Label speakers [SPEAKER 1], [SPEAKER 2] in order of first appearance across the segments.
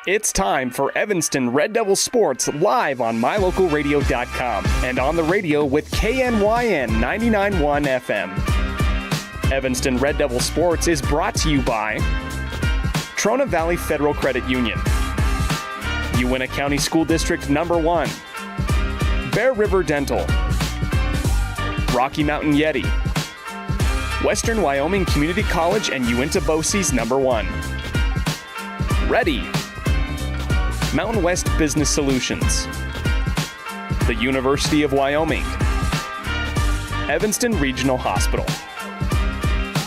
[SPEAKER 1] It's time for Evanston Red Devil Sports live on mylocalradio.com and on the radio with KNYN 99.1 FM. Evanston Red Devil Sports is brought to you by Trona Valley Federal Credit Union, Uintah County School District Number 1, Bear River Dental, Rocky Mountain Yeti, Western Wyoming Community College and Uintah BOCES Number 1. Ready. Mountain West Business Solutions, the University of Wyoming, Evanston Regional Hospital,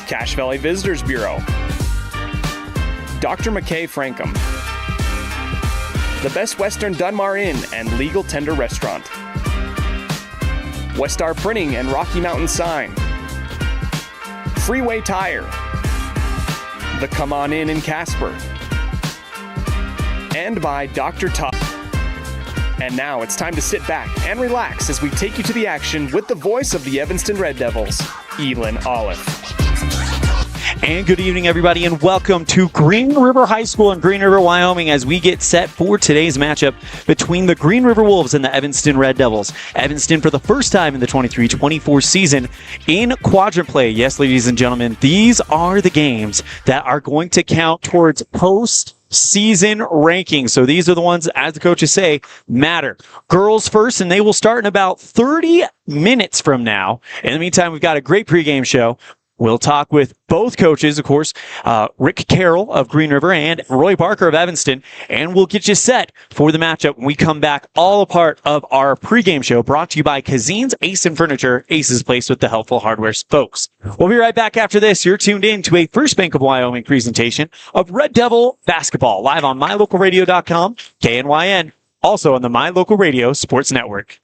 [SPEAKER 1] Cache Valley Visitors Bureau, Dr. McKay Frankum, the Best Western Dunmar Inn and Legal Tender Restaurant, Westar Printing and Rocky Mountain Sign, Freeway Tire, the Come On In Casper, and by Dr. Todd. And now it's time to sit back and relax as we take you to the action with the voice of the Evanston Red Devils, Elan Olliff.
[SPEAKER 2] And good evening, everybody, and welcome to Green River High School in Green River, Wyoming, as we get set for today's matchup between the Green River Wolves and the Evanston Red Devils. Evanston, for the first time in the 23-24 season, in quadrant play. Yes, ladies and gentlemen, these are the games that are going to count towards post-season rankings. So these are the ones, as the coaches say, matter. Girls first, and they will start in about 30 minutes from now. In the meantime, we've got a great pregame show. We'll talk with both coaches, of course, Rick Carroll of Green River and Roy Barker of Evanston, and we'll get you set for the matchup when we come back, all a part of our pregame show brought to you by Cazin's Ace and Furniture, Ace's Place with the helpful hardware folks. We'll be right back after this. You're tuned in to a First Bank of Wyoming presentation of Red Devil basketball, live on mylocalradio.com, KNYN, also on the My Local Radio Sports Network.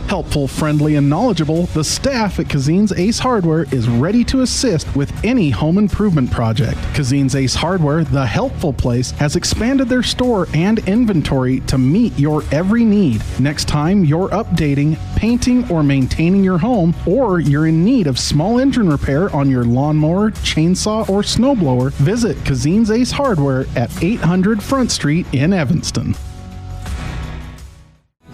[SPEAKER 3] Helpful, friendly, and knowledgeable, the staff at Cazin's Ace Hardware is ready to assist with any home improvement project. Cazin's Ace Hardware, the helpful place, has expanded their store and inventory to meet your every need. Next time you're updating, painting, or maintaining your home, or you're in need of small engine repair on your lawnmower, chainsaw, or snowblower, visit Cazin's Ace Hardware at 800 Front Street in Evanston.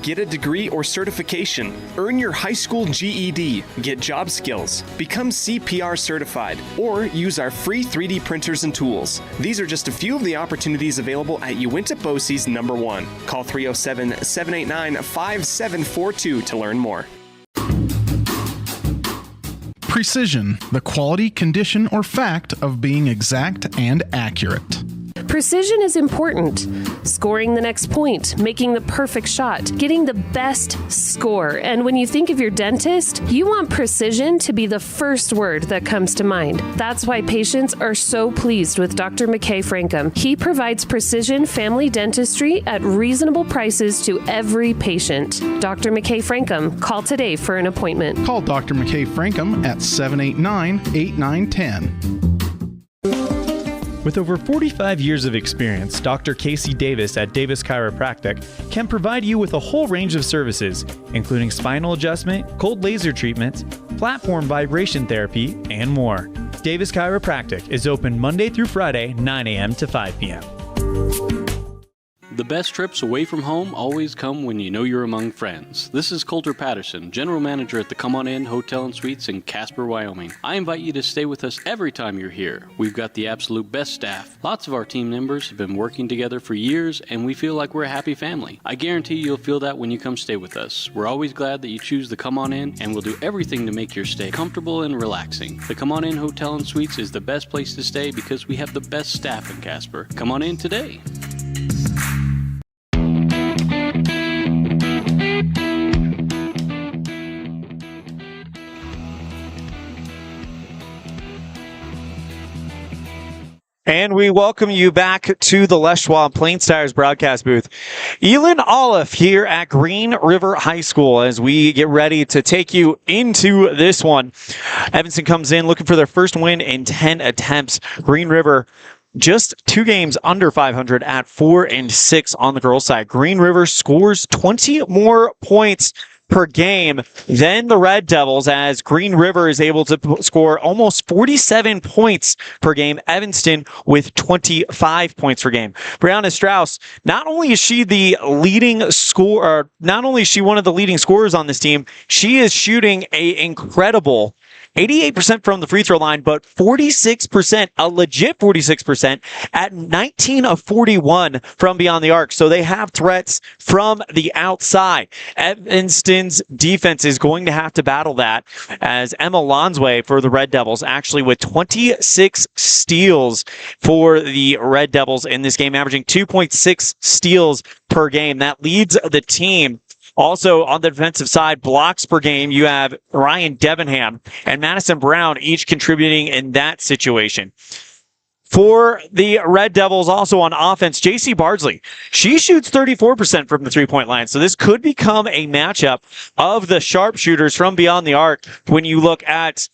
[SPEAKER 1] Get a degree or certification, earn your high school GED, get job skills, become CPR certified, or use our free 3D printers and tools. These are just a few of the opportunities available at Uintah BOCES Number 1. Call 307-789-5742 to learn more.
[SPEAKER 3] Precision, the quality, condition, or fact of being exact and accurate.
[SPEAKER 4] Precision is important. Scoring the next point, making the perfect shot, getting the best score. And when you think of your dentist, you want precision to be the first word that comes to mind. That's why patients are so pleased with Dr. McKay Frankum. He provides precision family dentistry at reasonable prices to every patient. Dr. McKay Frankum, call today for an appointment.
[SPEAKER 3] Call Dr. McKay Frankum at 789-8910.
[SPEAKER 5] With over 45 years of experience, Dr. Casey Davis at Davis Chiropractic can provide you with a whole range of services, including spinal adjustment, cold laser treatments, platform vibration therapy, and more. Davis Chiropractic is open Monday through Friday, 9 a.m. to 5 p.m.
[SPEAKER 6] The best trips away from home always come when you know you're among friends. This is Coulter Patterson, General Manager at the Come On In Hotel and Suites in Casper, Wyoming. I invite you to stay with us every time you're here. We've got the absolute best staff. Lots of our team members have been working together for years, and we feel like we're a happy family. I guarantee you'll feel that when you come stay with us. We're always glad that you choose the Come On In, and we'll do everything to make your stay comfortable and relaxing. The Come On In Hotel and Suites is the best place to stay because we have the best staff in Casper. Come on in today.
[SPEAKER 2] And we welcome you back to the Les Schwab Plains Tires broadcast booth. Elan Olliff here at Green River High School as we get ready to take you into this one. Evanston comes in looking for their first win in 10 attempts. Green River just 2 games under 500 at 4-6 on the girls' side. Green River scores 20 more points per game than the Red Devils, as Green River is able to score almost 47 points per game. Evanston with 25 points per game. Brianna Strauss, not only is she one of the leading scorers on this team, she is shooting an incredible 88% from the free throw line, but 46%, a legit 46% at 19 of 41 from beyond the arc. So they have threats from the outside. Evanston's defense is going to have to battle that, as Emma Lonsway for the Red Devils, actually with 26 steals for the Red Devils in this game, averaging 2.6 steals per game. That leads the team. Also, on the defensive side, blocks per game, you have Ryan Debenham and Madison Brown each contributing in that situation. For the Red Devils, also on offense, JC Bardsley, she shoots 34% from the three-point line. So this could become a matchup of the sharpshooters from beyond the arc when you look at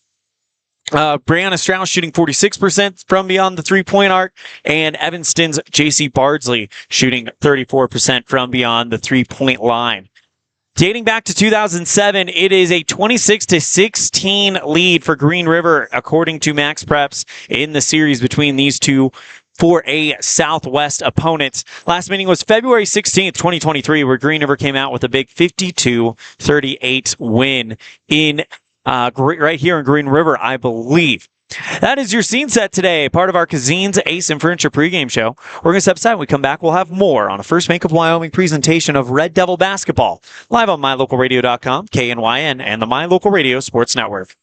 [SPEAKER 2] Brianna Strauss shooting 46% from beyond the three-point arc, and Evanston's JC Bardsley shooting 34% from beyond the three-point line. Dating back to 2007, it is a 26-16 lead for Green River, according to Max Preps, in the series between these two for a Southwest opponent. Last meeting was February 16th, 2023, where Green River came out with a big 52-38 win in right here in Green River, I believe. That is your scene set today, part of our Cazin's Ace and Furniture pregame show. We're going to step aside. When we come back, we'll have more on a First Bank of Wyoming presentation of Red Devil basketball, live on MyLocalRadio.com, KNYN, and the My Local Radio Sports Network.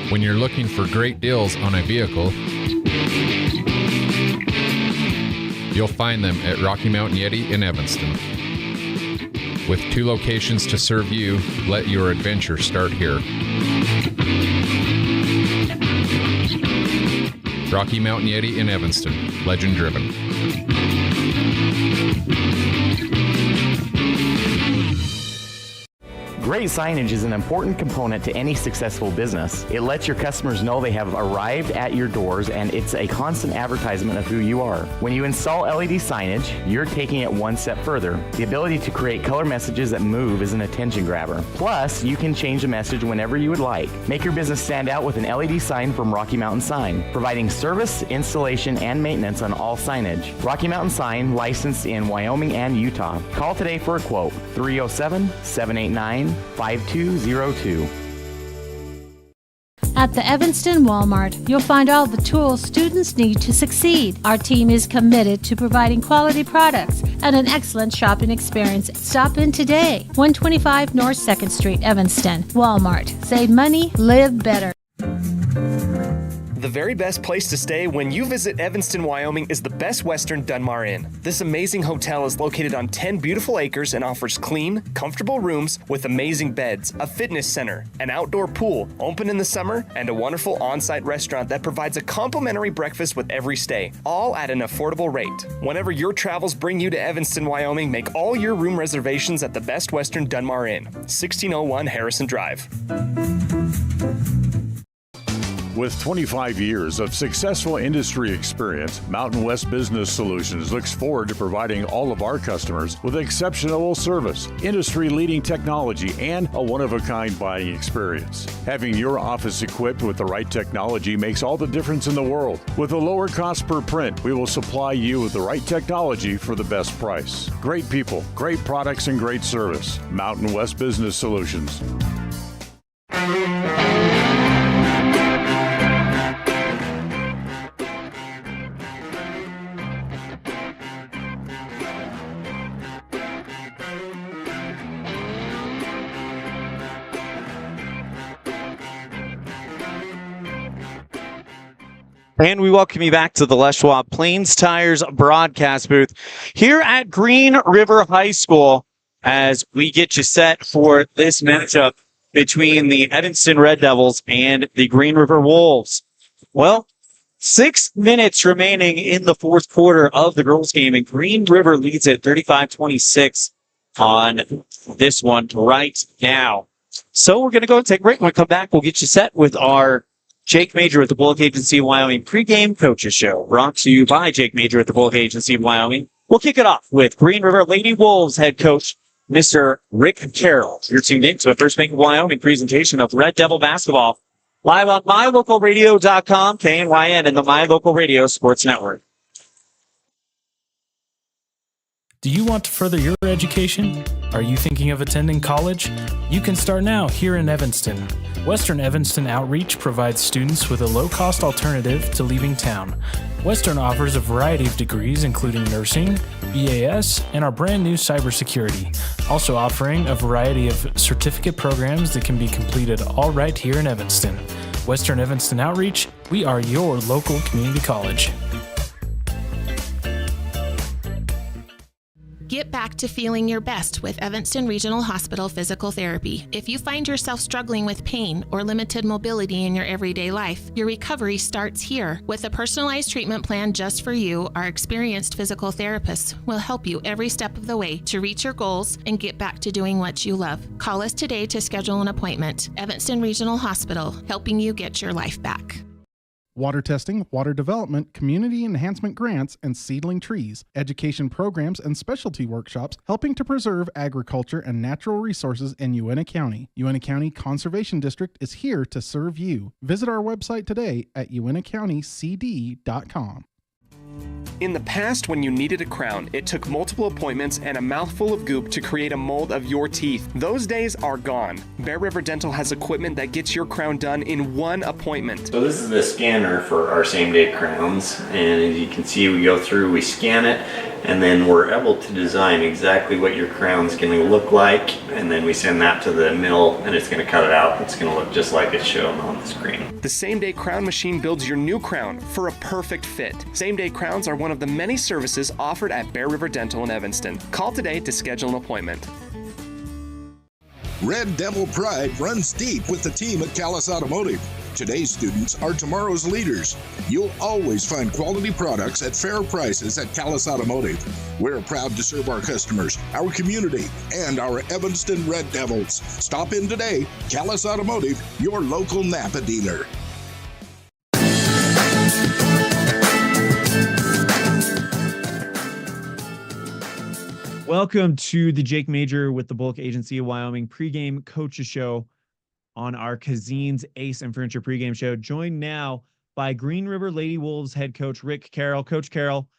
[SPEAKER 7] When you're looking for great deals on a vehicle, you'll find them at Rocky Mountain Yeti in Evanston. With 2 locations to serve you, let your adventure start here. Rocky Mountain Yeti in Evanston, legend driven.
[SPEAKER 8] Great signage is an important component to any successful business. It lets your customers know they have arrived at your doors, and it's a constant advertisement of who you are. When you install LED signage, you're taking it one step further. The ability to create color messages that move is an attention grabber. Plus, you can change the message whenever you would like. Make your business stand out with an LED sign from Rocky Mountain Sign, providing service, installation, and maintenance on all signage. Rocky Mountain Sign, licensed in Wyoming and Utah. Call today for a quote, 307-789-5202.
[SPEAKER 9] At the Evanston Walmart, you'll find all the tools students need to succeed. Our team is committed to providing quality products and an excellent shopping experience. Stop in today, 125 North 2nd Street, Evanston. Walmart. Save money, live better.
[SPEAKER 1] The very best place to stay when you visit Evanston, Wyoming is the Best Western Dunmar Inn. This amazing hotel is located on 10 beautiful acres and offers clean, comfortable rooms with amazing beds, a fitness center, an outdoor pool, open in the summer, and a wonderful on-site restaurant that provides a complimentary breakfast with every stay, all at an affordable rate. Whenever your travels bring you to Evanston, Wyoming, make all your room reservations at the Best Western Dunmar Inn, 1601 Harrison Drive.
[SPEAKER 10] With 25 years of successful industry experience, Mountain West Business Solutions looks forward to providing all of our customers with exceptional service, industry-leading technology, and a one-of-a-kind buying experience. Having your office equipped with the right technology makes all the difference in the world. With a lower cost per print, we will supply you with the right technology for the best price. Great people, great products, and great service. Mountain West Business Solutions.
[SPEAKER 2] And we welcome you back to the Les Schwab Plains Tires broadcast booth here at Green River High School as we get you set for this matchup between the Evanston Red Devils and the Green River Wolves. Well, 6 minutes remaining in the fourth quarter of the girls' game, and Green River leads at 35-26 on this one right now. So we're going to go and take a break. When we come back, we'll get you set with our Jake Major with the Bullock Agency of Wyoming pregame coaches show, brought to you by Jake Major at the Bullock Agency of Wyoming. We'll kick it off with Green River Lady Wolves head coach, Mr. Rick Carroll. You're tuned in to a First Bank of Wyoming presentation of Red Devil basketball, live on mylocalradio.com, KNYN, and the My Local Radio Sports Network.
[SPEAKER 11] Do you want to further your education? Are you thinking of attending college? You can start now here in Evanston. Western Evanston Outreach provides students with a low-cost alternative to leaving town. Western offers a variety of degrees including nursing, BAS, and our brand new cybersecurity, also offering a variety of certificate programs that can be completed all right here in Evanston. Western Evanston Outreach, we are your local community college.
[SPEAKER 12] Get back to feeling your best with Evanston Regional Hospital Physical Therapy. If you find yourself struggling with pain or limited mobility in your everyday life, your recovery starts here. With a personalized treatment plan just for you, our experienced physical therapists will help you every step of the way to reach your goals and get back to doing what you love. Call us today to schedule an appointment. Evanston Regional Hospital, helping you get your life back.
[SPEAKER 3] Water testing, water development, community enhancement grants, and seedling trees, education programs, and specialty workshops helping to preserve agriculture and natural resources in Uintah County. Uintah County Conservation District is here to serve you. Visit our website today at uintacountycd.com.
[SPEAKER 1] In the past, when you needed a crown, it took multiple appointments and a mouthful of goop to create a mold of your teeth. Those days are gone. Bear River Dental has equipment that gets your crown done in one appointment.
[SPEAKER 13] So this is the scanner for our same-day crowns, and as you can see, we go through, we scan it, and then we're able to design exactly what your crown's going to look like, and then we send that to the mill, and it's going to cut it out. It's going to look just like it's shown on the screen.
[SPEAKER 1] The same-day crown machine builds your new crown for a perfect fit. Same-day crowns are one of the many services offered at Bear River Dental in Evanston. Call today to schedule an appointment.
[SPEAKER 14] Red Devil pride runs deep with the team at Callis Automotive. Today's students are tomorrow's leaders. You'll always find quality products at fair prices at Callis Automotive. We're proud to serve our customers, our community, and our Evanston Red Devils. Stop in today. Callis Automotive, your local Napa dealer.
[SPEAKER 2] Welcome to the Jake Major with the Bullock Agency of Wyoming pregame coaches show on our Cazin's Ace and Furniture pregame show. Joined now by Green River Lady Wolves head coach Rick Carroll. Coach Carroll,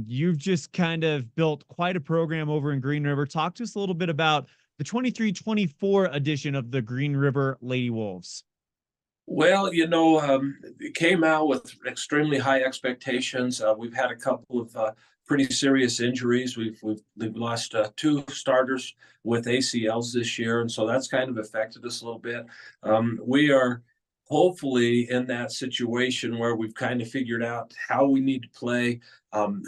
[SPEAKER 2] you've just kind of built quite a program over in Green River. Talk to us a little bit about the 23-24 edition of the Green River Lady Wolves.
[SPEAKER 15] Well, you know, it came out with extremely high expectations. We've had a couple of pretty serious injuries. We've lost two starters with ACLs this year, and so that's kind of affected us a little bit. We are hopefully in that situation where we've kind of figured out how we need to play,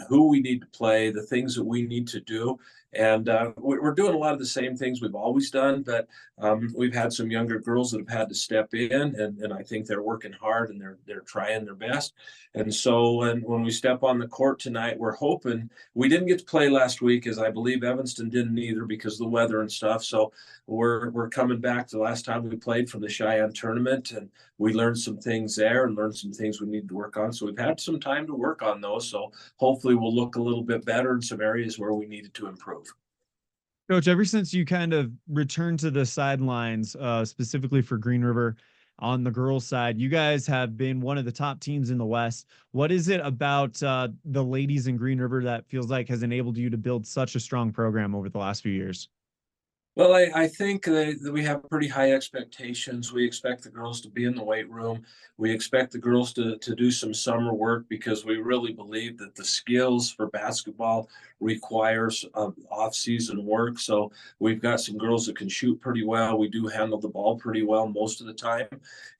[SPEAKER 15] who we need to play, the things that we need to do. And we're doing a lot of the same things we've always done, but we've had some younger girls that have had to step in, and I think they're working hard and they're trying their best. And so when we step on the court tonight, we're hoping. We didn't get to play last week, as I believe Evanston didn't either because of the weather and stuff. So we're coming back to the last time we played from the Cheyenne tournament, and we learned some things there and learned some things we need to work on. So we've had some time to work on those. So hopefully we'll look a little bit better in some areas where we needed to improve.
[SPEAKER 2] Coach, ever since you kind of returned to the sidelines, specifically for Green River on the girls' side, you guys have been one of the top teams in the West. What is it about the ladies in Green River that feels like has enabled you to build such a strong program over the last few years?
[SPEAKER 15] Well, I think that we have pretty high expectations. We expect the girls to be in the weight room. We expect the girls to do some summer work because we really believe that the skills for basketball requires off-season work. So we've got some girls that can shoot pretty well. We do handle the ball pretty well most of the time.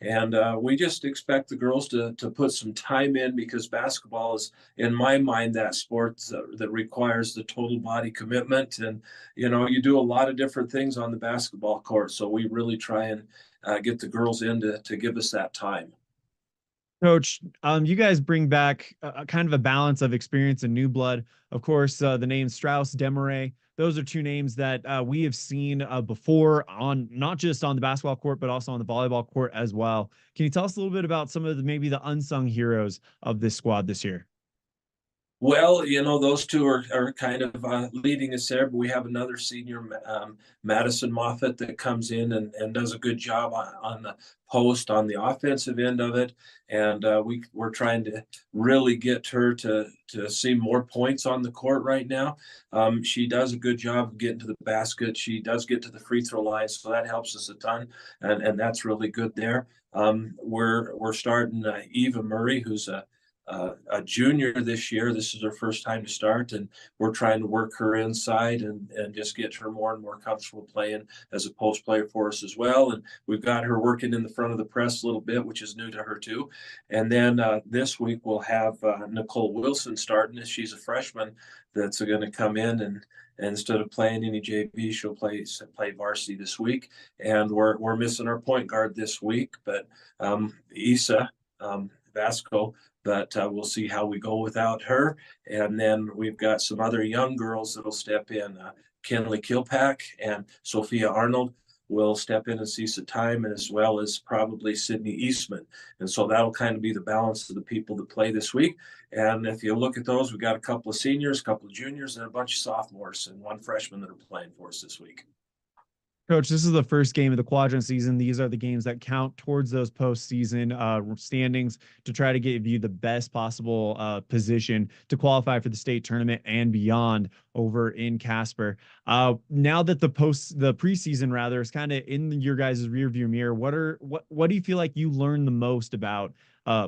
[SPEAKER 15] And we just expect the girls to put some time in because basketball is, in my mind, that sport that requires the total body commitment. And, you know, you do a lot of different things on the basketball court. So we really try and get the girls in to give us that time.
[SPEAKER 2] Coach, you guys bring back a kind of a balance of experience and new blood. Of course, the names Strauss, Demaray, those are two names that we have seen before on not just on the basketball court, but also on the volleyball court as well. Can you tell us a little bit about some of maybe the unsung heroes of this squad this year?
[SPEAKER 15] Well, those two are kind of leading us there, but we have another senior, Madison Moffett, that comes in and does a good job on the post on the offensive end of it. And we're trying to really get her to see more points on the court right now. She does a good job of getting to the basket. She does get to the free throw line, so that helps us a ton, and that's really good there. We're starting Eva Murray, who's a junior this year. This is her first time to start, and we're trying to work her inside and just get her more and more comfortable playing as a post player for us as well. And we've got her working in the front of the press a little bit, which is new to her too. And then this week we'll have Nicole Wilson starting. She's a freshman that's going to come in, and instead of playing any JV, she'll play varsity this week. And we're missing our point guard this week, but Isa Vasco. But we'll see how we go without her. And then we've got some other young girls that'll step in. Kinley Kilpack and Sophia Arnold will step in and see some time, as well as probably Sydney Eastman. And so that'll kind of be the balance of the people that play this week. And if you look at those, we've got a couple of seniors, a couple of juniors, and a bunch of sophomores and one freshman that are playing for us this week.
[SPEAKER 2] Coach, this is the first game of the quadrant season. These are the games that count towards those postseason standings to try to give you the best possible position to qualify for the state tournament and beyond over in Casper. Now that the preseason rather is kind of in your guys' rearview mirror, what do you feel like you learned the most about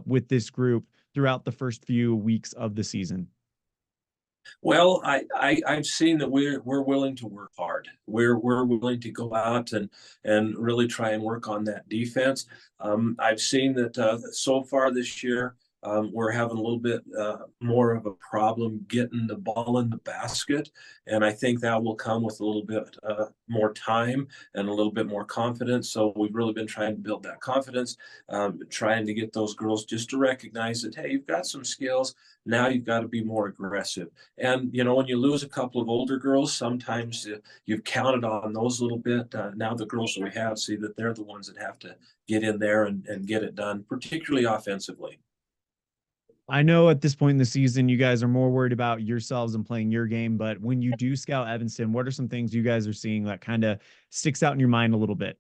[SPEAKER 2] with this group throughout the first few weeks of the season?
[SPEAKER 15] Well, I've seen that we're willing to work hard. We're willing to go out and really try and work on that defense. I've seen that so far this year, we're having a little bit more of a problem getting the ball in the basket. And I think that will come with a little bit more time and a little bit more confidence. So we've really been trying to build that confidence, trying to get those girls just to recognize that, hey, you've got some skills. Now you've got to be more aggressive. And, when you lose a couple of older girls, sometimes you've counted on those a little bit. Now the girls that we have see that they're the ones that have to get in there and get it done, particularly offensively.
[SPEAKER 2] I know at this point in the season, you guys are more worried about yourselves and playing your game, but when you do scout Evanston, what are some things you guys are seeing that kind of sticks out in your mind a little bit?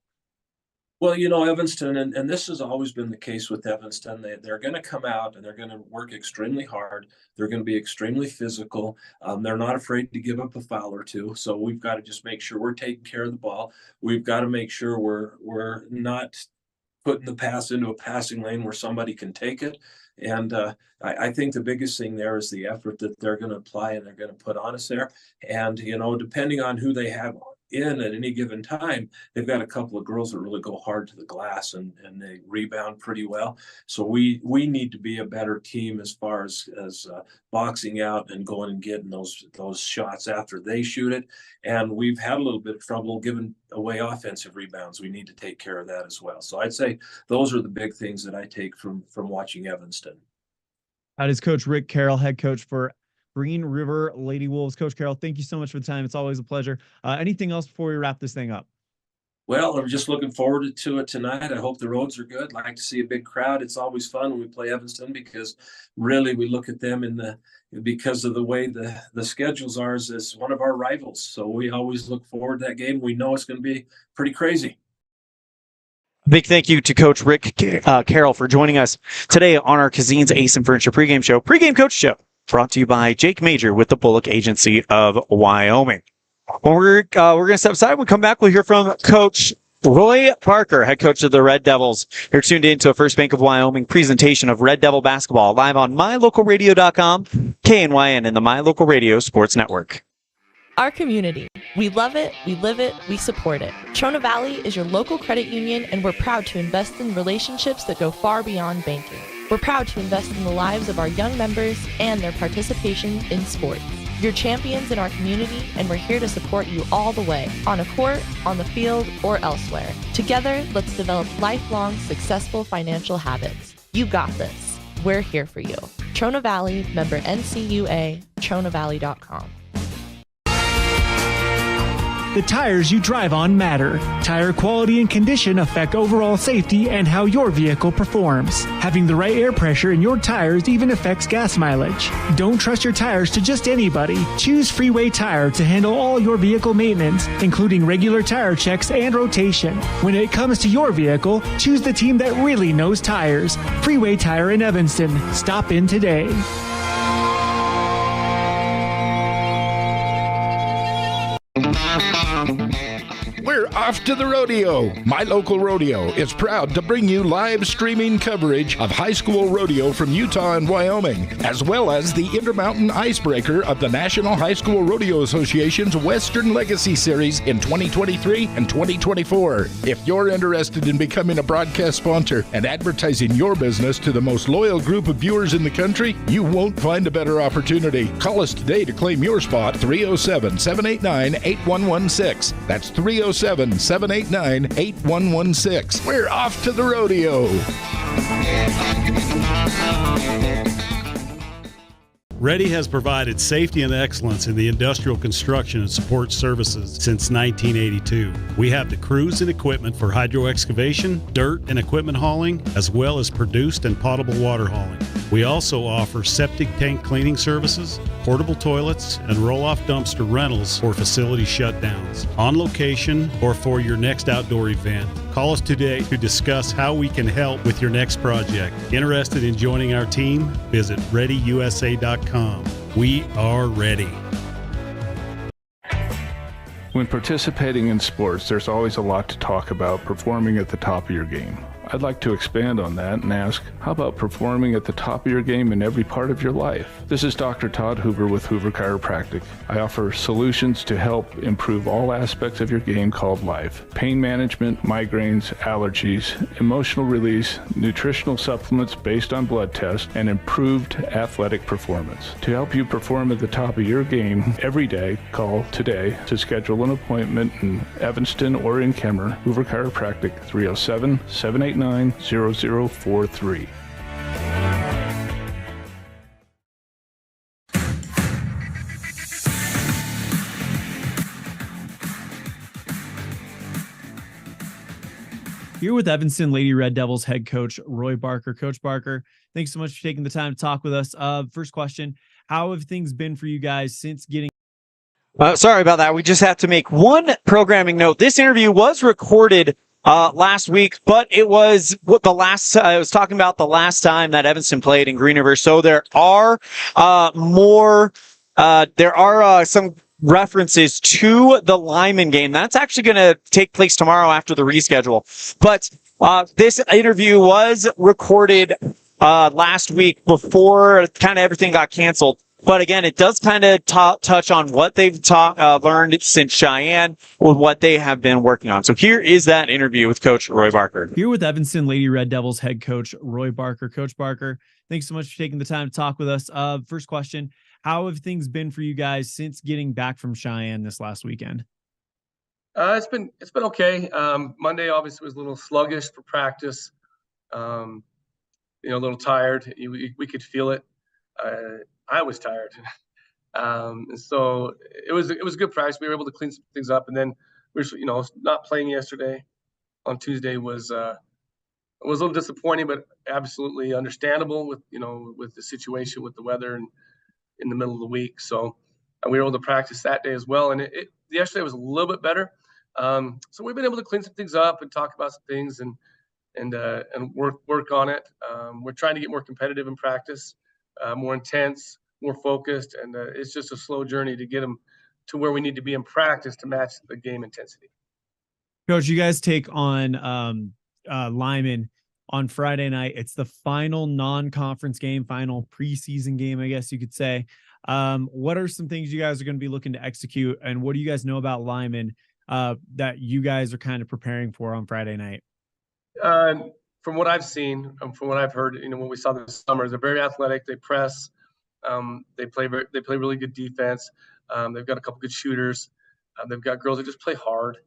[SPEAKER 15] Well, Evanston, and this has always been the case with Evanston, they're going to come out and they're going to work extremely hard. They're going to be extremely physical. They're not afraid to give up a foul or two. So we've got to just make sure we're taking care of the ball. We've got to make sure we're not putting the pass into a passing lane where somebody can take it. And I think the biggest thing there is the effort that they're going to apply and they're going to put on us there. And, depending on who they have in at any given time, they've got a couple of girls that really go hard to the glass and they rebound pretty well. So we need to be a better team as far as boxing out and going and getting those shots after they shoot it. And we've had a little bit of trouble giving away offensive rebounds. We need to take care of that as well. So I'd say those are the big things that I take from watching Evanston.
[SPEAKER 2] That is Coach Rick Carroll, head coach for Green River Lady Wolves. Coach Carroll, thank you so much for the time. It's always a pleasure. Anything else before we wrap this thing up?
[SPEAKER 15] Well, I'm just looking forward to it tonight. I hope the roads are good. Like to see a big crowd. It's always fun when we play Evanston because really we look at them because of the way the schedules are as one of our rivals. So we always look forward to that game. We know it's going to be pretty crazy.
[SPEAKER 2] Big thank you to Coach Rick Carroll for joining us today on our Cazin's Ace and Furniture pregame show. Pregame Coach Show. Brought to you by Jake Major with the Bullock Agency of Wyoming. When we're going to step aside, we'll come back. We'll hear from Coach Roy Parker, head coach of the Red Devils. You're tuned in to a First Bank of Wyoming presentation of Red Devil basketball live on mylocalradio.com, KNYN, and the My Local Radio Sports Network.
[SPEAKER 16] Our community. We love it, we live it, we support it. Trona Valley is your local credit union, and we're proud to invest in relationships that go far beyond banking. We're proud to invest in the lives of our young members and their participation in sports. You're champions in our community, and we're here to support you all the way, on a court, on the field, or elsewhere. Together, let's develop lifelong, successful financial habits. You got this. we're here for you. Trona Valley, member NCUA, TronaValley.com.
[SPEAKER 17] The tires you drive on matter. Tire quality and condition affect overall safety and how your vehicle performs. Having the right air pressure in your tires even affects gas mileage. Don't trust your tires to just anybody. Choose Freeway Tire to handle all your vehicle maintenance, including regular tire checks and rotation. When it comes to your vehicle, choose the team that really knows tires. Freeway Tire in Evanston. Stop in today.
[SPEAKER 14] We're off to the rodeo. My Local Rodeo is proud to bring you live streaming coverage of high school rodeo from Utah and Wyoming, as well as the Intermountain Icebreaker of the National High School Rodeo Association's Western Legacy Series in 2023 and 2024. If you're interested in becoming a broadcast sponsor and advertising your business to the most loyal group of viewers in the country, you won't find a better opportunity. Call us today to claim your spot, 307-789-8116. That's 307-789-8116. We're off to the rodeo.
[SPEAKER 18] Ready has provided safety and excellence in the industrial construction and support services since 1982. We have the crews and equipment for hydro excavation, dirt and equipment hauling, as well as produced and potable water hauling. We also offer septic tank cleaning services, portable toilets, and roll-off dumpster rentals for facility shutdowns, on location or for your next outdoor event. Call us today to discuss how we can help with your next project. Interested in joining our team? Visit ReadyUSA.com. We are ready.
[SPEAKER 19] When participating in sports, there's always a lot to talk about performing at the top of your game. I'd like to expand on that and ask, how about performing at the top of your game in every part of your life? This is Dr. Todd Hoover with Hoover Chiropractic. I offer solutions to help improve all aspects of your game called life. Pain management, migraines, allergies, emotional release, nutritional supplements based on blood tests, and improved athletic performance. To help you perform at the top of your game every day, call today to schedule an appointment in Evanston or in Kemmer. Hoover Chiropractic, 307-789-0043.
[SPEAKER 5] Here with Evanston Lady Red Devils head coach Roy Barker. Coach Barker, thanks so much for taking the time to talk with us. First question, how have things been for you guys since getting...
[SPEAKER 2] Sorry about that. We just have to make one programming note. This interview was recorded last week, but it was I was talking about the last time that Evanston played in Green River. So there are some references to the Lyman game. That's actually going to take place tomorrow after the reschedule. But this interview was recorded last week before kind of everything got canceled. But again, it does kind of touch on what they've learned since Cheyenne with what they have been working on. So here is that interview with Coach Roy Barker.
[SPEAKER 5] Here with Evanston Lady Red Devils head coach Roy Barker. Coach Barker, thanks so much for taking the time to talk with us. First question, how have things been for you guys since getting back from Cheyenne this last weekend?
[SPEAKER 20] It's been okay. Monday obviously was a little sluggish for practice. A little tired. We could feel it. I was tired. So it was good practice. We were able to clean some things up, and then we were, not playing yesterday on Tuesday was a little disappointing, but absolutely understandable with the situation with the weather and in the middle of the week. So we were able to practice that day as well. And yesterday was a little bit better. So we've been able to clean some things up and talk about some things and work on it. We're trying to get more competitive in practice. More intense, more focused, and it's just a slow journey to get them to where we need to be in practice to match the game intensity.
[SPEAKER 5] Coach, you guys take on Lyman on Friday night. It's the final non-conference game, final preseason game, I guess you could say. What are some things you guys are going to be looking to execute, and what do you guys know about Lyman that you guys are kind of preparing for on Friday night?
[SPEAKER 20] From what I've seen, from what I've heard, when we saw this summer, they're very athletic. They press. They play really good defense. They've got a couple good shooters. They've got girls that just play hard,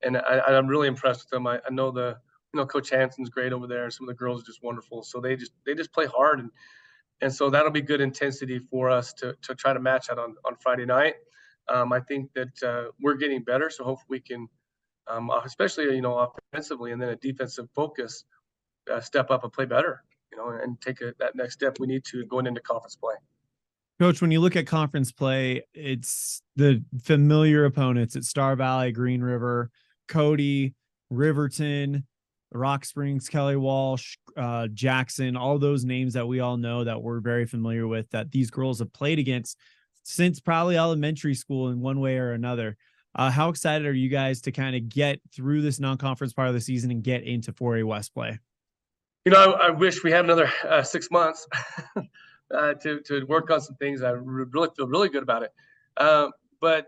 [SPEAKER 20] and I'm really impressed with them. I know Coach Hanson's great over there. Some of the girls are just wonderful. So they just play hard, and so that'll be good intensity for us to try to match that on Friday night. I think that we're getting better, so hopefully we can, especially offensively and then a defensive focus, step up and play better, and take that next step we need to going into conference play.
[SPEAKER 2] Coach, when you look at conference play, it's the familiar opponents. It's Star Valley, Green River, Cody, Riverton, Rock Springs, Kelly Walsh, Jackson, all those names that we all know that we're very familiar with, that these girls have played against since probably elementary school in one way or another. How excited are you guys to kind of get through this non-conference part of the season and get into 4A West play?
[SPEAKER 20] I wish we had another 6 months to work on some things. I really feel really good about it. But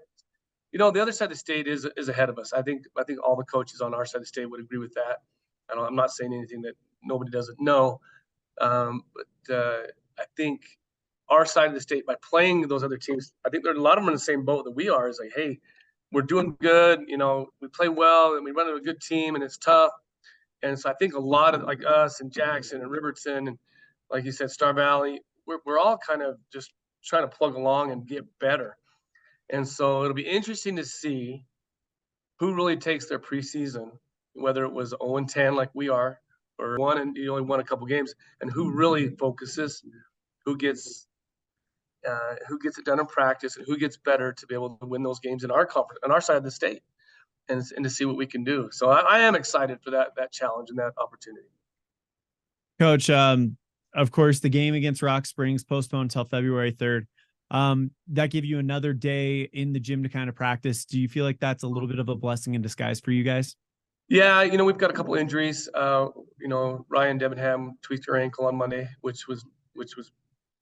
[SPEAKER 20] the other side of the state is ahead of us. I think all the coaches on our side of the state would agree with that. I'm not saying anything that nobody doesn't know, but I think our side of the state, by playing those other teams, I think there are a lot of them in the same boat that we are. Is like, hey, we're doing good. We play well and we run a good team, and it's tough. And so I think a lot of like us and Jackson and Riverton and, like you said, Star Valley, we're all kind of just trying to plug along and get better. And so it'll be interesting to see who really takes their preseason, whether it was 0-10 like we are, or one and you only won a couple games, and who really focuses, who gets it done in practice, and who gets better to be able to win those games in our conference, on our side of the state, and to see what we can do. So I am excited for that challenge and that opportunity.
[SPEAKER 2] Coach, of course, the game against Rock Springs postponed until February 3rd. That give you another day in the gym to kind of practice. Do you feel like that's a little bit of a blessing in disguise for you guys?
[SPEAKER 20] Yeah, we've got a couple injuries. Ryan Debenham tweaked her ankle on Monday, which was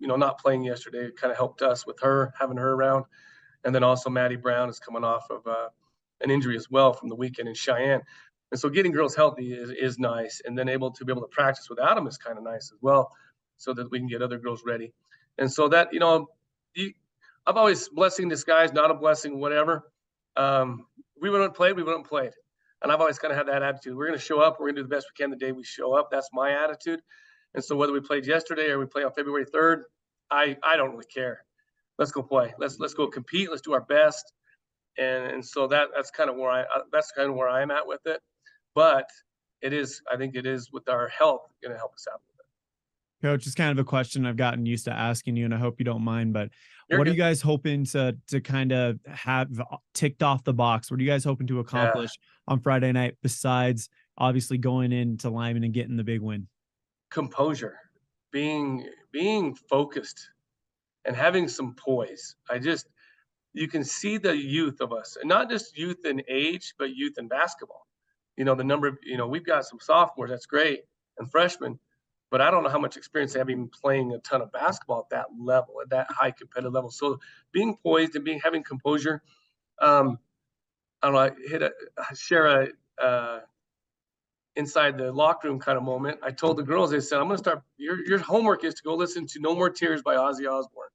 [SPEAKER 20] not playing yesterday. It kind of helped us with having her around. And then also Maddie Brown is coming off of an injury as well from the weekend in Cheyenne. And so getting girls healthy is nice. And then able to practice without them is kind of nice as well, so that we can get other girls ready. And so that, I've always blessing in disguise, not a blessing, whatever. We wouldn't have played. And I've always kind of had that attitude. We're going to show up. We're going to do the best we can the day we show up. That's my attitude. And so whether we played yesterday or we play on February 3rd, I don't really care. Let's go play. Let's go compete. Let's do our best. And so that's kind of where I'm at with it. But I think it is with our health going to help us out with it.
[SPEAKER 2] Coach, it's kind of a question I've gotten used to asking you, and I hope you don't mind, but
[SPEAKER 20] You're
[SPEAKER 2] what
[SPEAKER 20] good.
[SPEAKER 2] are you guys hoping to kind of have ticked off the box? What are you guys hoping to accomplish on Friday night, besides obviously going into Lyman and getting the big win?
[SPEAKER 20] Composure, being focused, and having some poise. You can see the youth of us, and not just youth in age, but youth in basketball. The number of, we've got some sophomores, that's great, and freshmen, but I don't know how much experience they have even playing a ton of basketball at that level, at that high competitive level. So being poised and having composure. I don't know, share a inside the locker room kind of moment. I told the girls, I said, I'm going to start, your homework is to go listen to No More Tears by Ozzy Osbourne.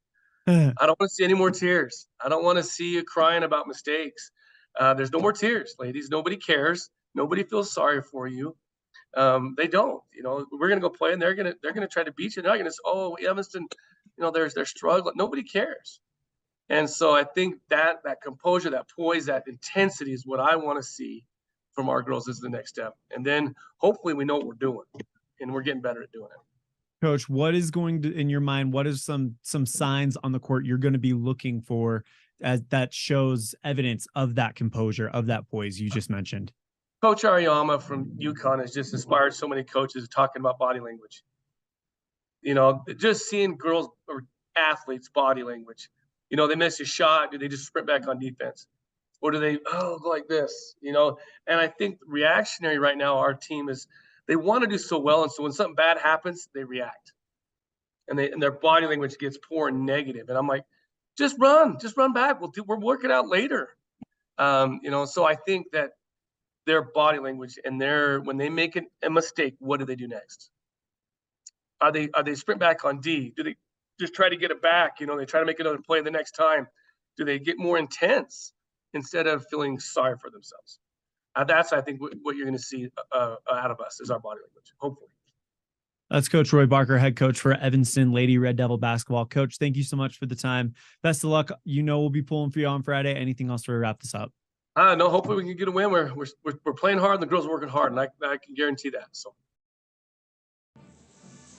[SPEAKER 20] I don't want to see any more tears. I don't want to see you crying about mistakes. There's no more tears, ladies. Nobody cares. Nobody feels sorry for you. They don't. We're gonna go play, and they're gonna try to beat you. They're not gonna say, "Oh, Evanston, they're struggling." Nobody cares. And so I think that composure, that poise, that intensity is what I want to see from our girls as the next step. And then hopefully we know what we're doing, and we're getting better at doing it.
[SPEAKER 2] Coach, what is going to, in your mind, what is some signs on the court you're going to be looking for as that shows evidence of that composure, of that poise you just mentioned?
[SPEAKER 20] Coach Ariyama from UConn has just inspired so many coaches talking about body language. Just seeing girls or athletes' body language. They miss a shot. Do they just sprint back on defense? Or do they, go like this? And I think reactionary right now, our team is, they want to do so well. And so when something bad happens, they react. And their body language gets poor and negative. And I'm like, just run back. We'll work it out later. So I think that their body language and when they make a mistake, what do they do next? Are they sprint back on D? Do they just try to get it back? They try to make another play the next time. Do they get more intense instead of feeling sorry for themselves? That's, I think, what you're going to see out of us is our body language, hopefully.
[SPEAKER 21] That's Coach Roy Barker, head coach for Evanston Lady Red Devil basketball. Coach, thank you so much for the time. Best of luck. We'll be pulling for you on Friday. Anything else to wrap this up?
[SPEAKER 20] No, hopefully we can get a win. We're playing hard, and the girls are working hard, and I can guarantee that. So.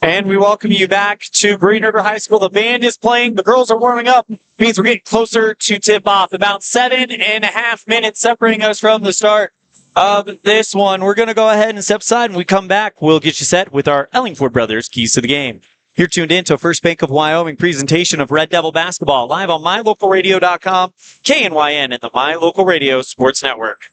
[SPEAKER 2] And we welcome you back to Green River High School. The band is playing. The girls are warming up. It means we're getting closer to tip-off. About 7.5 minutes separating us from the start of this one. We're going to go ahead and step aside. When we come back, we'll get you set with our Ellingford Brothers Keys to the Game. You're tuned in to First Bank of Wyoming presentation of Red Devil Basketball live on MyLocalRadio.com, KNYN, and the My Local Radio Sports Network.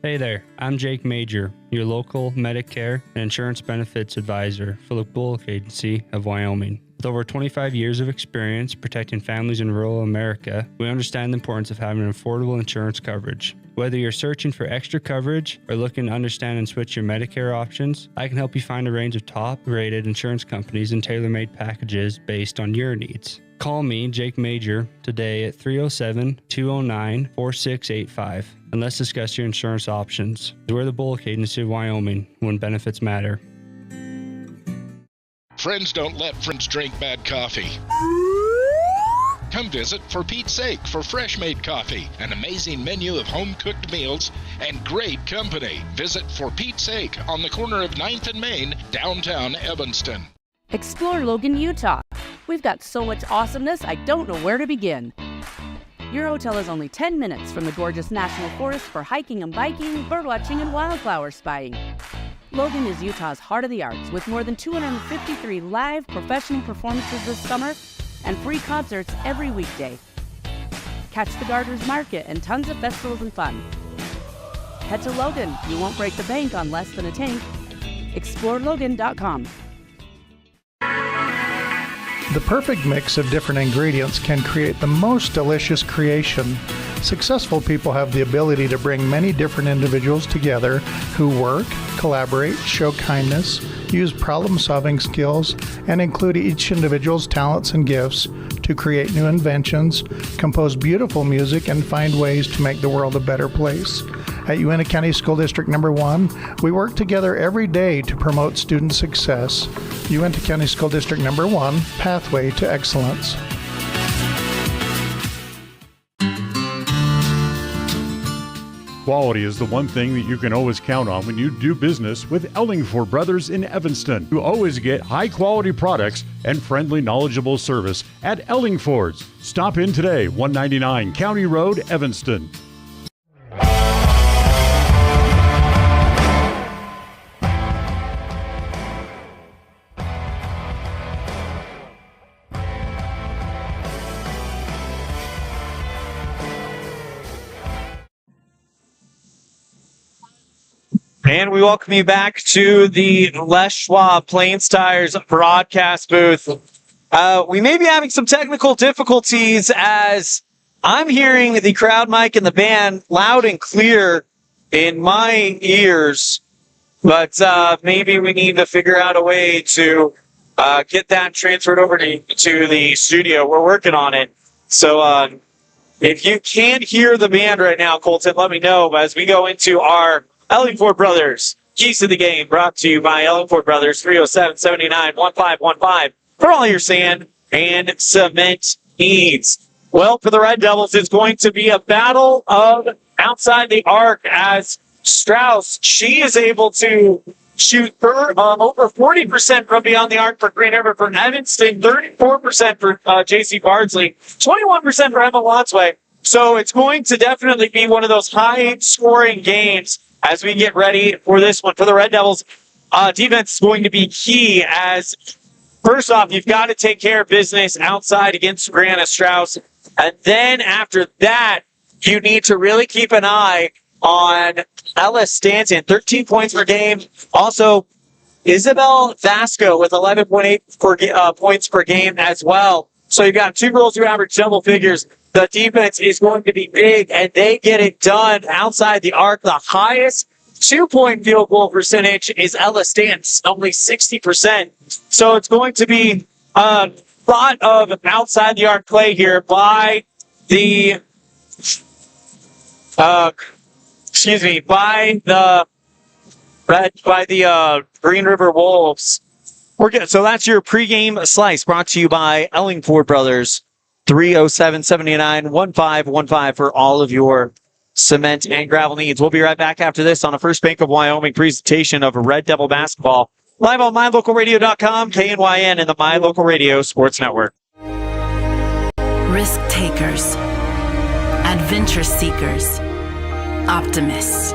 [SPEAKER 22] Hey there, I'm Jake Major, your local Medicare and insurance benefits advisor for the Bullock Agency of Wyoming. With over 25 years of experience protecting families in rural America, we understand the importance of having an affordable insurance coverage. Whether you're searching for extra coverage or looking to understand and switch your Medicare options, I can help you find a range of top-rated insurance companies and tailor-made packages based on your needs. Call me, Jake Major, today at 307-209-4685 and let's discuss your insurance options. We're the Bullock Agency of Wyoming when benefits matter.
[SPEAKER 14] Friends don't let friends drink bad coffee. Come visit For Pete's Sake for fresh-made coffee, an amazing menu of home-cooked meals, and great company. Visit For Pete's Sake on the corner of 9th and Main, downtown Evanston.
[SPEAKER 23] Explore Logan, Utah. We've got so much awesomeness, I don't know where to begin. Your hotel is only 10 minutes from the gorgeous National Forest for hiking and biking, birdwatching, and wildflower spying. Logan is Utah's heart of the arts with more than 253 live professional performances this summer and free concerts every weekday. Catch the Garters Market and tons of festivals and fun. Head to Logan. You won't break the bank on less than a tank. ExploreLogan.com.
[SPEAKER 24] The perfect mix of different ingredients can create the most delicious creation. Successful people have the ability to bring many different individuals together who work, collaborate, show kindness, use problem-solving skills, and include each individual's talents and gifts to create new inventions, compose beautiful music, and find ways to make the world a better place. At Uintah County School District Number 1, we work together every day to promote student success. Uintah County School District Number 1, Pathway to Excellence.
[SPEAKER 10] Quality is the one thing that you can always count on when you do business with Ellingford Brothers in Evanston. You always get high-quality products and friendly, knowledgeable service at Ellingford's. Stop in today, 199 County Road, Evanston.
[SPEAKER 2] And we welcome you back to the Les Schwab Plains Tires broadcast booth. We may be having some technical difficulties as I'm hearing the crowd mic and the band loud and clear in my ears, but maybe we need to figure out a way to get that transferred over to the studio. We're working on it. So if you can't hear the band right now, Colton, let me know as we go into our Ellingford Brothers Keys to the Game, brought to you by Ellingford Brothers, 307-789-1515 for all your sand and cement needs. Well, for the Red Devils, it's going to be a battle of outside the arc as Strauss, she is able to shoot over 40% from beyond the arc for Green River. For Evanston, 34% for J.C. Bardsley, 21% for Emma Wadsway. So it's going to definitely be one of those high-scoring games as we get ready for this one. For the Red Devils, defense is going to be key as, first off, you've got to take care of business outside against Brianna Strauss. And then after that, you need to really keep an eye on Ella Stanton, 13 points per game. Also, Isabel Vasco with 11.8 points per game as well. So you've got two girls who average double figures. The defense is going to be big, and they get it done outside the arc. The highest two-point field goal percentage is Ella Stanton's, only 60%. So it's going to be a lot of outside the arc play here by the Green River Wolves. We're good. So that's your pregame slice brought to you by Ellingford Brothers. 307-79-1515 for all of your cement and gravel needs. We'll be right back after this on a First Bank of Wyoming presentation of Red Devil basketball. Live on mylocalradio.com, KNYN, and the My Local Radio Sports Network.
[SPEAKER 4] Risk takers, adventure seekers, optimists,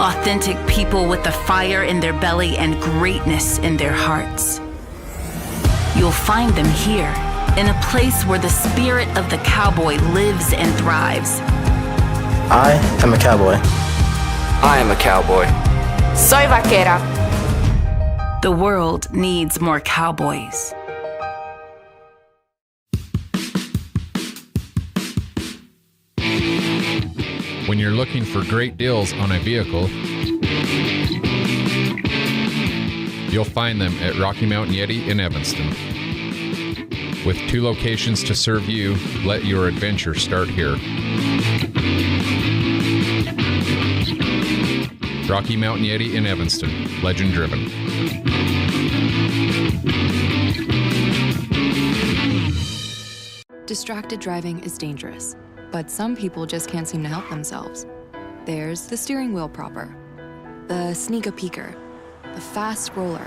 [SPEAKER 4] authentic people with the fire in their belly and greatness in their hearts. You'll find them here, in a place where the spirit of the cowboy lives and thrives.
[SPEAKER 6] I am a cowboy.
[SPEAKER 4] I am a cowboy. Soy vaquera. The world needs more cowboys.
[SPEAKER 7] When you're looking for great deals on a vehicle, you'll find them at Rocky Mountain Yeti in Evanston. With 2 locations to serve you, let your adventure start here. Rocky Mountain Yeti in Evanston, legend driven.
[SPEAKER 8] Distracted driving is dangerous, but some people just can't seem to help themselves. There's the steering wheel propper, the sneak-a-peeker, the fast roller,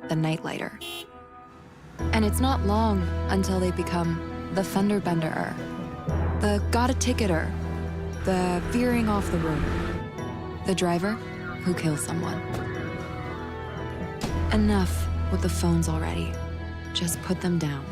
[SPEAKER 8] the night-lighter. And it's not long until they become the fender-benderer, the got-a-ticketer, the veering off the road, the driver who kills someone. Enough with the phones already. Just put them down.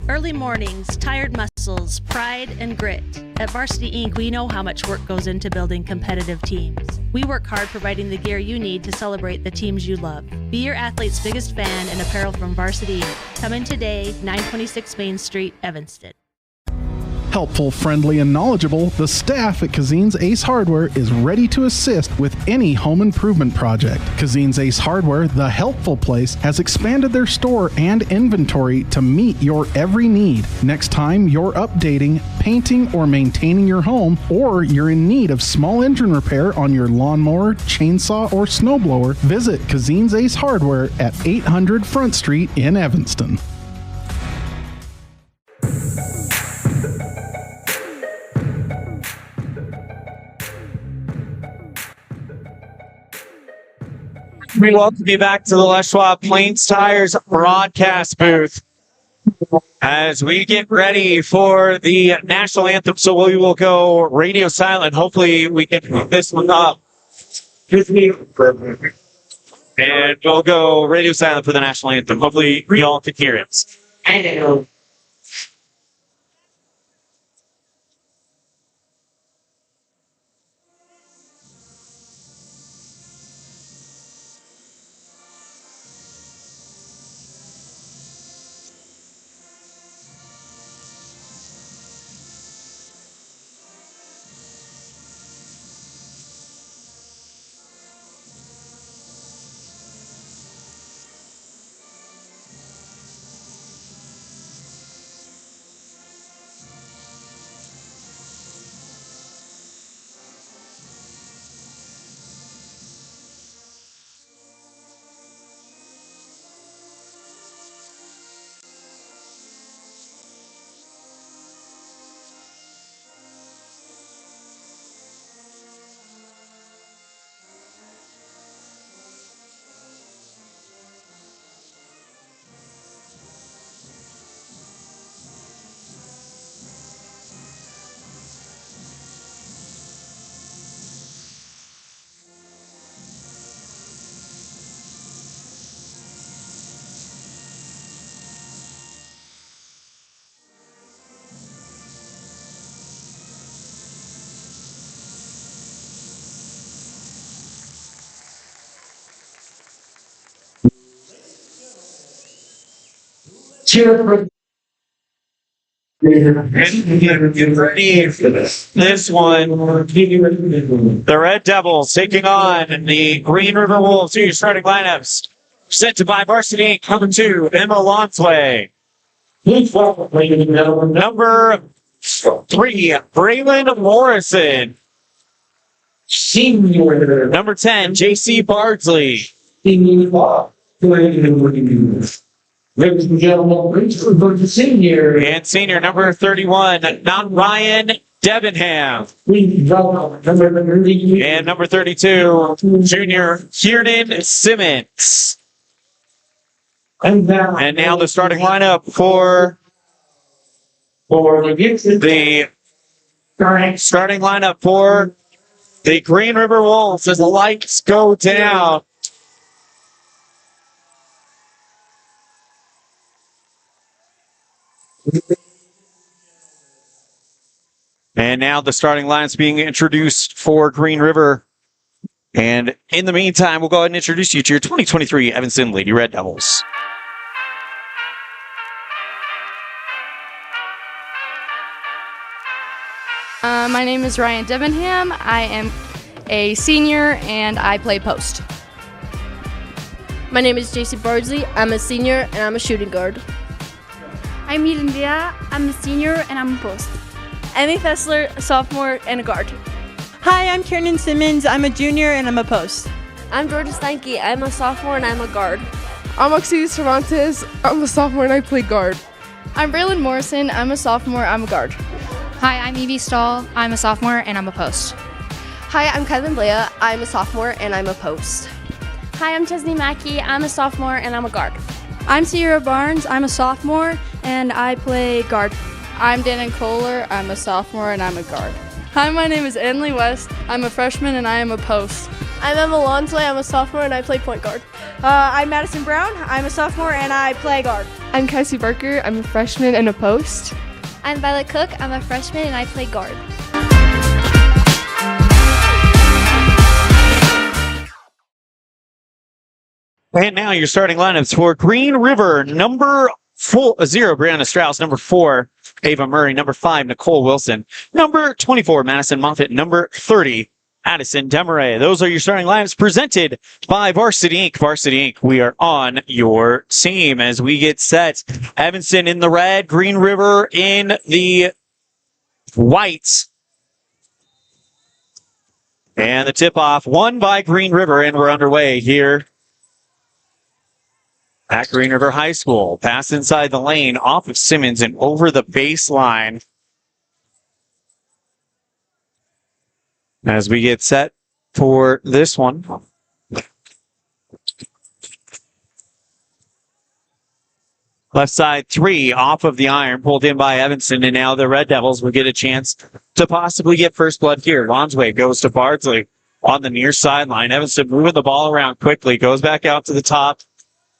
[SPEAKER 25] Early mornings, tired muscles, pride, and grit. At Varsity Inc., we know how much work goes into building competitive teams. We work hard providing the gear you need to celebrate the teams you love. Be your athlete's biggest fan in apparel from Varsity Inc. Come in today, 926 Main Street, Evanston.
[SPEAKER 3] Helpful, friendly, and knowledgeable, the staff at Cazin's Ace Hardware is ready to assist with any home improvement project. Cazin's Ace Hardware, the helpful place, has expanded their store and inventory to meet your every need. Next time you're updating, painting, or maintaining your home, or you're in need of small engine repair on your lawnmower, chainsaw, or snowblower, visit Cazin's Ace Hardware at 800 Front Street in Evanston.
[SPEAKER 2] We welcome you back to the Les Schwab Plains Tires broadcast booth as we get ready for the national anthem. So we will go radio silent. Hopefully we can pick this one up. And we'll go radio silent for the national anthem. Hopefully we all can hear it. This one, the Red Devils taking on the Green River Wolves. Your starting lineups presented by Varsity Inc. Number 2, Emma Lonsway. Number 3, Braylon Morrison. Senior. Number 10, J.C. Bardsley. Ladies and gentlemen, please refer to senior. And senior number 31, Mount Ryan Debenham. And number 32, junior Kiernan Simmons. And now the starting lineup for the starting lineup for the Green River Wolves as the lights go down. And now the starting line's being introduced for Green River. And in the meantime, we'll go ahead and introduce you to your 2023 Evanston Lady Red Devils.
[SPEAKER 1] My name is Ryan Debenham. I am a senior and I play post.
[SPEAKER 9] My name is J.C. Bardsley. I'm a senior and I'm a shooting guard.
[SPEAKER 11] I'm Eden Dia. I'm a senior and I'm a post.
[SPEAKER 9] Emmy Fessler, a sophomore and a guard.
[SPEAKER 12] Hi, I'm Kiernan Simmons. I'm a junior and I'm a post.
[SPEAKER 9] I'm Georgia Steinke. I'm a sophomore and I'm a guard.
[SPEAKER 13] I'm Oxy Cervantes. I'm a sophomore and I play guard.
[SPEAKER 26] I'm Braylon Morrison. I'm a sophomore. I'm a guard.
[SPEAKER 27] Hi, I'm Evie Stahl. I'm a sophomore and I'm a post.
[SPEAKER 9] Hi, I'm Cazin. I'm a sophomore and I'm a post.
[SPEAKER 28] Hi, I'm Chesney Mackey. I'm a sophomore and I'm a guard.
[SPEAKER 29] I'm Sierra Barnes. I'm a sophomore and I play guard.
[SPEAKER 26] I'm Dannon Kohler. I'm a sophomore and I'm a guard.
[SPEAKER 30] Hi, my name is Anley West. I'm a freshman and I am a post.
[SPEAKER 9] I'm Emma Lonsley. I'm a sophomore and I play point guard.
[SPEAKER 29] I'm Madison Brown. I'm a sophomore and I play guard.
[SPEAKER 13] I'm Cassie Barker. I'm a freshman and a post.
[SPEAKER 28] I'm Violet Cook. I'm a freshman and I play guard.
[SPEAKER 2] And now your starting lineups for Green River. Number 0, Brianna Strauss. Number 4, Ava Murray. Number 5, Nicole Wilson. Number 24, Madison Moffitt. Number 30, Addison Demaray. Those are your starting lineups presented by Varsity Inc. Varsity Inc., we are on your team as we get set. Evanston in the red, Green River in the white. And the tip-off won by Green River, and we're underway here at Green River High School. Pass inside the lane, off of Simmons and over the baseline. As we get set for this one. Left side 3 off of the iron, pulled in by Evanston, and now the Red Devils will get a chance to possibly get first blood here. Lonsway goes to Bardsley on the near sideline. Evanston moving the ball around quickly, goes back out to the top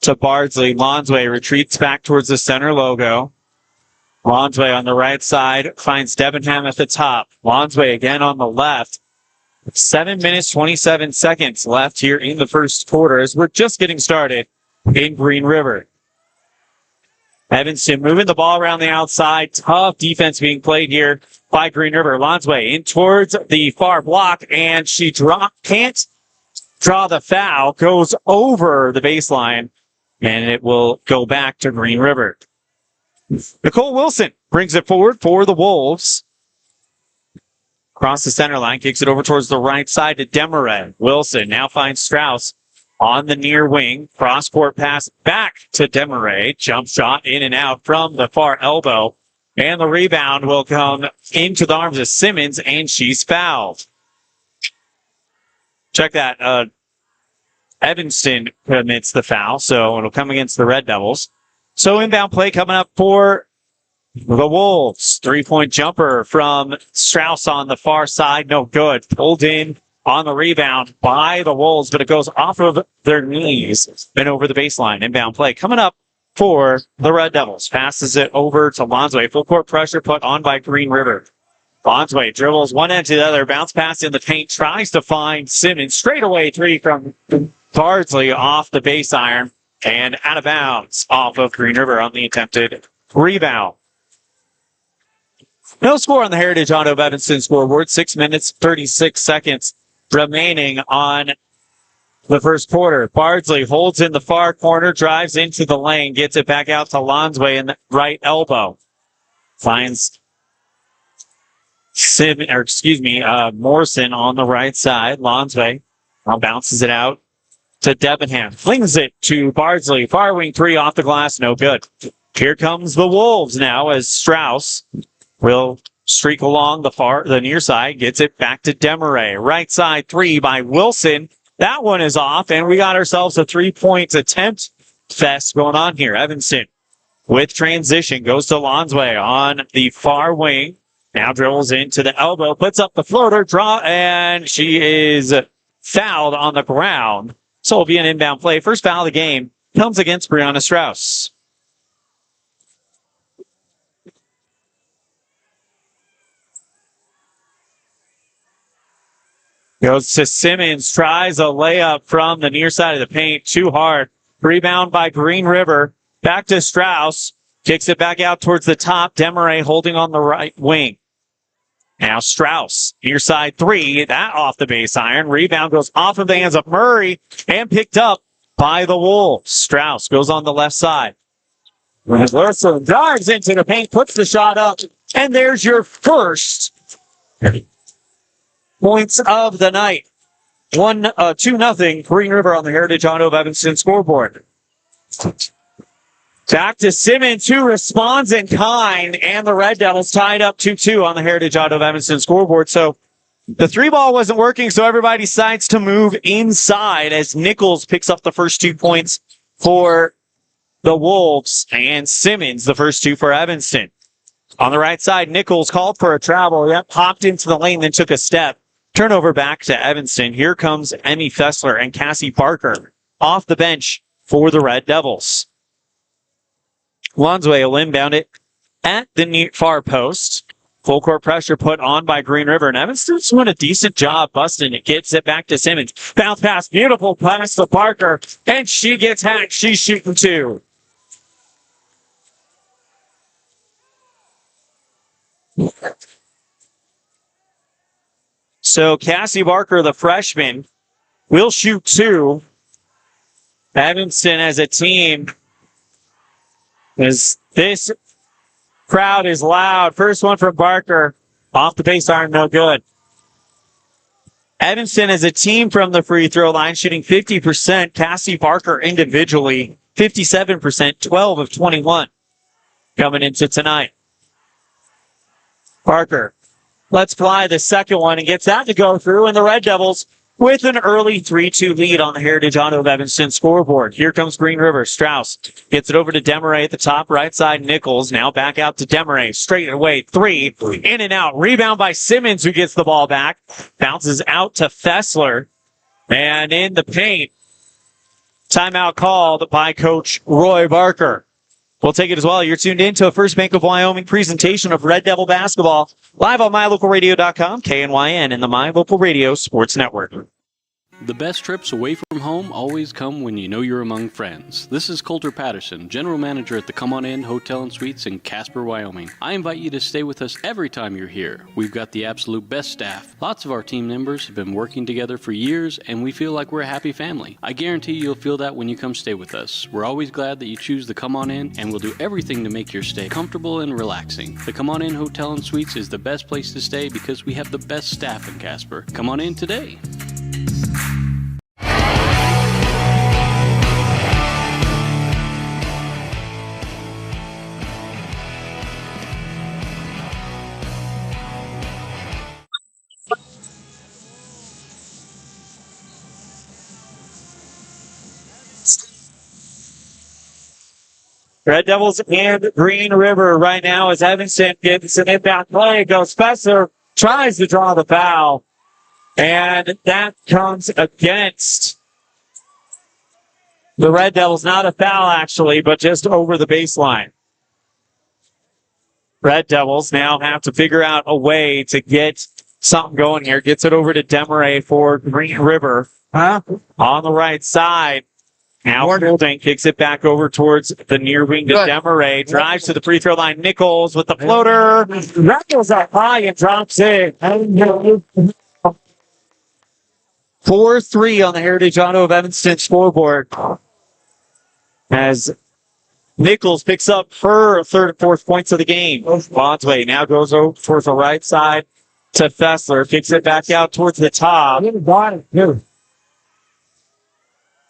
[SPEAKER 2] to Bardsley. Lonsway retreats back towards the center logo. Lonsway on the right side finds Debenham at the top. Lonsway again on the left. 7 minutes, 27 seconds left here in the first quarter as we're just getting started in Green River. Evanston moving the ball around the outside. Tough defense being played here by Green River. Lonsway in towards the far block, and she can't draw the foul. Goes over the baseline, and it will go back to Green River. Nicole Wilson brings it forward for the Wolves. Across the center line, kicks it over towards the right side to Demaray. Wilson now finds Strauss on the near wing. Cross-court pass back to Demaray. Jump shot in and out from the far elbow. And the rebound will come into the arms of Simmons, and she's fouled. Check that. Evanston commits the foul, so it'll come against the Red Devils. So inbound play coming up for the Wolves. 3-point jumper from Strauss on the far side. No good. Pulled in on the rebound by the Wolves, but it goes off of their knees and over the baseline. Inbound play coming up for the Red Devils. Passes it over to Lonsway. Full court pressure put on by Green River. Lonsway dribbles one end to the other. Bounce pass in the paint. Tries to find Simmons. Straightaway 3 from Bardsley off the base iron and out of bounds off of Green River on the attempted rebound. No score on the Heritage Auto of Evanston scoreboard. 6 minutes, 36 seconds remaining on the first quarter. Bardsley holds in the far corner, drives into the lane, gets it back out to Lonsway in the right elbow. Finds Morrison on the right side. Lonsway now bounces it out to Debenham. Flings it to Bardsley. Far wing 3 off the glass. No good. Here comes the Wolves now as Strauss will streak along the near side. Gets it back to Demaray. Right side 3 by Wilson. That one is off, and we got ourselves a 3-point attempt fest going on here. Evanston with transition goes to Lonsway on the far wing. Now dribbles into the elbow, puts up the floater, draw, and she is fouled on the ground. So it'll be an inbound play. First foul of the game comes against Brianna Strauss. Goes to Simmons, tries a layup from the near side of the paint, too hard. Rebound by Green River. Back to Strauss. Kicks it back out towards the top. Demaray holding on the right wing. Now Strauss, near side 3, that off the base iron. Rebound goes off of the hands of Murray and picked up by the Wolves. Strauss goes on the left side. Larson dives into the paint, puts the shot up, and there's your first points of the night. 2-0 Green River on the Heritage Auto of Evanston scoreboard. Back to Simmons, who responds in kind, and the Red Devils tied up 2-2 on the Heritage Auto of Evanston scoreboard. So the 3-ball wasn't working, so everybody decides to move inside as Nichols picks up the first 2 points for the Wolves, and Simmons the first 2 for Evanston. On the right side, Nichols called for a travel. Yep, popped into the lane, then took a step. Turnover back to Evanston. Here comes Emmy Fessler and Cassie Parker off the bench for the Red Devils. Lonsway will inbound it at the far post. Full court pressure put on by Green River, and Evanston's doing a decent job busting it. Gets it back to Simmons. Bounce pass, beautiful pass to Parker, and she gets hacked. She's shooting 2. So Cassie Parker, the freshman, will shoot 2. Evanston as a team, as this crowd is loud. First one from Barker. Off the base iron, no good. Evanston as a team from the free throw line, shooting 50%. Cassie Barker individually, 57%, 12 of 21 coming into tonight. Parker lets fly the second one and gets that to go through, and the Red Devils with an early 3-2 lead on the Heritage Auto of Evanston scoreboard. Here comes Green River. Strauss gets it over to Demaray at the top right side. Nichols now back out to Demaray. Straight away, 3, in and out. Rebound by Simmons, who gets the ball back. Bounces out to Fessler. And in the paint, timeout called by Coach Roy Barker. We'll take it as well. You're tuned in to a First Bank of Wyoming presentation of Red Devil basketball, live on MyLocalRadio.com, KNYN, and the My Local Radio Sports Network.
[SPEAKER 5] The best trips away from home always come when you know you're among friends. This is Coulter Patterson, General Manager at the Come On In Hotel and Suites in Casper, Wyoming. I invite you to stay with us every time you're here. We've got the absolute best staff. Lots of our team members have been working together for years, and we feel like we're a happy family. I guarantee you'll feel that when you come stay with us. We're always glad that you choose the Come On In, and we'll do everything to make your stay comfortable and relaxing. The Come On In Hotel and Suites is the best place to stay because we have the best staff in Casper. Come on in today.
[SPEAKER 2] Red Devils and Green River right now as Evanston gets an inbound play. Goes Spencer, tries to draw the foul. And that comes against the Red Devils. Not a foul, actually, but just over the baseline. Red Devils now have to figure out a way to get something going here. Gets it over to Demaray for Green River. On the right side. Now Holding kicks it back over towards the near wing to Demaray. Drives to the free throw line. Nichols with the floater. That goes up high and drops in. 4-3 on the Heritage Auto of Evanston scoreboard. As Nichols picks up her third and fourth points of the game. Bondsway now goes over towards the right side to Fessler. Kicks it back out towards the top.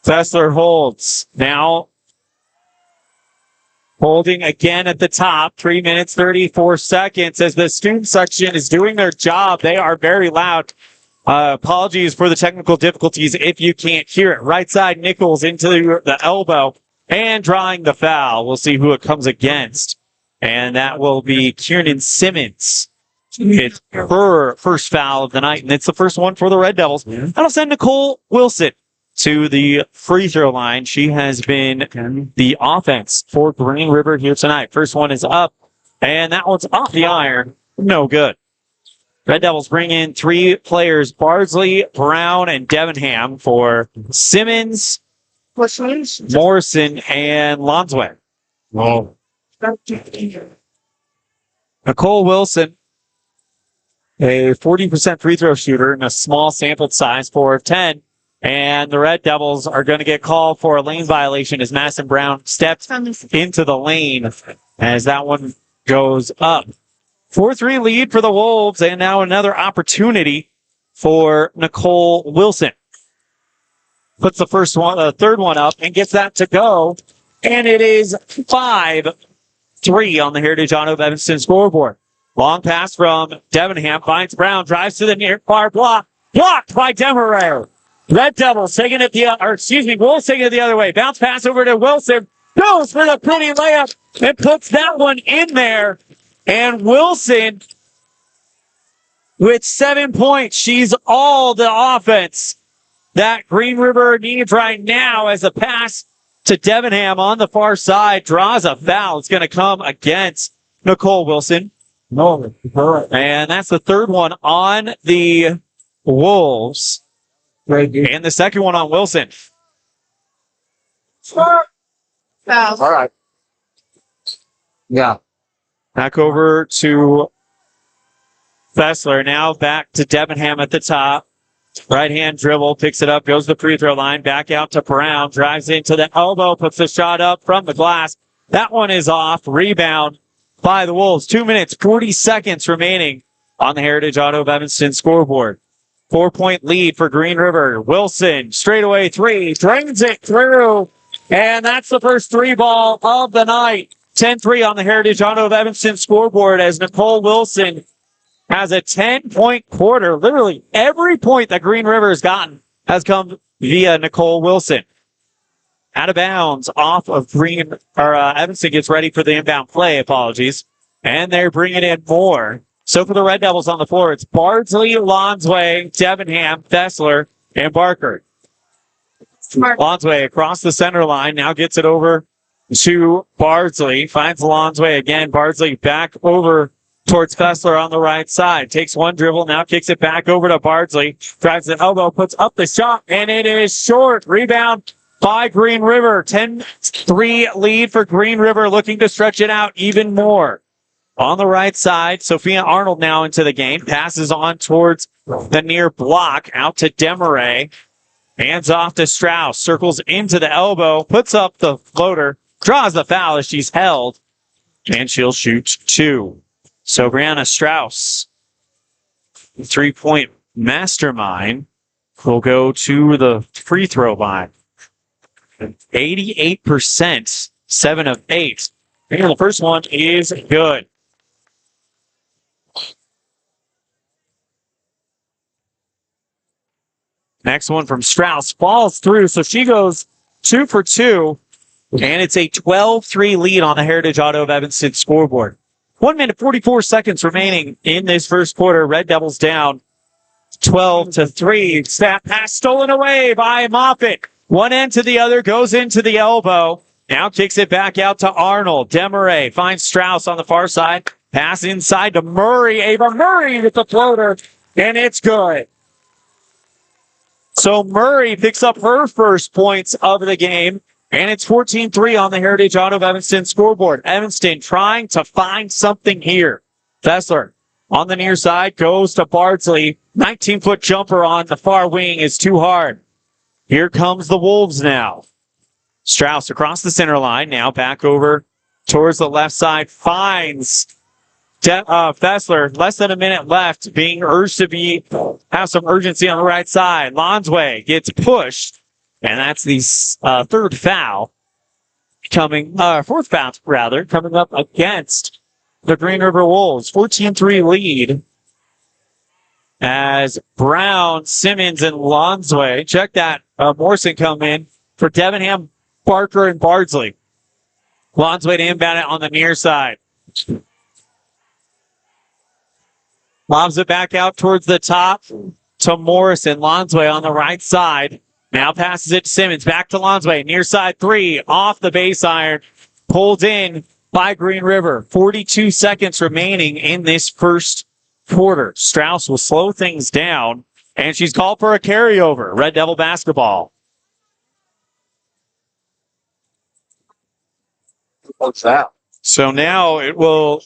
[SPEAKER 2] Fessler holds. Now holding again at the top. 3 minutes, 34 seconds as the student section is doing their job. They are very loud. Apologies for the technical difficulties if you can't hear it. Right side, Nichols into the elbow and drawing the foul. We'll see who it comes against. And that will be Kiernan Simmons. It's her first foul of the night, and it's the first one for the Red Devils. That'll send Nicole Wilson to the free throw line. She has been the offense for Green River here tonight. First one is up, and that one's off the iron. No good. Red Devils bring in 3 players, Bardsley, Brown, and Debenham for Simmons, Morrison, and Lonsway. Nicole Wilson, a 40% free throw shooter in a small sample size, 4 of 10. And the Red Devils are going to get called for a lane violation as Madison Brown steps into the lane as that one goes up. 4-3 lead for the Wolves, and now another opportunity for Nicole Wilson. Puts the third one up and gets that to go. And it is 5-3 on the Heritage Auto of Evanston scoreboard. Long pass from Debenham, finds Brown, drives to the near far block. Blocked by Demerare. Red Devils taking it Wolves taking it the other way. Bounce pass over to Wilson. Goes for the pretty layup and puts that one in there. And Wilson with 7 points. She's all the offense that Green River needs right now as a pass to Debenham on the far side. Draws a foul. It's going to come against Nicole Wilson. And that's the third one on the Wolves. And the second one on Wilson.
[SPEAKER 11] Foul.
[SPEAKER 6] All right. Yeah.
[SPEAKER 2] Back over to Fessler. Now back to Debenham at the top. Right hand dribble, picks it up, goes to the free throw line. Back out to Brown. Drives into the elbow, puts the shot up from the glass. That one is off. Rebound by the Wolves. 2 minutes, 40 seconds remaining on the Heritage Auto of Evanston scoreboard. 4-point lead for Green River. Wilson, straightaway 3, drains it through. And that's the first 3 ball of the night. 10-3 on the Heritage Auto of Evanston scoreboard as Nicole Wilson has a 10-point quarter. Literally every point that Green River has gotten come via Nicole Wilson. Out of bounds off of Evanston gets ready for the inbound play. Apologies. And they're bringing in more. So for the Red Devils on the floor, it's Bardsley, Lonsway, Debenham, Fessler, and Barker. Lonsway across the center line, now gets it over to Bardsley. Finds Lonsway again. Bardsley back over towards Fessler on the right side. Takes one dribble, now kicks it back over to Bardsley. Drives the elbow, puts up the shot, and it is short. Rebound by Green River. 10-3 lead for Green River, looking to stretch it out even more. On the right side, Sophia Arnold now into the game. Passes on towards the near block. Out to Demerare. Hands off to Strauss. Circles into the elbow. Puts up the floater. Draws the foul as she's held. And she'll shoot 2. So Brianna Strauss, 3-point mastermind, will go to the free throw line. 88%, 7 of 8. And the first one is good. Next one from Strauss falls through, so she goes 2 for 2, and it's a 12-3 lead on the Heritage Auto of Evanston scoreboard. 1 minute, 44 seconds remaining in this first quarter. Red Devils down 12-3. Snap pass stolen away by Moffitt. One end to the other, goes into the elbow. Now kicks it back out to Arnold. Demerare finds Strauss on the far side. Pass inside to Murray. Ava Murray with the floater, and it's good. So Murray picks up her first points of the game, and it's 14-3 on the Heritage Auto of Evanston scoreboard. Evanston trying to find something here. Fessler on the near side goes to Bardsley. 19-foot jumper on the far wing is too hard. Here comes the Wolves now. Strauss across the center line, now back over towards the left side, finds Fessler, less than a minute left, being urged to have some urgency on the right side. Lonsway gets pushed, and that's the fourth foul coming up against the Green River Wolves. 14-3 lead as Brown, Simmons, and Lonsway. Check that. Morrison come in for Debenham, Barker, and Bardsley. Lonsway to inbound it on the near side. Lobs it back out towards the top to Morrison. Lonsway on the right side. Now passes it to Simmons. Back to Lonsway. Near side three. Off the base iron. Pulled in by Green River. 42 seconds remaining in this first quarter. Strauss will slow things down. And she's called for a carryover. Red Devil basketball.
[SPEAKER 6] What's that?
[SPEAKER 2] So now it will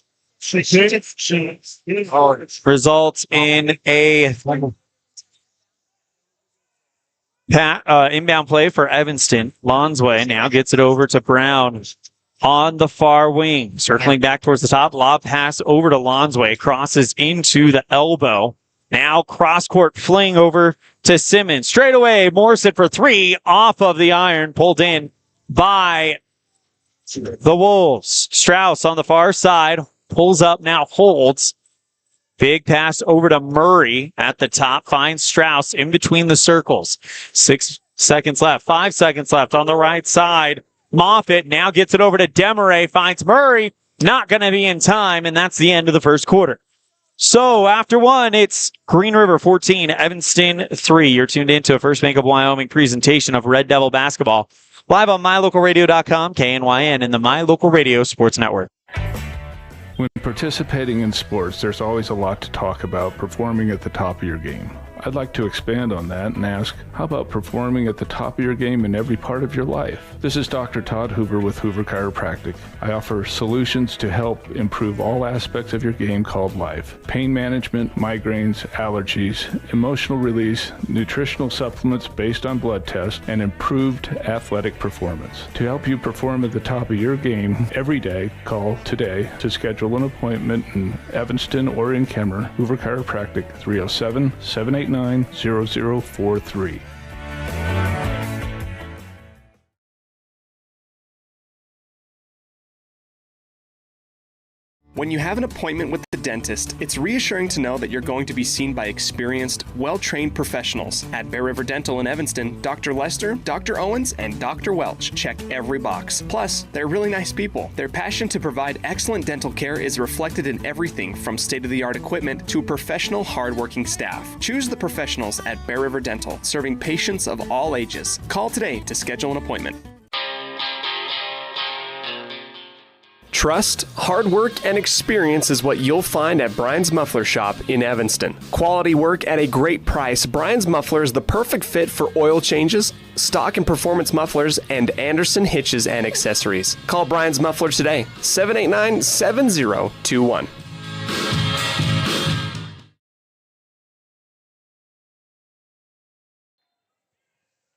[SPEAKER 2] result in a inbound play for Evanston. Lonsway now gets it over to Brown on the far wing. Circling back towards the top. Lob pass over to Lonsway. Crosses into the elbow. Now cross-court fling over to Simmons. Straight away, Morrison for three. Off of the iron. Pulled in by the Wolves. Strauss on the far side. Pulls up, now holds. Big pass over to Murray at the top. Finds Strauss in between the circles. 6 seconds left. 5 seconds left on the right side. Moffitt now gets it over to Demaray. Finds Murray. Not going to be in time, and that's the end of the first quarter. So after one, it's Green River 14, Evanston 3. You're tuned in to a First Bank of Wyoming presentation of Red Devil basketball. Live on MyLocalRadio.com, KNYN, and the My Local Radio Sports Network.
[SPEAKER 14] When participating in sports, there's always a lot to talk about performing at the top of your game. I'd like to expand on that and ask, how about performing at the top of your game in every part of your life? This is Dr. Todd Hoover with Hoover Chiropractic. I offer solutions to help improve all aspects of your game called life. Pain management, migraines, allergies, emotional release, nutritional supplements based on blood tests, and improved athletic performance. To help you perform at the top of your game every day, call today to schedule an appointment in Evanston or in Kemmer. Hoover Chiropractic, 307-789-0043.
[SPEAKER 15] When you have an appointment with the dentist, it's reassuring to know that you're going to be seen by experienced, well-trained professionals. At Bear River Dental in Evanston, Dr. Lester, Dr. Owens, and Dr. Welch check every box. Plus, they're really nice people. Their passion to provide excellent dental care is reflected in everything from state-of-the-art equipment to professional, hard-working staff. Choose the professionals at Bear River Dental, serving patients of all ages. Call today to schedule an appointment. Trust, hard work, and experience is what you'll find at Brian's Muffler Shop in Evanston. Quality work at a great price, Brian's Muffler is the perfect fit for oil changes, stock and performance mufflers, and Anderson hitches and accessories. Call Brian's Muffler today, 789-7021.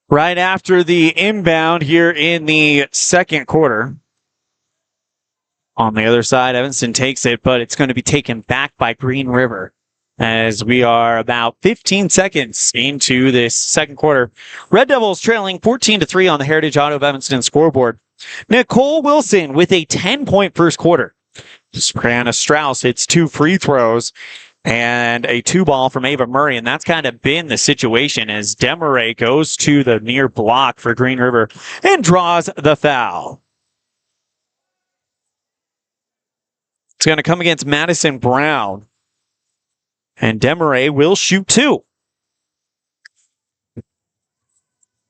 [SPEAKER 2] Right after the inbound here in the second quarter. On the other side, Evanston takes it, but it's going to be taken back by Green River as we are about 15 seconds into this second quarter. Red Devils trailing 14-3 on the Heritage Auto of Evanston scoreboard. Nicole Wilson with a 10-point first quarter. Brianna Strauss hits 2 free throws and a 2-ball from Ava Murray, and that's kind of been the situation as Demaray goes to the near block for Green River and draws the foul. It's going to come against Madison Brown. And Demaray will shoot 2.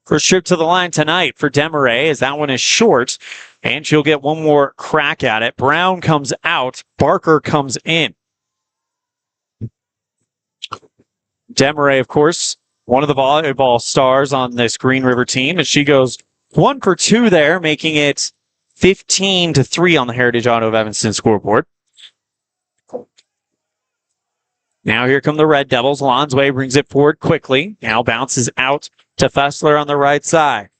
[SPEAKER 2] First trip to the line tonight for Demaray as that one is short. And she'll get one more crack at it. Brown comes out. Barker comes in. Demaray, of course, one of the volleyball stars on this Green River team. And she goes 1 for 2 there, making it 15-3 on the Heritage Auto of Evanston scoreboard. Now here come the Red Devils. Lonsway brings it forward quickly. Now bounces out to Fessler on the right side.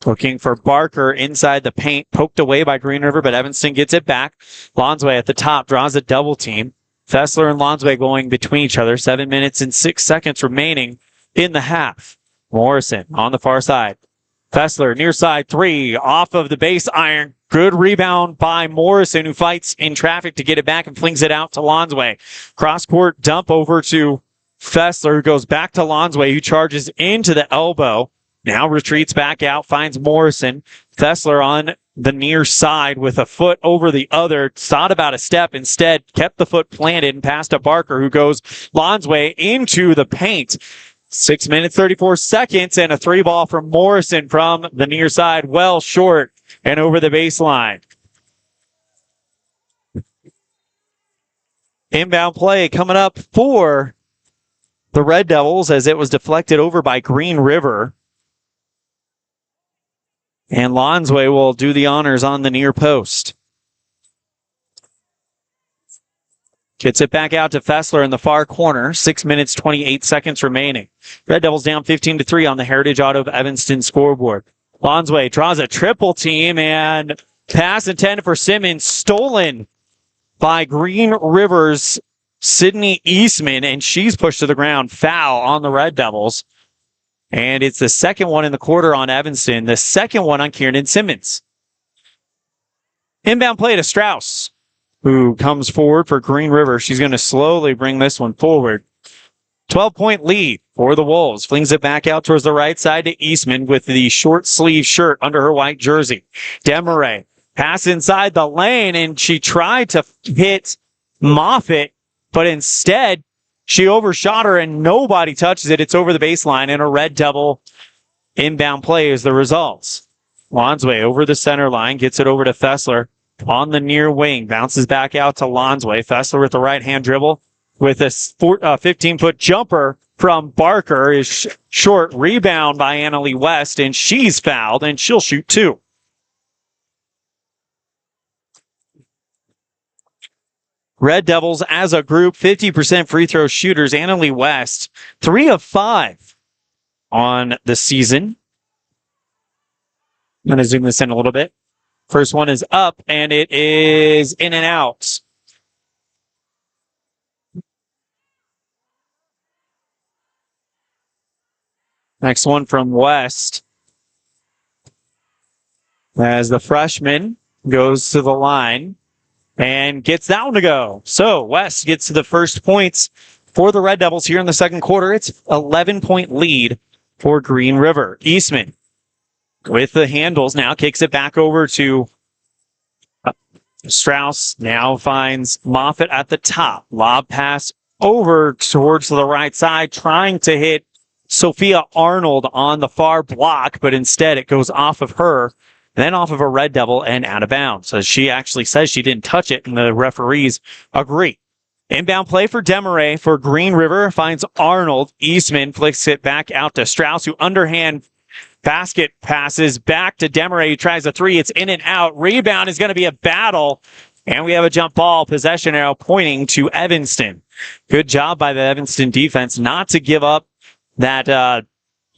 [SPEAKER 2] Looking for Barker inside the paint, poked away by Green River, but Evanston gets it back. Lonsway at the top draws a double team. Fessler and Lonsway going between each other. 7 minutes and 6 seconds remaining in the half. Morrison on the far side. Fessler near side three off of the base iron. Good rebound by Morrison, who fights in traffic to get it back and flings it out to Lonsway. Cross court dump over to Fessler, who goes back to Lonsway, who charges into the elbow. Now retreats back out, finds Morrison. Fessler on the near side with a foot over the other. Thought about a step. Instead, kept the foot planted and passed to Barker, who goes Lonsway into the paint. 6 minutes, 34 seconds, and a three ball from Morrison from the near side, well short and over the baseline. Inbound play coming up for the Red Devils as it was deflected over by Green River. And Lonsway will do the honors on the near post. Gets it back out to Fessler in the far corner. 6 minutes, 28 seconds remaining. Red Devils down 15-3 on the Heritage Auto of Evanston scoreboard. Lonsway draws a triple team and pass intended for Simmons, stolen by Green River's Sydney Eastman, and she's pushed to the ground. Foul on the Red Devils. And it's the second one in the quarter on Evanston, the second one on Kiernan Simmons. Inbound play to Strauss, who comes forward for Green River. She's going to slowly bring this one forward. 12-point lead for the Wolves. Flings it back out towards the right side to Eastman with the short sleeve shirt under her white jersey. Demaray pass inside the lane, and she tried to hit Moffitt, but instead she overshot her and nobody touches it. It's over the baseline, and a Red Devil inbound play is the results. Lonsway over the center line, gets it over to Fessler on the near wing, bounces back out to Lonsway. Fessler with the right-hand dribble with a 15-foot jumper from Barker is short. Rebound by Annalie West, and she's fouled, and she'll shoot two. Red Devils as a group, 50% free throw shooters. Annalie West, 3 of 5 on the season. I'm going to zoom this in a little bit. First one is up, and it is in and out. Next one from West, as the freshman goes to the line and gets that one to go. So West gets to the first points for the Red Devils here in the second quarter. It's 11-point lead for Green River. Eastman with the handles now kicks it back over to Strauss. Now finds Moffitt at the top. Lob pass over towards the right side, trying to hit Sophia Arnold on the far block, but instead it goes off of her, then off of a Red Devil and out of bounds. So she actually says she didn't touch it, and the referees agree. Inbound play for Demaray for Green River, finds Arnold. Eastman flicks it back out to Strauss, who underhand basket passes back to Demaray, who tries a three. It's in and out. Rebound is going to be a battle, and we have a jump ball. Possession arrow pointing to Evanston. Good job by the Evanston defense not to give up that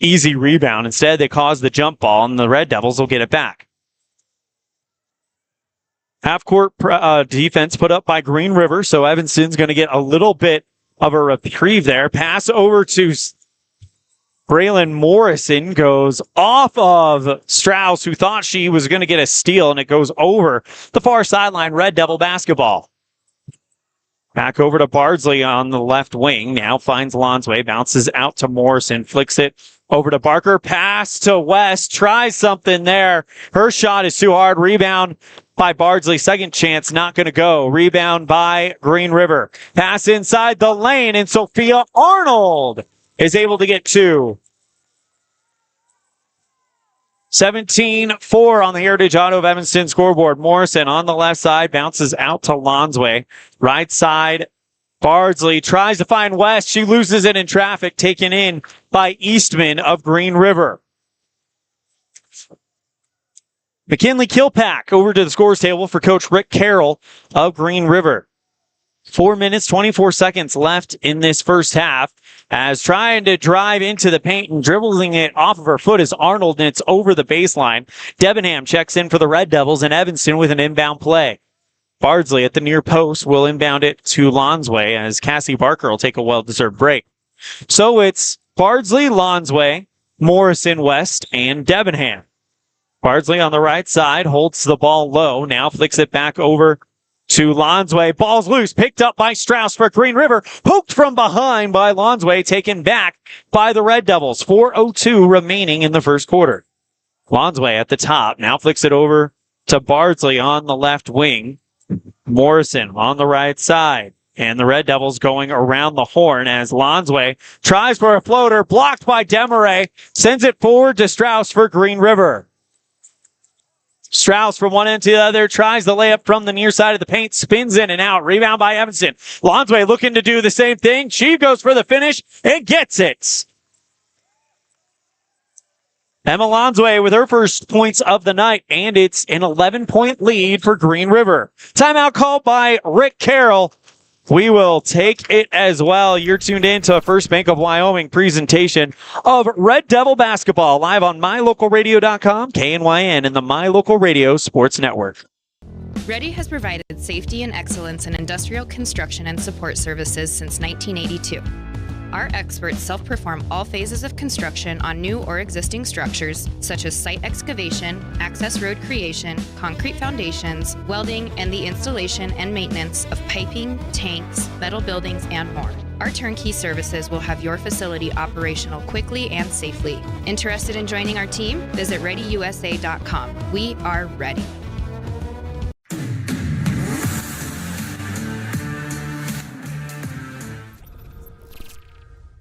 [SPEAKER 2] easy rebound. Instead, they cause the jump ball, and the Red Devils will get it back. Half-court defense put up by Green River, so Evanston's going to get a little bit of a reprieve there. Pass over to Braylon Morrison, goes off of Strauss, who thought she was going to get a steal, and it goes over the far sideline. Red Devil basketball. Back over to Bardsley on the left wing. Now finds Lonsway. Bounces out to Morrison. Flicks it over to Barker. Pass to West. Tries something there. Her shot is too hard. Rebound by Bardsley. Second chance not going to go. Rebound by Green River. Pass inside the lane, and Sophia Arnold is able to get two. 17-4 on the Heritage Auto of Evanston scoreboard. Morrison on the left side, bounces out to Lonsway. Right side, Bardsley tries to find West. She loses it in traffic, taken in by Eastman of Green River. McKinley Kilpack over to the scores table for Coach Rick Carroll of Green River. 4 minutes, 24 seconds left in this first half. as trying to drive into the paint and dribbling it off of her foot is Arnold, and it's over the baseline. Debenham checks in for the Red Devils, and Evanston with an inbound play. Bardsley at the near post will inbound it to Lonsway as Cassie Barker will take a well-deserved break. So it's Bardsley, Lonsway, Morrison, West, and Debenham. Bardsley on the right side holds the ball low. Now flicks it back over to Lonsway. Ball's loose. Picked up by Strauss for Green River. Poked from behind by Lonsway. Taken back by the Red Devils. 4:02 remaining in the first quarter. Lonsway at the top. Now flicks it over to Bardsley on the left wing. Morrison on the right side. And the Red Devils going around the horn as Lonsway tries for a floater. Blocked by Demaray. Sends it forward to Strauss for Green River. Strauss from one end to the other, tries the layup from the near side of the paint, spins in and out. Rebound by Evanston. Lonsway looking to do the same thing. She goes for the finish and gets it. Emma Lonsway with her first points of the night, and it's an 11-point lead for Green River. Timeout called by Rick Carroll. We will take it as well. You're tuned in to a First Bank of Wyoming presentation of Red Devil basketball live on mylocalradio.com, KNYN, and the My Local Radio Sports Network.
[SPEAKER 10] Ready has provided safety and excellence in industrial construction and support services since 1982. Our experts self-perform all phases of construction on new or existing structures, such as site excavation, access road creation, concrete foundations, welding, and the installation and maintenance of piping, tanks, metal buildings, and more. Our turnkey services will have your facility operational quickly and safely. Interested in joining our team? Visit ReadyUSA.com. We are ready.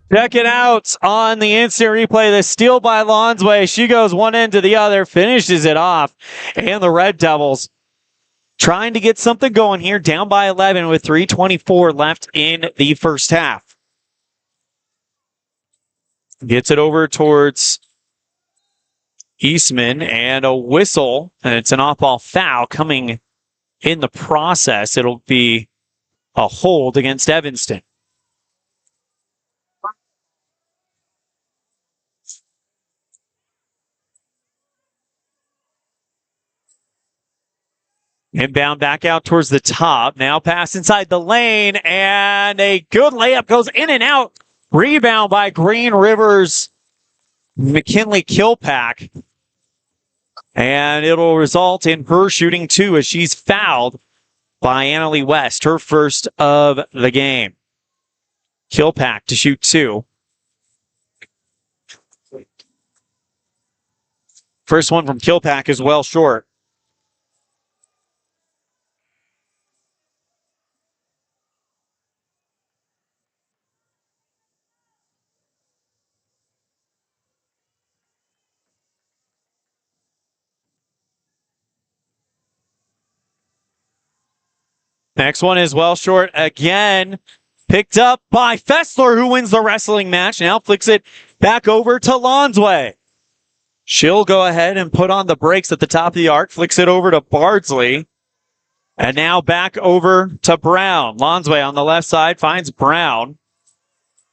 [SPEAKER 2] Check it out on the instant replay. The steal by Lonsway. She goes one end to the other, finishes it off. And the Red Devils trying to get something going here, down by 11 with 3:24 left in the first half. Gets it over towards Eastman, and a whistle, and it's an off-ball foul coming in the process. It'll be a hold against Evanston. Inbound back out towards the top. Now pass inside the lane, and a good layup goes in and out. Rebound by Green River's McKinley Kilpack. And it'll result in her shooting two as she's fouled by Annalie West, her first of the game. Kilpack to shoot two. First one from Kilpack is well short. Next one is well short again. Picked up by Fessler, who wins the wrestling match. Now flicks it back over to Lonsway. She'll go ahead and put on the brakes at the top of the arc. Flicks it over to Bardsley. And now back over to Brown. Lonsway on the left side finds Brown.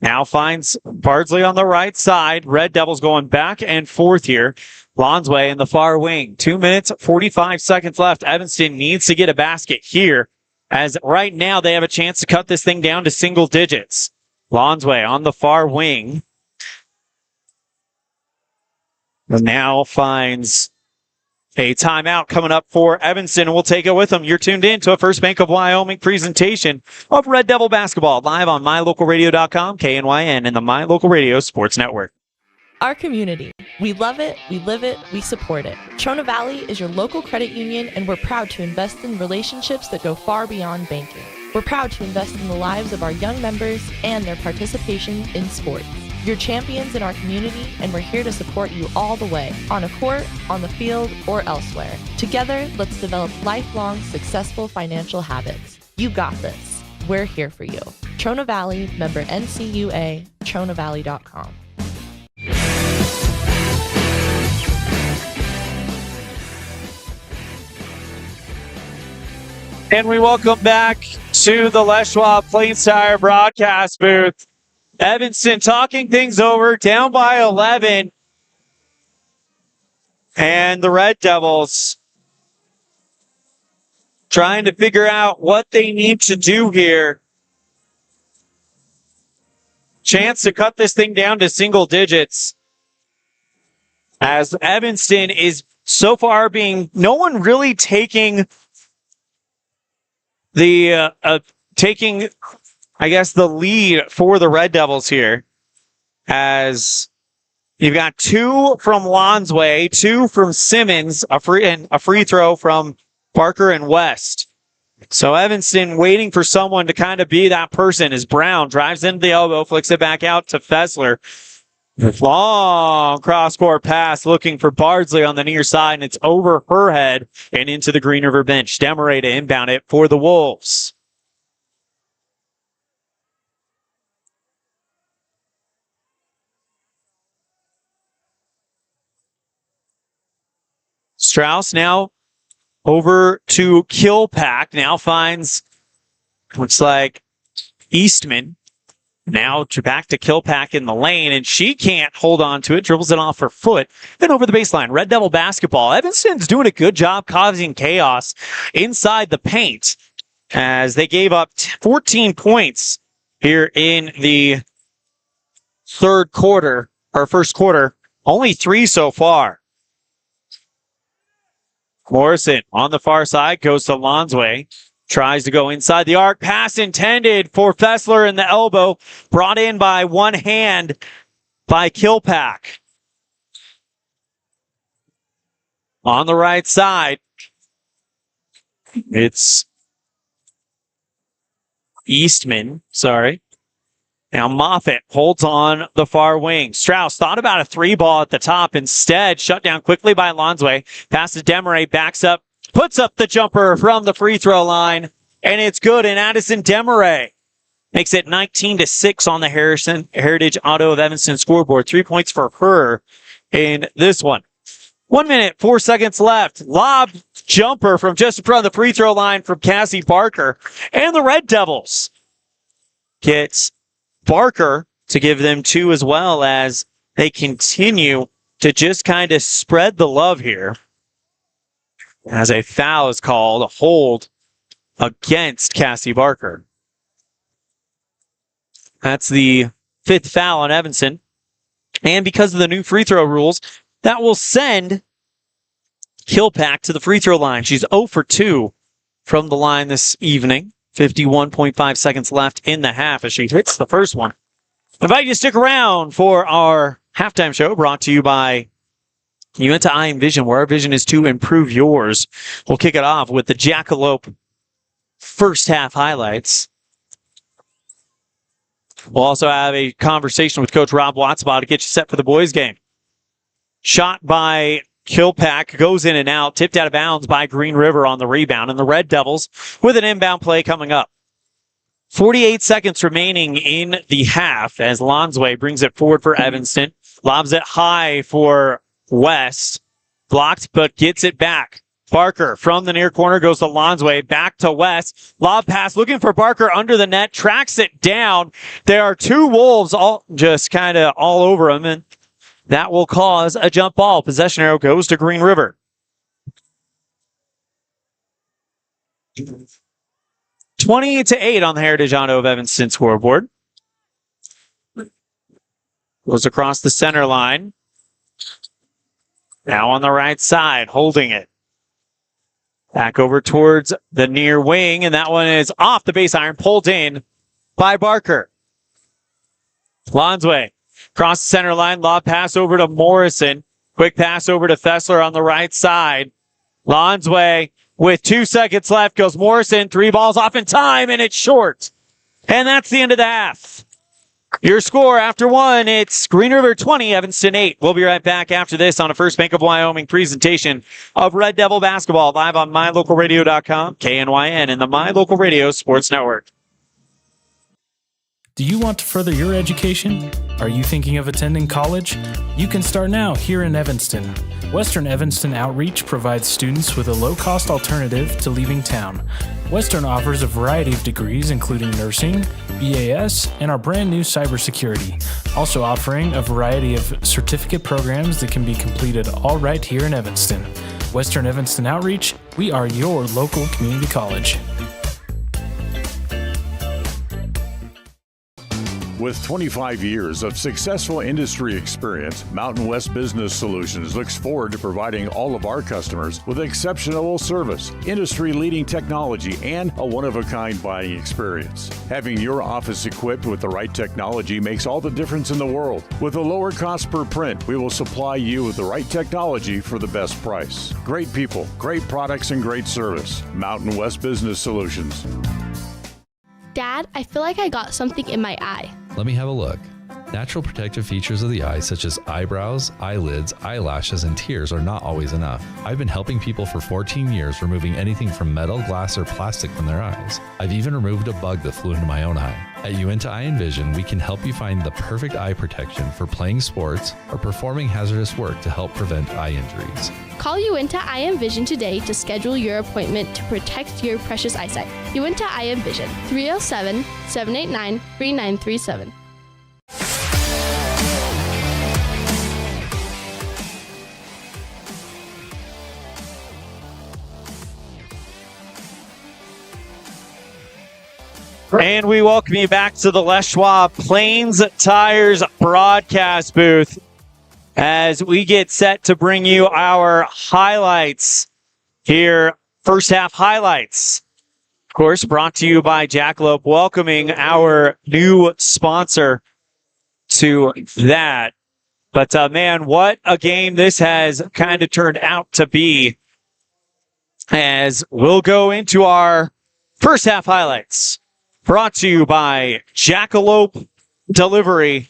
[SPEAKER 2] Now finds Bardsley on the right side. Red Devils going back and forth here. Lonsway in the far wing. 2 minutes, 45 seconds left. Evanston needs to get a basket here, as right now they have a chance to cut this thing down to single digits. Lonsway on the far wing. And now finds a timeout coming up for Evanston, and we'll take it with them. You're tuned in to a First Bank of Wyoming presentation of Red Devil basketball live on mylocalradio.com, KNYN, and the My Local Radio Sports Network.
[SPEAKER 16] Our community. We love it, we live it, we support it. Trona Valley is your local credit union, and we're proud to invest in relationships that go far beyond banking. We're proud to invest in the lives of our young members and their participation in sports. You're champions in our community, and we're here to support you all the way, on a court, on the field, or elsewhere. Together, let's develop lifelong, successful financial habits. You got this. We're here for you. Trona Valley, member NCUA, TronaValley.com.
[SPEAKER 2] And we welcome back to the Les Schwab Plains Tire broadcast booth. Evanston talking things over, down by 11. And the Red Devils trying to figure out what they need to do here. Chance to cut this thing down to single digits. As Evanston is so far no one really taking the, the lead for the Red Devils here. As you've got 2 from Lonsway, 2 from Simmons, a free throw from Barker and West. So Evanston waiting for someone to kind of be that person as Brown drives into the elbow, flicks it back out to Fessler. Long cross-court pass looking for Bardsley on the near side, and it's over her head and into the Green River bench. Desmarais to inbound it for the Wolves. Strauss now over to Kilpack. Now finds, looks like, Eastman. Now back to Kilpack in the lane, and she can't hold on to it. Dribbles it off her foot. Then over the baseline. Red Devil basketball. Evanston's doing a good job causing chaos inside the paint as they gave up 14 points here in the first quarter. Only 3 so far. Morrison on the far side goes to Lonsway. Tries to go inside the arc. Pass intended for Fessler in the elbow. Brought in by one hand by Kilpack. On the right side, it's Eastman. Now Moffitt holds on the far wing. Strauss thought about a 3-ball at the top. Instead, shut down quickly by Lonsway. Passes Desmarais, backs up, puts up the jumper from the free throw line, and it's good. And Addison Desmarais makes it 19-6 on the Heritage Auto of Evanston scoreboard. 3 points for her in this one. 1 minute, 4 seconds left. Lob jumper from just in front of the free throw line from Cassie Barker. And the Red Devils gets Barker to give them 2 as well as they continue to just kind of spread the love here. As a foul is called, a hold against Cassie Barker. That's the 5th foul on Evanston. And because of the new free throw rules, that will send Kilpack to the free throw line. She's 0 for 2 from the line this evening. 51.5 seconds left in the half as she hits the first one. I invite you to stick around for our halftime show brought to you by Uinta Eye and Vision, where our vision is to improve yours. We'll kick it off with the Jackalope first half highlights. We'll also have a conversation with Coach Rob Wattsbaugh to get you set for the boys game. Shot by Kilpack goes in and out, tipped out of bounds by Green River on the rebound, and the Red Devils with an inbound play coming up. 48 seconds remaining in the half as Lonsway brings it forward for Evanston. Lobs it high for West. Blocked, but gets it back. Barker from the near corner goes to Lonsway, back to West. Lob pass looking for Barker under the net, tracks it down. There are 2 Wolves all just kind of all over him, and that will cause a jump ball. Possession arrow goes to Green River. 20-8 on the Heritage Auto of Evanston scoreboard. Goes across the center line. Now on the right side, holding it. Back over towards the near wing, and that one is off the base iron, pulled in by Barker. Lonsway. Cross the center line, lob pass over to Morrison. Quick pass over to Fessler on the right side. Lonsway with 2 seconds left goes Morrison. 3 balls off in time, and it's short. And that's the end of the half. Your score after 1, it's Green River 20, Evanston 8. We'll be right back after this on a First Bank of Wyoming presentation of Red Devil basketball live on MyLocalRadio.com, KNYN, and the My Local Radio Sports Network.
[SPEAKER 4] Do you want to further your education? Are you thinking of attending college? You can start now here in Evanston. Western Evanston Outreach provides students with a low-cost alternative to leaving town. Western offers a variety of degrees including nursing, BAS, and our brand new cybersecurity. Also offering a variety of certificate programs that can be completed all right here in Evanston. Western Evanston Outreach, we are your local community college.
[SPEAKER 7] With 25 years of successful industry experience, Mountain West Business Solutions looks forward to providing all of our customers with exceptional service, industry-leading technology, and a one-of-a-kind buying experience. Having your office equipped with the right technology makes all the difference in the world. With a lower cost per print, we will supply you with the right technology for the best price. Great people, great products, and great service. Mountain West Business Solutions.
[SPEAKER 28] Dad, I feel like I got something in my eye.
[SPEAKER 8] Let me have a look. Natural protective features of the eye, such as eyebrows, eyelids, eyelashes, and tears, are not always enough. I've been helping people for 14 years removing anything from metal, glass, or plastic from their eyes. I've even removed a bug that flew into my own eye. At Uinta Eye and Vision, we can help you find the perfect eye protection for playing sports or performing hazardous work to help prevent eye injuries.
[SPEAKER 28] Call Uinta Eye and Vision today to schedule your appointment to protect your precious eyesight. Uinta Eye and Vision, 307-789-3937.
[SPEAKER 2] And we welcome you back to the Les Schwab Plains Tires broadcast booth as we get set to bring you our highlights here. First half highlights, of course, brought to you by Jackalope, welcoming our new sponsor to that. But man, what a game this has kind of turned out to be, as we'll go into our first half highlights. Brought to you by Jackalope Delivery,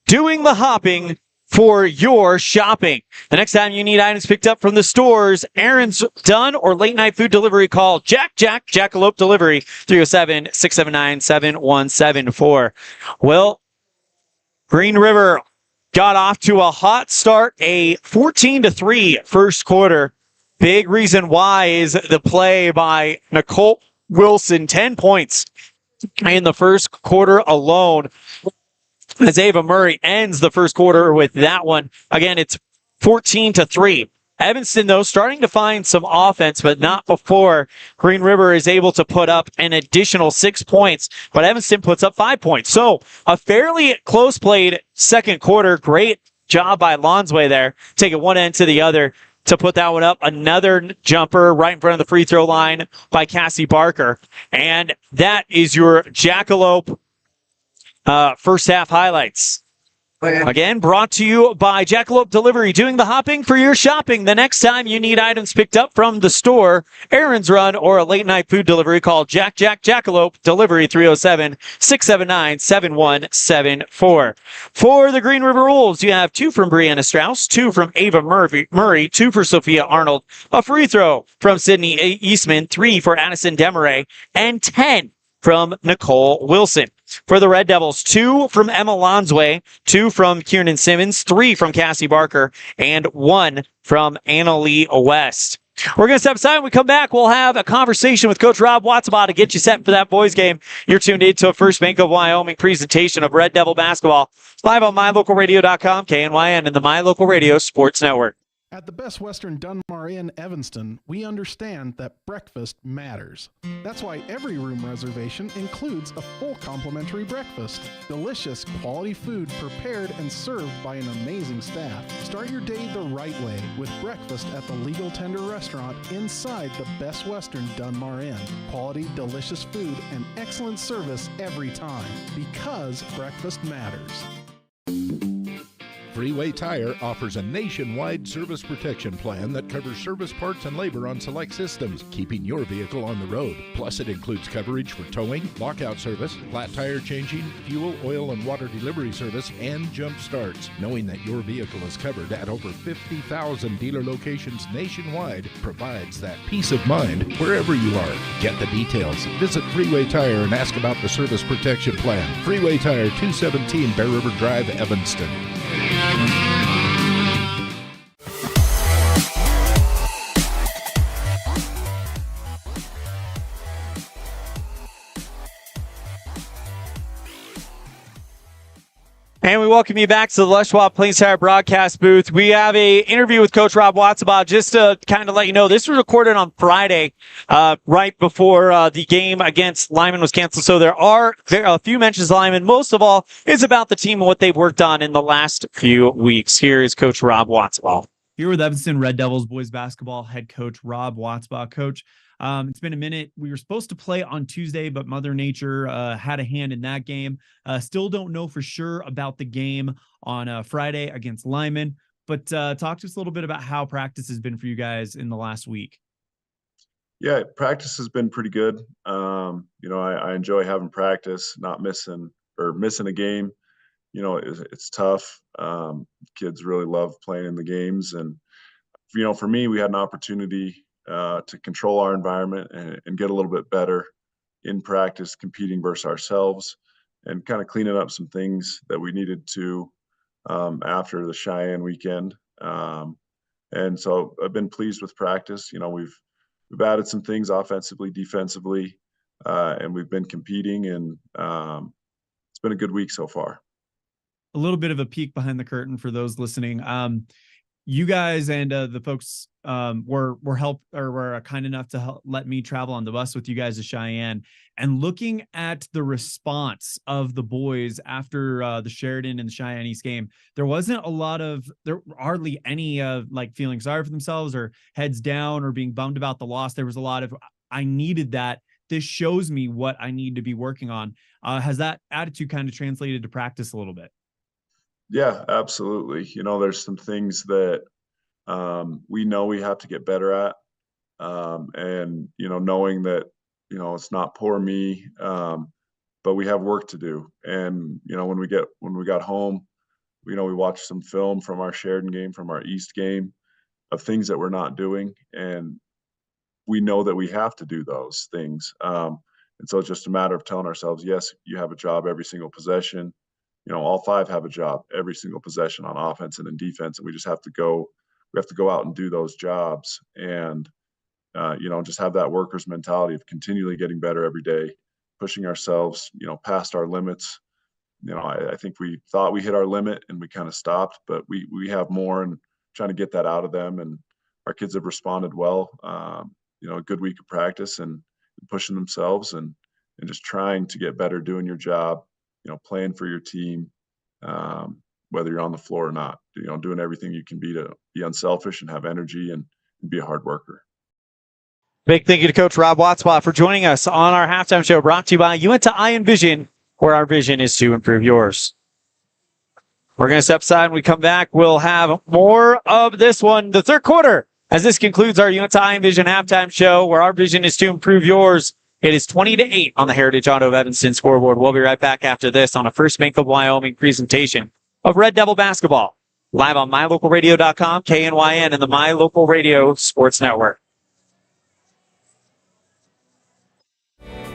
[SPEAKER 2] doing the hopping for your shopping. The next time you need items picked up from the stores, errands done, or late night food delivery, call Jackalope Delivery, 307-679-7174. Well, Green River got off to a hot start, a 14-3 first quarter. Big reason why is the play by Nicole Wilson, 10 points in the first quarter alone, as Ava Murray ends the first quarter with that one. Again, it's 14-3. Evanston, though, starting to find some offense, but not before Green River is able to put up an additional 6 points. But Evanston puts up 5 points. So a fairly close played second quarter. Great job by Lonsway there, taking one end to the other to put that one up. Another jumper right in front of the free throw line by Cassie Barker. And that is your Jackalope first half highlights. Again, brought to you by Jackalope Delivery, doing the hopping for your shopping. The next time you need items picked up from the store, errands run, or a late night food delivery, call Jackalope Delivery, 307-679-7174. For the Green River Wolves, you have 2 from Brianna Strauss, 2 from Ava Murray, 2 for Sophia Arnold, a free throw from Sydney Eastman, 3 for Addison Demaray, and 10 from Nicole Wilson. For the Red Devils, 2 from Emma Lonsway, 2 from Kiernan Simmons, 3 from Cassie Barker, and 1 from Annalie West. We're going to step aside. When we come back, we'll have a conversation with Coach Rob Watsabaugh to get you set for that boys game. You're tuned into a First Bank of Wyoming presentation of Red Devil basketball, live on MyLocalRadio.com, KNYN, and the My Local Radio Sports Network.
[SPEAKER 3] At the Best Western Dunmar Inn, Evanston, we understand that breakfast matters. That's why every room reservation includes a full complimentary breakfast. Delicious, quality food prepared and served by an amazing staff. Start your day the right way with breakfast at the Legal Tender Restaurant inside the Best Western Dunmar Inn. Quality, delicious food and excellent service every time, because breakfast matters.
[SPEAKER 17] Freeway Tire offers a nationwide service protection plan that covers service parts and labor on select systems, keeping your vehicle on the road. Plus, it includes coverage for towing, lockout service, flat tire changing, fuel, oil, and water delivery service, and jump starts. Knowing that your vehicle is covered at over 50,000 dealer locations nationwide provides that peace of mind wherever you are. Get the details. Visit Freeway Tire and ask about the service protection plan. Freeway Tire, 217 Bear River Drive, Evanston.
[SPEAKER 2] And we welcome you back to the Les Schwab Plains Tire broadcast booth. We have a interview with Coach Rob Watsabaugh. Just to kind of let you know, this was recorded on Friday, right before the game against Lyman was canceled. So there are a few mentions of Lyman. Most of all, it's about the team and what they've worked on in the last few weeks. Here is Coach Rob Watsabaugh.
[SPEAKER 1] Here with Evanston Red Devils boys basketball head coach Rob Watsabaugh. Coach, it's been a minute. We were supposed to play on Tuesday, but Mother Nature had a hand in that game. Still don't know for sure about the game on Friday against Lyman, but talk to us a little bit about how practice has been for you guys in the last week.
[SPEAKER 12] Yeah, practice has been pretty good. I enjoy having practice, not missing a game. It's tough. Kids really love playing in the games. And, for me, we had an opportunity to control our environment and get a little bit better in practice, competing versus ourselves and kind of cleaning up some things that we needed to after the Cheyenne weekend. And so I've been pleased with practice. We've added some things offensively, defensively, and we've been competing, and it's been a good week so far.
[SPEAKER 1] A little bit of a peek behind the curtain for those listening. You guys and the folks were kind enough to let me travel on the bus with you guys to Cheyenne, and looking at the response of the boys after the Sheridan and the Cheyenne East game, there hardly any feeling sorry for themselves or heads down or being bummed about the loss. There was a lot of, I needed that. This shows me what I need to be working on. Has that attitude kind of translated to practice a little bit?
[SPEAKER 12] Yeah, absolutely. There's some things that we know we have to get better at. And, knowing that, it's not poor me, but we have work to do. And, when we got home, we watched some film from our Sheridan game, from our East game, of things that we're not doing. And we know that we have to do those things. And so it's just a matter of telling ourselves, yes, you have a job every single possession. All five have a job every single possession on offense and in defense. And we just have to go out and do those jobs and, just have that worker's mentality of continually getting better every day, pushing ourselves, past our limits. I think we thought we hit our limit and we kind of stopped, but we have more, and trying to get that out of them. And our kids have responded well. A good week of practice and pushing themselves and just trying to get better, doing your job, playing for your team, whether you're on the floor or not, doing everything you can be to be unselfish and have energy and be a hard worker.
[SPEAKER 2] Big thank you to Coach Rob Watsabaugh for joining us on our halftime show, brought to you by You Went to Iron Vision, where our vision is to improve yours. We're going to step aside. When we come back, we'll have more of this one, the third quarter, as this concludes our You Went to Iron Vision halftime show, where our vision is to improve yours. It is 20-8 on the Heritage Auto of Evanston scoreboard. We'll be right back after this on a First Bank of Wyoming presentation of Red Devil basketball, live on mylocalradio.com, KNYN, and the My Local Radio Sports Network.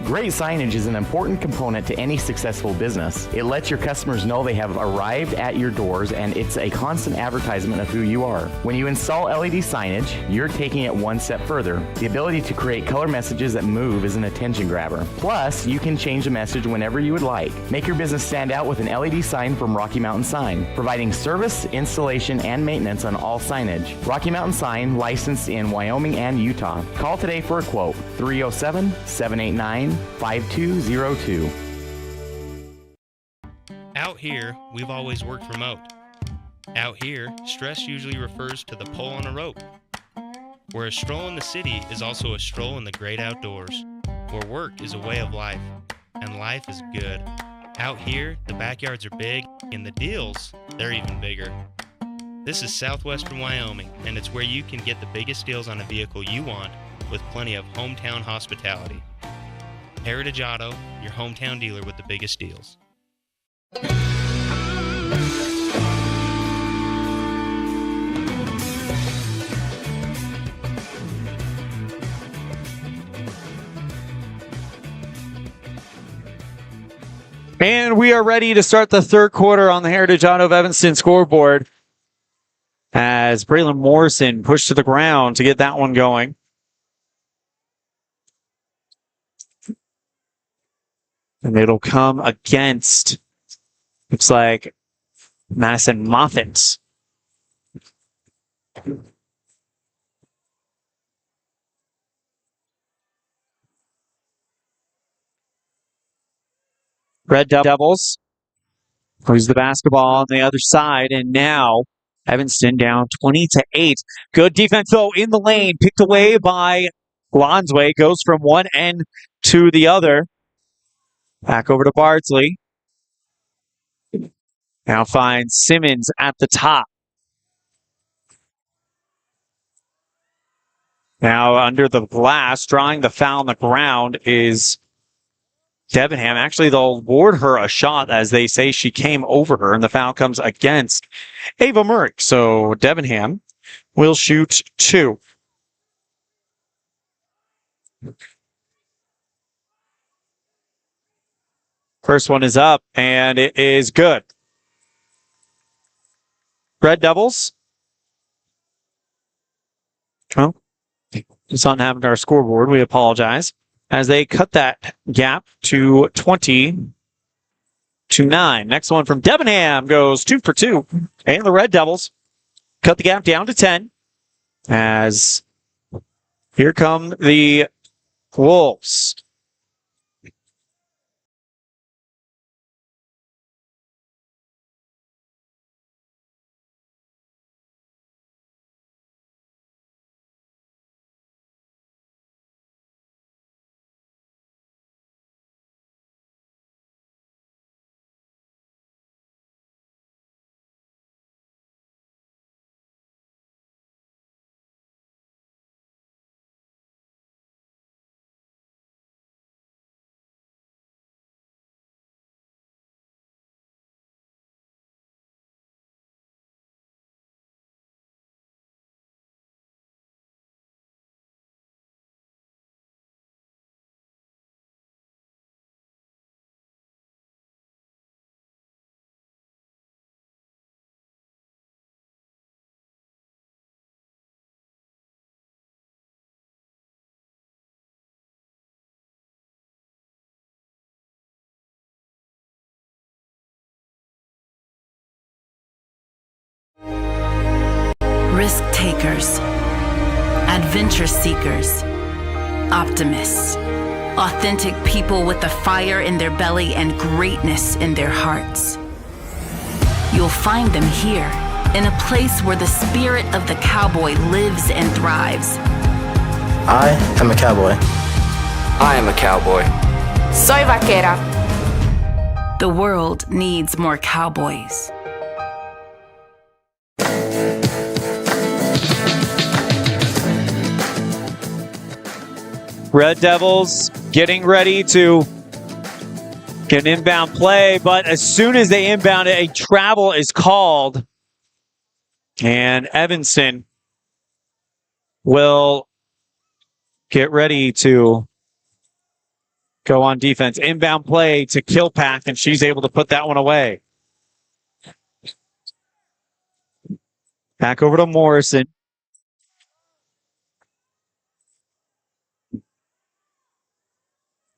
[SPEAKER 18] Great signage is an important component to any successful business. It lets your customers know they have arrived at your doors, and it's a constant advertisement of who you are. When you install LED signage, you're taking it one step further. The ability to create color messages that move is an attention grabber. Plus, you can change the message whenever you would like. Make your business stand out with an LED sign from Rocky Mountain Sign, providing service, installation, and maintenance on all signage. Rocky Mountain Sign, licensed in Wyoming and Utah. Call today for a quote, 307-789-5202.
[SPEAKER 19] Out here, we've always worked remote. Out here, stress usually refers to the pull on a rope. Where a stroll in the city is also a stroll in the great outdoors. Where work is a way of life, and life is good. Out here, the backyards are big, and the deals, they're even bigger. This is southwestern Wyoming, and it's where you can get the biggest deals on a vehicle you want with plenty of hometown hospitality. Heritage Auto, your hometown dealer with the biggest deals.
[SPEAKER 2] And we are ready to start the third quarter on the Heritage Auto of Evanston scoreboard, as Braylon Morrison pushed to the ground to get that one going. And it'll come against, looks like, Madison Moffett. Red Devils lose the basketball on the other side, and now Evanston down 20-8. Good defense, though, in the lane, picked away by Lonsway, goes from one end to the other. Back over to Bardsley. Now finds Simmons at the top. Now under the glass, drawing the foul on the ground is Debenham. Actually, they'll award her a shot as they say she came over her, and the foul comes against Ava Murray. So Debenham will shoot 2. First one is up, and it is good. Red Devils. Oh, it's not happened to our scoreboard. We apologize. As they cut that gap to 20-9. Next one from Debenham goes 2 for 2. And the Red Devils cut the gap down to 10. As here come the Wolves.
[SPEAKER 9] Risk takers, adventure seekers, optimists, authentic people with the fire in their belly and greatness in their hearts. You'll find them here, in a place where the spirit of the cowboy lives and thrives.
[SPEAKER 20] I am a cowboy.
[SPEAKER 9] I am a cowboy. Soy vaquera. The world needs more cowboys.
[SPEAKER 2] Red Devils getting ready to get an inbound play, but as soon as they inbound it, a travel is called. And Evanston will get ready to go on defense. Inbound play to Kilpack, and she's able to put that one away. Back over to Morrison.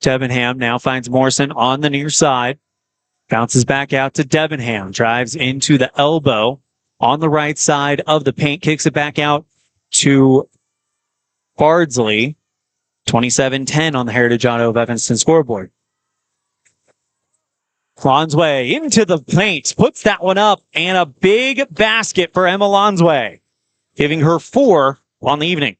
[SPEAKER 2] Debenham now finds Morrison on the near side. Bounces back out to Debenham. Drives into the elbow on the right side of the paint. Kicks it back out to Bardsley. 27-10 on the Heritage Auto of Evanston scoreboard. Lonsway into the paint. Puts that one up. And a big basket for Emma Lonsway. Giving her 4 on the evening.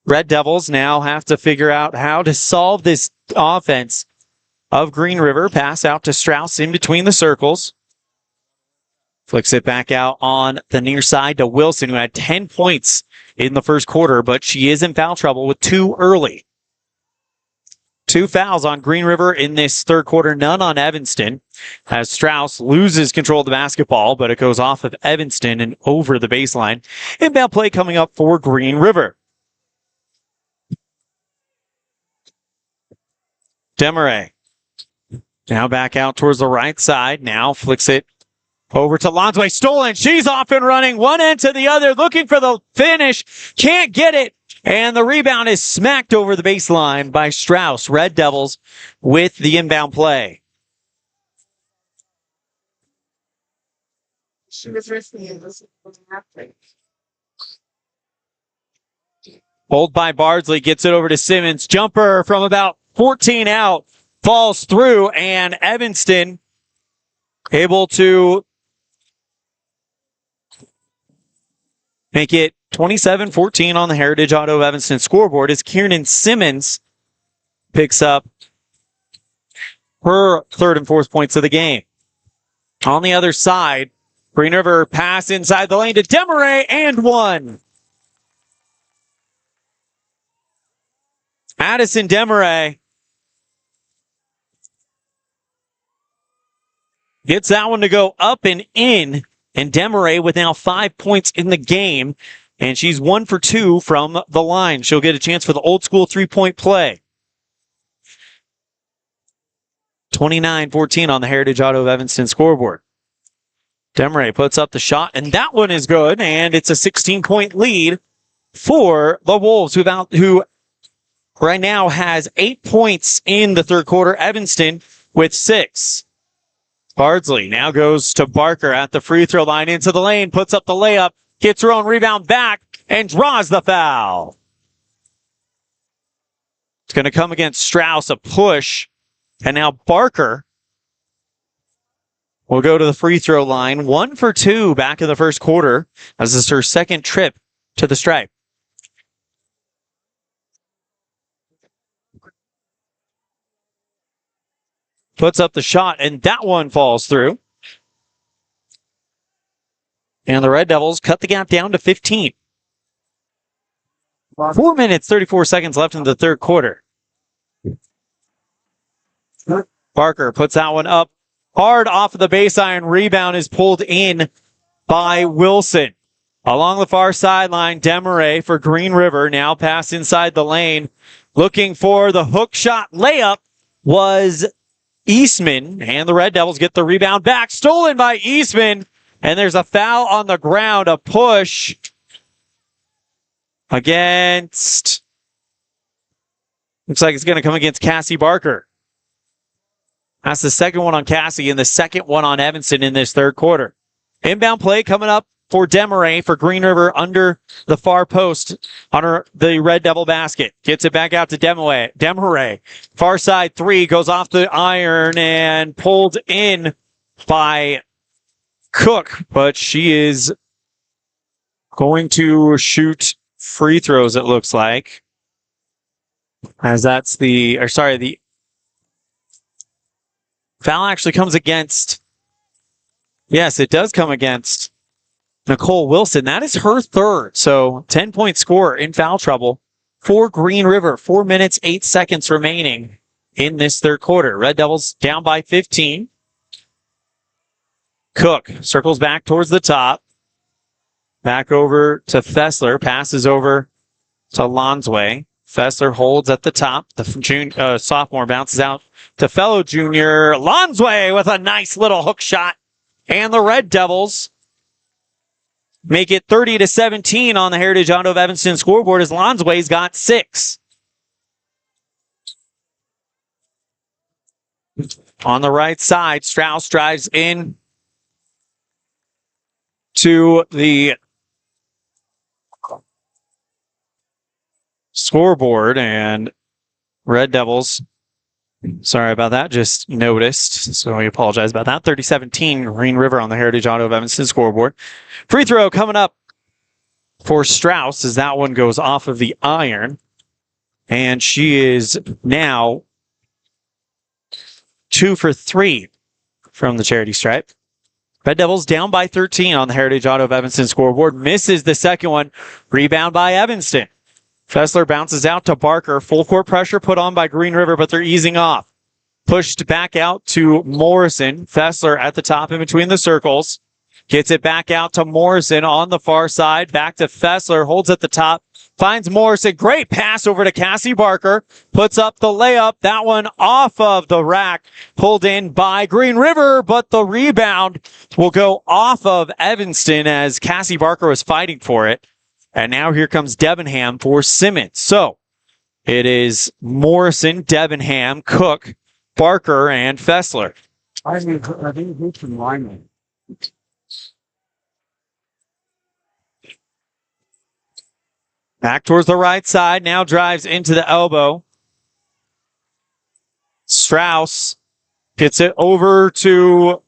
[SPEAKER 2] Red Devils now have to figure out how to solve this offense of Green River. Pass out to Strauss in between the circles. Flicks it back out on the near side to Wilson, who had 10 points in the first quarter, but she is in foul trouble with 2 early. 2 fouls on Green River in this third quarter, none on Evanston, as Strauss loses control of the basketball, but it goes off of Evanston and over the baseline. Inbound play coming up for Green River. Demaray now back out towards the right side. Now flicks it over to Lonsway. Stolen. She's off and running one end to the other, looking for the finish. Can't get it. And the rebound is smacked over the baseline by Strauss. Red Devils with the inbound play.
[SPEAKER 6] She was risking it.
[SPEAKER 2] Pulled by Bardsley, gets it over to Simmons. Jumper from about 14 out, falls through, and Evanston able to make it 27-14 on the Heritage Auto Evanston scoreboard as Kiernan Simmons picks up her third and fourth points of the game. On the other side, Green River pass inside the lane to Demaray and one. Addison Demaray gets that one to go up and in, and Demaray with now 5 points in the game, and she's 1 for 2 from the line. She'll get a chance for the old school three-point play. 29-14 on the Heritage Auto of Evanston scoreboard. Demaray puts up the shot, and that one is good, and it's a 16-point lead for the Wolves, who right now has 8 points in the third quarter. Evanston with 6. Bardsley now goes to Barker at the free throw line into the lane, puts up the layup, gets her own rebound back, and draws the foul. It's going to come against Strauss, a push, and now Barker will go to the free throw line. 1 for 2 back in the first quarter, as this is her second trip to the stripe. Puts up the shot, and that one falls through. And the Red Devils cut the gap down to 15. 4 minutes, 34 seconds left in the third quarter. Barker puts that one up hard off of the baseline. Rebound is pulled in by Wilson. Along the far sideline, Demaray for Green River. Now pass inside the lane. Looking for the hook shot layup was Eastman, and the Red Devils get the rebound back. Stolen by Eastman, and there's a foul on the ground. A push against, looks like it's going to come against Cassie Barker. That's the second one on Cassie and the second one on Evanston in this third quarter. Inbound play coming up for Demaray for Green River under the far post on the Red Devil basket. Gets it back out to Demaray. Far side three goes off the iron and pulled in by Cook, but she is going to shoot free throws, it looks like. As that's the foul actually comes against, yes, it does come against Nicole Wilson. That is her third. So 10-point score in foul trouble for Green River. 4 minutes, 8 seconds remaining in this third quarter. Red Devils down by 15. Cook circles back towards the top. Back over to Fessler. Passes over to Lonsway. Fessler holds at the top. The sophomore bounces out to fellow junior Lonsway with a nice little hook shot. And the Red Devils make it 30-17 on the Heritage Auto of Evanston scoreboard as Lonsway's got 6. On the right side, Strauss drives in to the scoreboard, and Red Devils, sorry about that, just noticed, so we apologize about that. 30-17, Green River on the Heritage Auto of Evanston scoreboard. Free throw coming up for Strauss as that one goes off of the iron, and she is now 2 for 3 from the charity stripe. Red Devils down by 13 on the Heritage Auto of Evanston scoreboard. Misses the second one. Rebound by Evanston. Fessler bounces out to Barker. Full court pressure put on by Green River, but they're easing off. Pushed back out to Morrison. Fessler at the top in between the circles. Gets it back out to Morrison on the far side. Back to Fessler. Holds at the top. Finds Morrison. Great pass over to Cassie Barker. Puts up the layup. That one off of the rack. Pulled in by Green River, but the rebound will go off of Evanston as Cassie Barker was fighting for it. And now here comes Debenham for Simmons. So it is Morrison, Debenham, Cook, Barker, and Fessler.
[SPEAKER 6] I think who can line it?
[SPEAKER 2] Back towards the right side, now drives into the elbow. Strauss gets it over to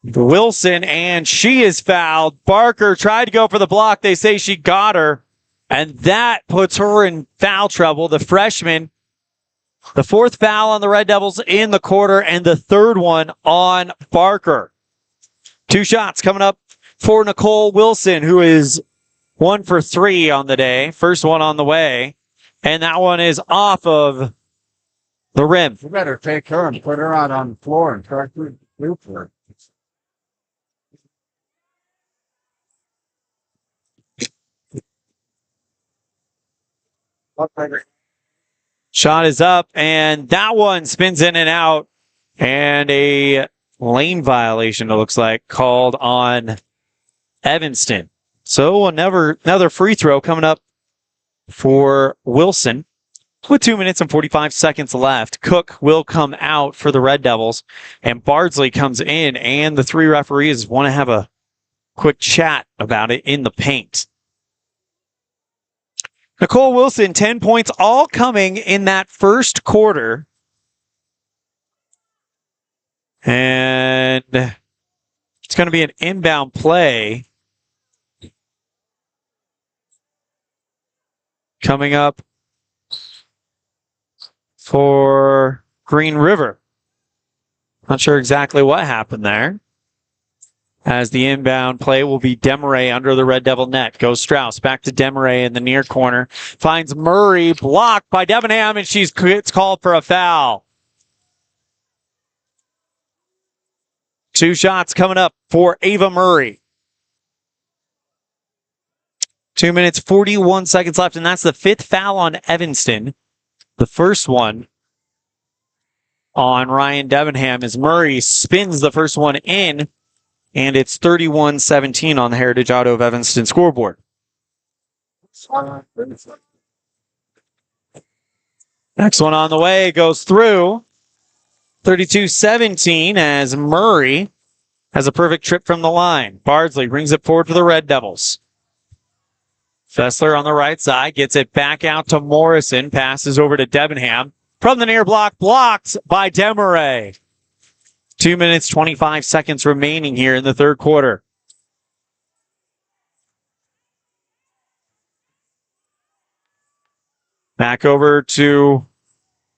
[SPEAKER 2] Wilson, and she is fouled. Barker tried to go for the block. They say she got her, and that puts her in foul trouble. The freshman, the fourth foul on the Red Devils in the quarter, and the third one on Barker. 2 shots coming up for Nicole Wilson, who is 1 for 3 on the day. First one on the way, and that one is off of the rim.
[SPEAKER 6] You better take her and put her out on the floor and try to loop her.
[SPEAKER 2] Shot is up, and that one spins in and out, and a lane violation, it looks like, called on Evanston. So another free throw coming up for Wilson with 2 minutes and 45 seconds left. Cook will come out for the Red Devils, and Bardsley comes in, and the 3 referees want to have a quick chat about it in the paint. Nicole Wilson, 10 points, all coming in that first quarter. And it's going to be an inbound play coming up for Green River. Not sure exactly what happened there. As the inbound play will be Demaray under the Red Devil net. Goes Strauss back to Demaray in the near corner. Finds Murray, blocked by Debenham, and it's called for a foul. 2 shots coming up for Ava Murray. 2 minutes, 41 seconds left, and that's the 5th foul on Evanston. The first one on Ryan Debenham as Murray spins the first one in, and it's 31-17 on the Heritage Auto of Evanston scoreboard. Next one on the way goes through. 32-17 as Murray has a perfect trip from the line. Bardsley brings it forward for the Red Devils. Fessler on the right side gets it back out to Morrison. Passes over to Debenham. From the near block, blocked by Demaray. 2 minutes, 25 seconds remaining here in the third quarter. Back over to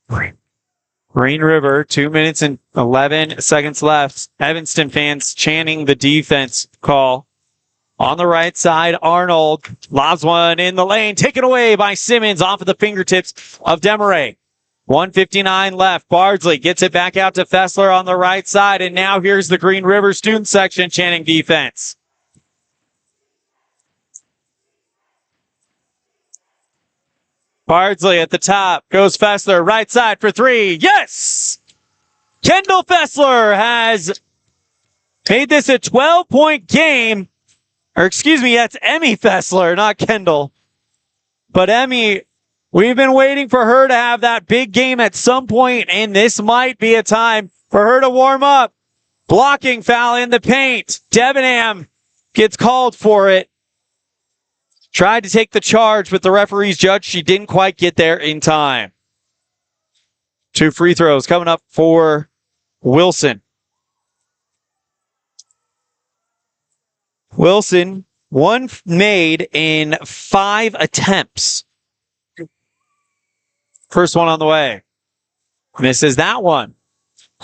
[SPEAKER 2] Green River. 2 minutes and 11 seconds left. Evanston fans chanting the defense call. On the right side, Arnold lobs one in the lane. Taken away by Simmons off of the fingertips of Demaray. 1:59 left. Bardsley gets it back out to Fessler on the right side. And now here's the Green River student section chanting defense. Bardsley at the top. Goes Fessler. Right side for 3. Yes! Kendall Fessler has made this a 12-point game. Or excuse me, that's Emmy Fessler, not Kendall. But Emmy, we've been waiting for her to have that big game at some point, and this might be a time for her to warm up. Blocking foul in the paint. Debenham gets called for it. Tried to take the charge, but the referees judged she didn't quite get there in time. 2 free throws coming up for Wilson. Wilson, 1 made in 5 attempts. First one on the way. Misses that one.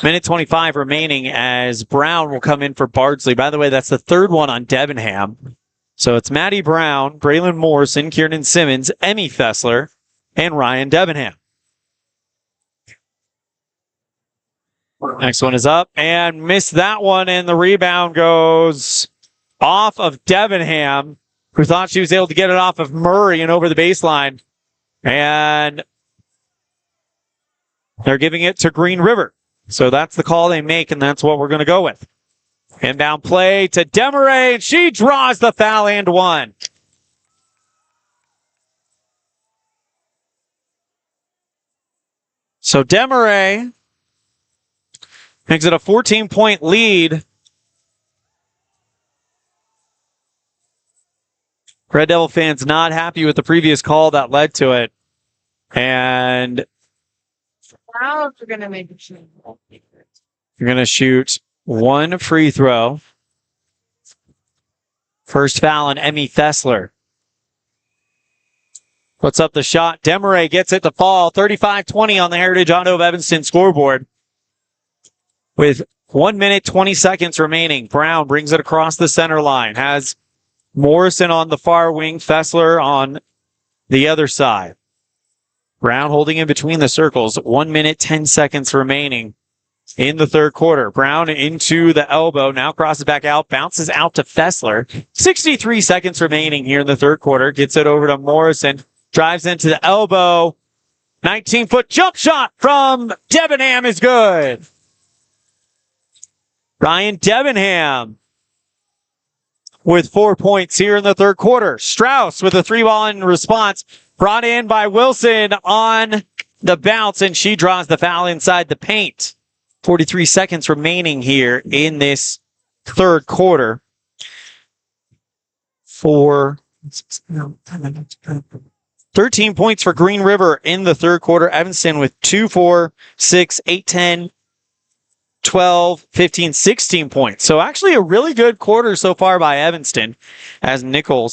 [SPEAKER 2] Minute 25 remaining as Brown will come in for Bardsley. By the way, that's the 3rd one on Debenham. So it's Maddie Brown, Braylon Morrison, Kiernan Simmons, Emmy Fessler, and Ryan Debenham. Next one is up and missed that one, and the rebound goes off of Debenham, who thought she was able to get it off of Murray and over the baseline. And they're giving it to Green River. So that's the call they make, and that's what we're going to go with. Inbound play to Demaray, and she draws the foul and 1. So Desmarais makes it a 14-point lead. Red Devil fans not happy with the previous call that led to it. And
[SPEAKER 13] Now we're going to make a change.
[SPEAKER 2] you're going to shoot one free throw. First foul on Emmy Thessler. Puts up the shot. Desmarais gets it to fall. 35-20 on the Heritage Auto of Evanston scoreboard. With 1 minute, 20 seconds remaining. Brown brings it across the center line. Has Morrison on the far wing. Thessler on the other side. Brown holding in between the circles. 1 minute, 10 seconds remaining in the third quarter. Brown into the elbow. Now crosses back out. Bounces out to Thessler. 63 seconds remaining here in the third quarter. Gets it over to Morrison. Drives into the elbow. 19-foot jump shot from Debenham is good. Ryan Debenham with 4 points here in the third quarter. Strauss with a 3-ball in response. Brought in by Wilson on the bounce, and she draws the foul inside the paint. 43 seconds remaining here in this third quarter. 13 points for Green River in the third quarter. Evanston with 2, 4, 6, 8, 10, 12, 15, 16 points. So actually a really good quarter so far by Evanston as Nicole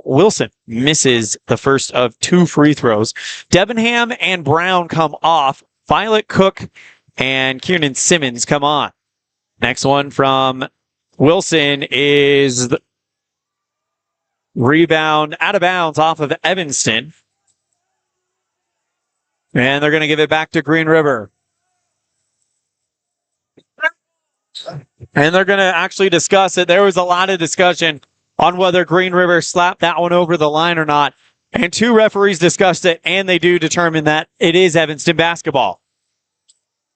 [SPEAKER 2] Wilson misses the first of 2 free throws. Debenham and Brown come off. Violet Cook and Kiernan Simmons come on. Next one from Wilson is the rebound out of bounds off of Evanston. And they're going to give it back to Green River. And they're going to actually discuss it. There was a lot of discussion on whether Green River slapped that one over the line or not. And 2 referees discussed it, and they do determine that it is Evanston basketball.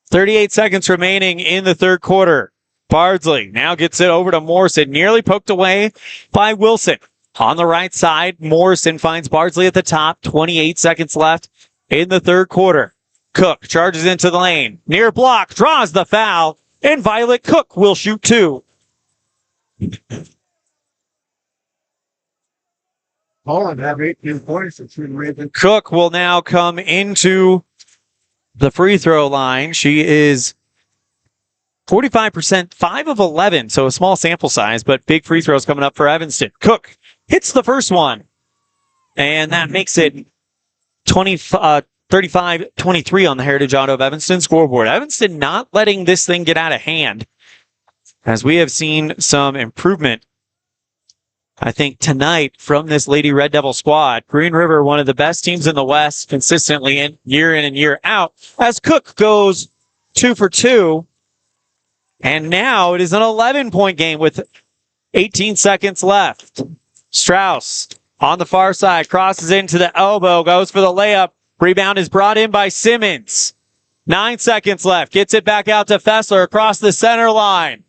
[SPEAKER 2] 38 seconds remaining in the third quarter. Bardsley now gets it over to Morrison, nearly poked away by Wilson. On the right side, Morrison finds Bardsley at the top. 28 seconds left in the third quarter. Cook charges into the lane. Near block, draws the foul, and Violet Cook will shoot 2.
[SPEAKER 6] Holland have 18 points.
[SPEAKER 2] Cook will now come into the free throw line. She is 45%, 5 of 11, so a small sample size, but big free throws coming up for Evanston. Cook hits the first one, and that makes it 35-23 on the Heritage Auto of Evanston scoreboard. Evanston not letting this thing get out of hand, as we have seen some improvement, I think, tonight from this Lady Red Devil squad. Green River, one of the best teams in the West, consistently in and year out, as Cook goes 2 for 2. And now it is an 11-point game with 18 seconds left. Strauss on the far side, crosses into the elbow, goes for the layup. Rebound is brought in by Simmons. 9 seconds left. Gets it back out to Thessler across the center line.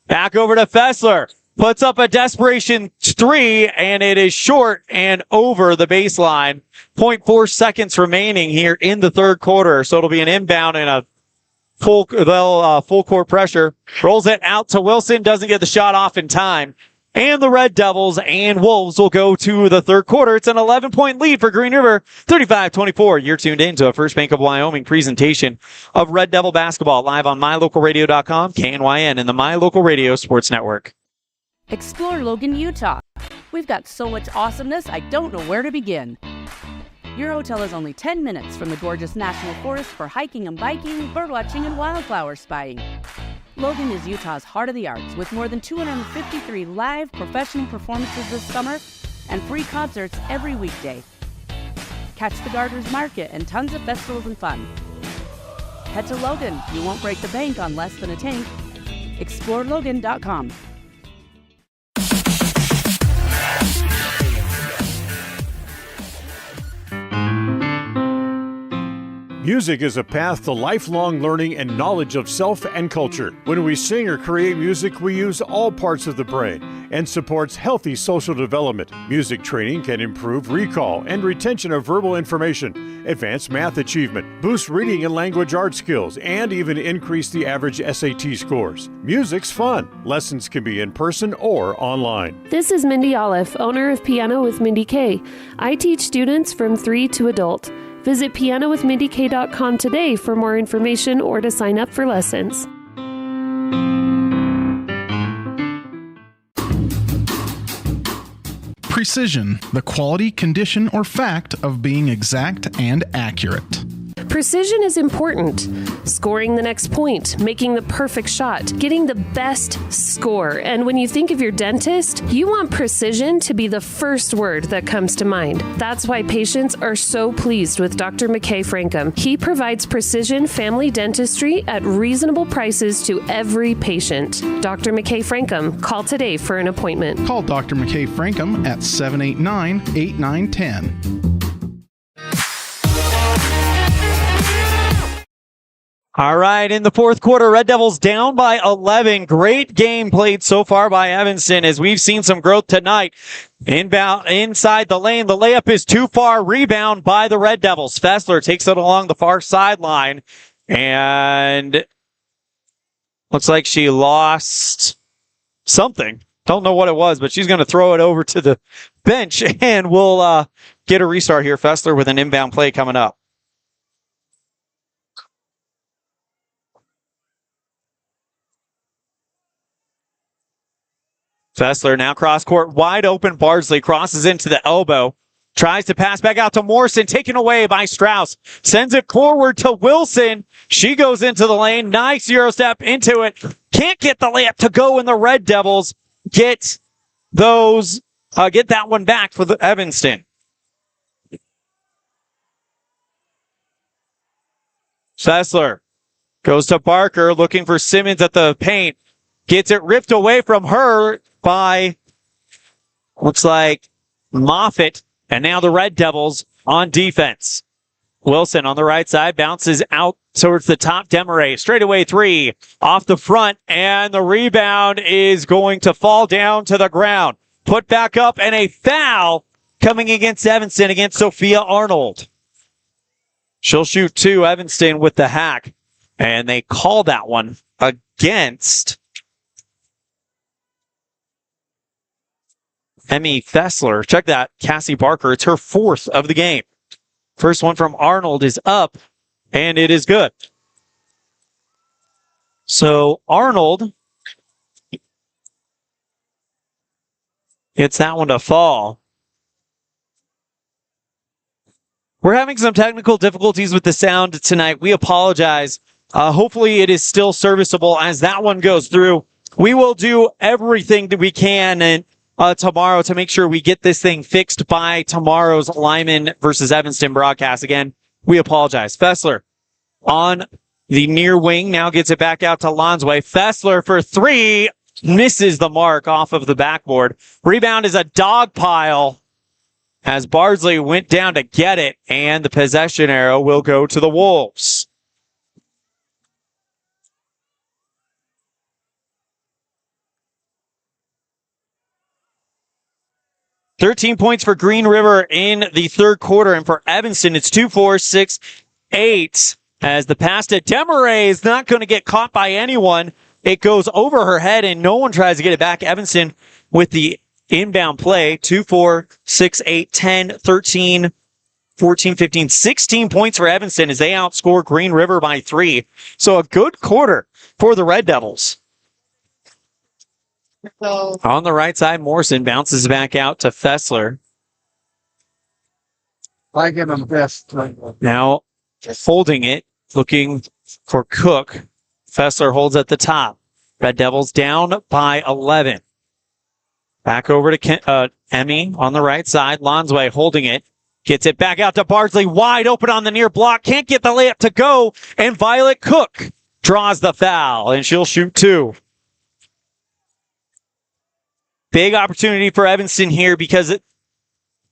[SPEAKER 2] Back over to Thessler. Puts up a desperation 3, and it is short and over the baseline. 0.4 seconds remaining here in the third quarter. So it'll be an inbound and a full court pressure. Rolls it out to Wilson. Doesn't get the shot off in time. And the Red Devils and Wolves will go to the third quarter. It's an 11-point lead for Green River, 35-24. You're tuned in to a First Bank of Wyoming presentation of Red Devil basketball live on mylocalradio.com, KNYN, and the My Local Radio Sports Network.
[SPEAKER 21] Explore Logan, Utah. We've got so much awesomeness, I don't know where to begin. Your hotel is only 10 minutes from the gorgeous National Forest for hiking and biking, birdwatching, and wildflower spying. Logan is Utah's heart of the arts, with more than 253 live professional performances this summer and free concerts every weekday. Catch the Gardeners Market and tons of festivals and fun. Head to Logan. You won't break the bank on less than a tank. ExploreLogan.com.
[SPEAKER 7] Music is a path to lifelong learning and knowledge of self and culture. When we sing or create music, we use all parts of the brain and supports healthy social development. Music training can improve recall and retention of verbal information, advance math achievement, boost reading and language arts skills, and even increase the average SAT scores. Music's fun. Lessons can be in person or online.
[SPEAKER 5] This is Mindy Olliff, owner of Piano with Mindy K. I teach students from 3 to adult. Visit pianowithmindyk.com today for more information or to sign up for lessons.
[SPEAKER 3] Precision, the quality, condition, or fact of being exact and accurate.
[SPEAKER 5] Precision is important. Scoring the next point, making the perfect shot, getting the best score. And when you think of your dentist, you want precision to be the first word that comes to mind. That's why patients are so pleased with Dr. McKay Frankum. He provides precision family dentistry at reasonable prices to every patient. Dr. McKay Frankum, call today for an appointment.
[SPEAKER 3] Call Dr. McKay Frankum at 789-8910.
[SPEAKER 2] All right, in the fourth quarter, Red Devils down by 11. Great game played so far by Evanston as we've seen some growth tonight. Inbound inside the lane. The layup is too far. Rebound by the Red Devils. Fessler takes it along the far sideline and looks like she lost something. Don't know what it was, but she's going to throw it over to the bench and we'll get a restart here. Fessler with an inbound play coming up. Fessler now cross court, wide open. Bardsley crosses into the elbow, tries to pass back out to Morrison, taken away by Strauss. Sends it forward to Wilson. She goes into the lane. Nice Euro step into it. Can't get the layup to go, and the Red Devils get that one back for the Evanston. Fessler goes to Barker, looking for Simmons at the paint. Gets it ripped away from her by, looks like, Moffitt. And now the Red Devils on defense. Wilson on the right side bounces out towards the top. Demaray, straightaway three off the front. And the rebound is going to fall down to the ground. Put back up, and a foul coming against Evanston against Sophia Arnold. She'll shoot two. Evanston with the hack. And they call that one against Emmy Fessler. Check that. Cassie Barker. It's her fourth of the game. First one from Arnold is up, and it is good. So Arnold gets that one to fall. We're having some technical difficulties with the sound tonight. We apologize. Hopefully it is still serviceable as that one goes through. We will do everything that we can and tomorrow to make sure we get this thing fixed by tomorrow's Lyman versus Evanston broadcast. Again, we apologize. Fessler on the near wing now gets it back out to Lonsway. Fessler for three, misses the mark off of the backboard. Rebound is a dog pile as Bardsley went down to get it, and the possession arrow will go to the Wolves. $13 points for Green River in the third quarter, and for Evanston, it's 2, 4, 6, 8. As the pass to Demaray is not going to get caught by anyone. It goes over her head, and no one tries to get it back. Evanston with the inbound play. 2, 4, 6, 8, 10, 13, 14, 15, 16 points for Evanston as they outscore Green River by 3. So a good quarter for the Red Devils. On the right side, Morrison bounces back out to Fessler.
[SPEAKER 6] I give him best.
[SPEAKER 2] Now holding it, looking for Cook. Fessler holds at the top. Red Devils down by 11. Back over to Emmy on the right side. Lonsway holding it. Gets it back out to Bardsley. Wide open on the near block. Can't get the layup to go. And Violet Cook draws the foul, and she'll shoot 2. Big opportunity for Evanston here because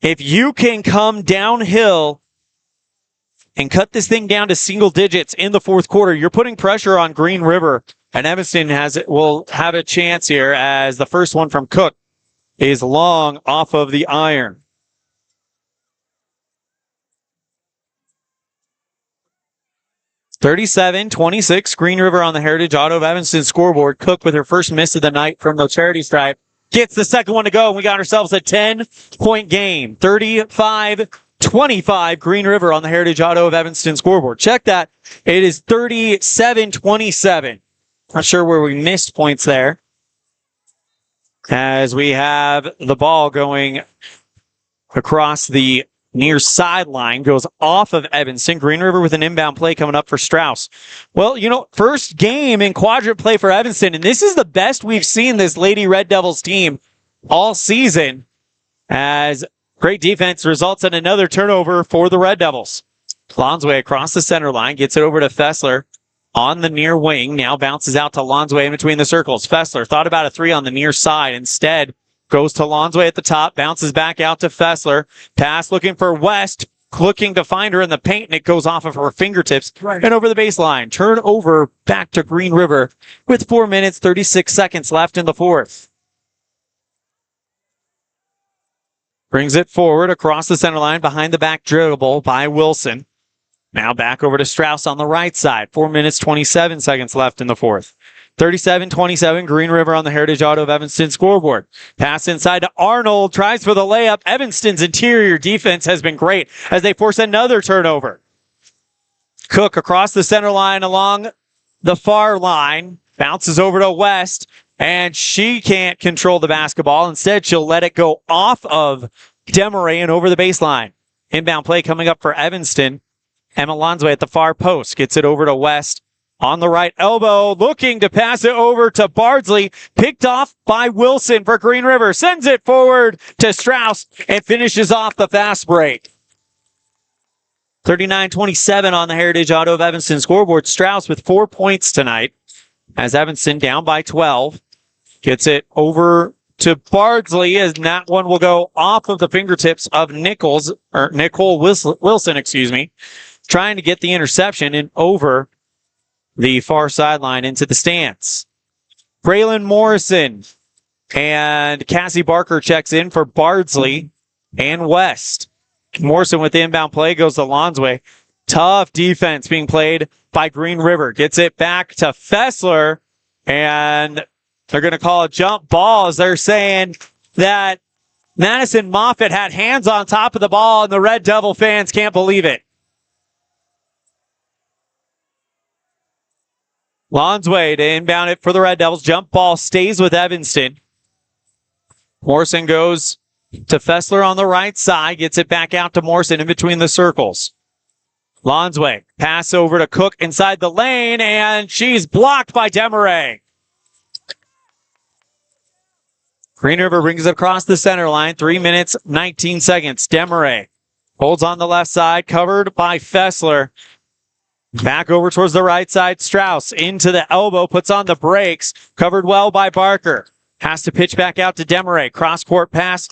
[SPEAKER 2] if you can come downhill and cut this thing down to single digits in the fourth quarter. You're putting pressure on Green River, and Evanston will have a chance here as the first one from Cook is long off of the iron. (37-26), Green River on the Heritage Auto of Evanston scoreboard. Cook with her first miss of the night from the charity stripe gets the second one to go. We got ourselves a 10-point game. 35-25, Green River on the Heritage Auto of Evanston scoreboard. Check that. It is 37-27. Not sure where we missed points there, as we have the ball going across the near sideline, goes off of Evanston. Green River with an inbound play coming up for Strauss. Well, first game in quadrant play for Evanston, and this is the best we've seen this Lady Red Devils team all season, as great defense results in another turnover for the Red Devils. Lonsway across the center line, gets it over to Fessler on the near wing, now bounces out to Lonsway in between the circles. Fessler thought about a three on the near side, instead goes to Lonsway at the top, bounces back out to Fessler. Pass looking for West, looking to find her in the paint, and it goes off of her fingertips and over the baseline. Turnover back to Green River with 4 minutes, 36 seconds left in the fourth. Brings it forward across the center line, behind the back dribble by Wilson. Now back over to Strauss on the right side. 4 minutes, 27 seconds left in the fourth. 37-27, Green River on the Heritage Auto of Evanston scoreboard. Pass inside to Arnold, tries for the layup. Evanston's interior defense has been great as they force another turnover. Cook across the center line along the far line, bounces over to West, and she can't control the basketball. Instead, she'll let it go off of Demaray and over the baseline. Inbound play coming up for Evanston. Emma Lonsway at the far post gets it over to West. On the right elbow, looking to pass it over to Bardsley. Picked off by Wilson for Green River. Sends it forward to Strauss and finishes off the fast break. 39-27 on the Heritage Auto of Evanston scoreboard. Strauss with 4 points tonight, as Evanston down by 12. Gets it over to Bardsley, as that one will go off of the fingertips of Nicole Wilson, trying to get the interception and over the far sideline into the stands. Braylon Morrison and Cassie Barker checks in for Bardsley and West. Morrison with the inbound play goes to Lonsway. Tough defense being played by Green River. Gets it back to Fessler, and they're going to call a jump ball, as they're saying that Madison Moffitt had hands on top of the ball, and the Red Devil fans can't believe it. Lonsway to inbound it for the Red Devils. Jump ball stays with Evanston. Morrison goes to Fessler on the right side. Gets it back out to Morrison in between the circles. Lonsway, pass over to Cook inside the lane, and she's blocked by Demaray. Green River brings it across the center line. 3 minutes, 19 seconds. Demaray holds on the left side, covered by Fessler. Back over towards the right side. Strauss into the elbow, puts on the brakes. Covered well by Barker. Has to pitch back out to Demaray. Cross-court pass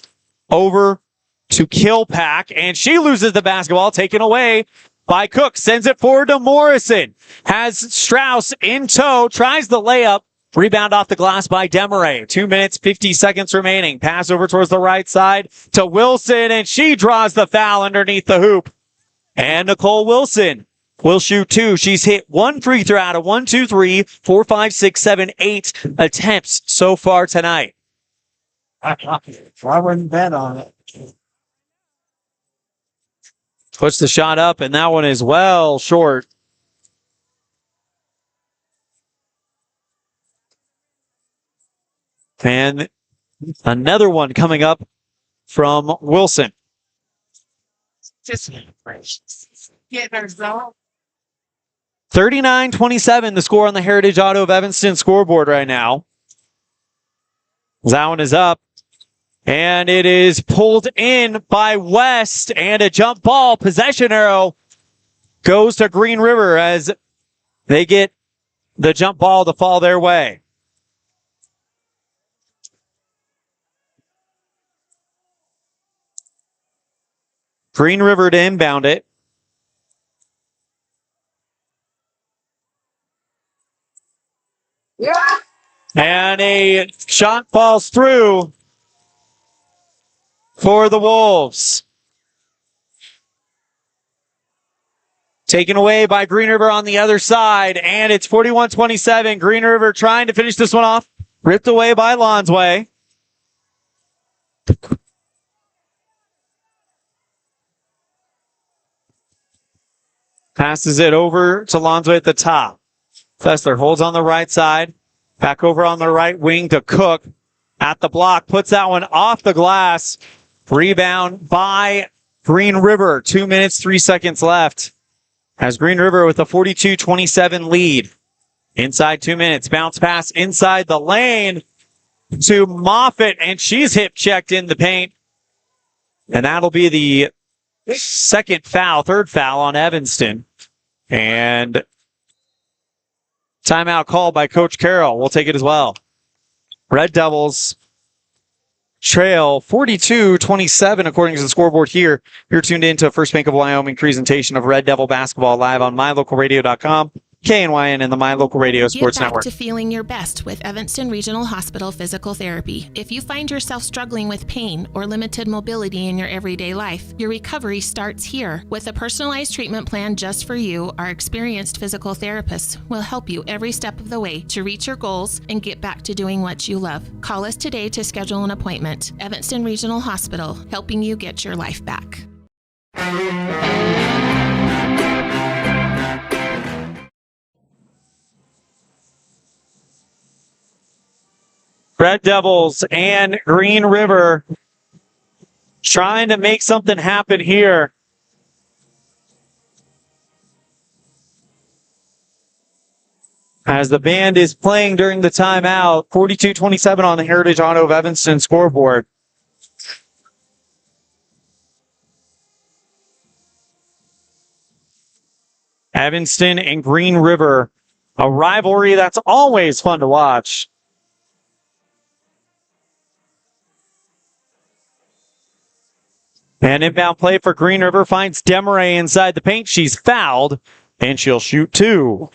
[SPEAKER 2] over to Kilpack, and she loses the basketball, taken away by Cook. Sends it forward to Morrison. Has Strauss in tow, tries the layup. Rebound off the glass by Demaray. 2 minutes, 50 seconds remaining. Pass over towards the right side to Wilson, and she draws the foul underneath the hoop. And Nicole Wilson will shoot two. She's hit one free throw out of 1, 2, 3, 4, 5, 6, 7, 8 attempts so far tonight.
[SPEAKER 6] I wouldn't bet on it.
[SPEAKER 2] Puts the shot up, and that one is well short. And another one coming up from Wilson.
[SPEAKER 13] Just getting ourselves.
[SPEAKER 2] 39-27, the score on the Heritage Auto of Evanston scoreboard right now. That one is up, and it is pulled in by West, and a jump ball. Possession arrow goes to Green River as they get the jump ball to fall their way. Green River to inbound it. And a shot falls through for the Wolves. Taken away by Green River on the other side, and it's 41-27. Green River trying to finish this one off. Ripped away by Lonsway. Passes it over to Lonsway at the top. Fessler holds on the right side. Back over on the right wing to Cook. At the block, puts that one off the glass. Rebound by Green River. 2 minutes, 3 seconds left. As Green River with a 42-27 lead. Inside 2 minutes. Bounce pass inside the lane to Moffitt, and she's hip checked in the paint. And that'll be the third foul on Evanston. And timeout called by Coach Carroll. We'll take it as well. Red Devils trail 42-27 according to the scoreboard here. You're tuned in to a First Bank of Wyoming presentation of Red Devil basketball live on mylocalradio.com, KNYN, and the My Local Radio Sports
[SPEAKER 11] Get back
[SPEAKER 2] Network.
[SPEAKER 11] to feeling your best with Evanston Regional Hospital Physical Therapy. If you find yourself struggling with pain or limited mobility in your everyday life, your recovery starts here. With a personalized treatment plan just for you, our experienced physical therapists will help you every step of the way to reach your goals and get back to doing what you love. Call us today to schedule an appointment. Evanston Regional Hospital, helping you get your life back.
[SPEAKER 2] Red Devils and Green River trying to make something happen here. As the band is playing during the timeout, 42-27 on the Heritage Auto of Evanston scoreboard. Evanston and Green River, a rivalry that's always fun to watch. And inbound play for Green River finds Demaray inside the paint. She's fouled, and she'll shoot two.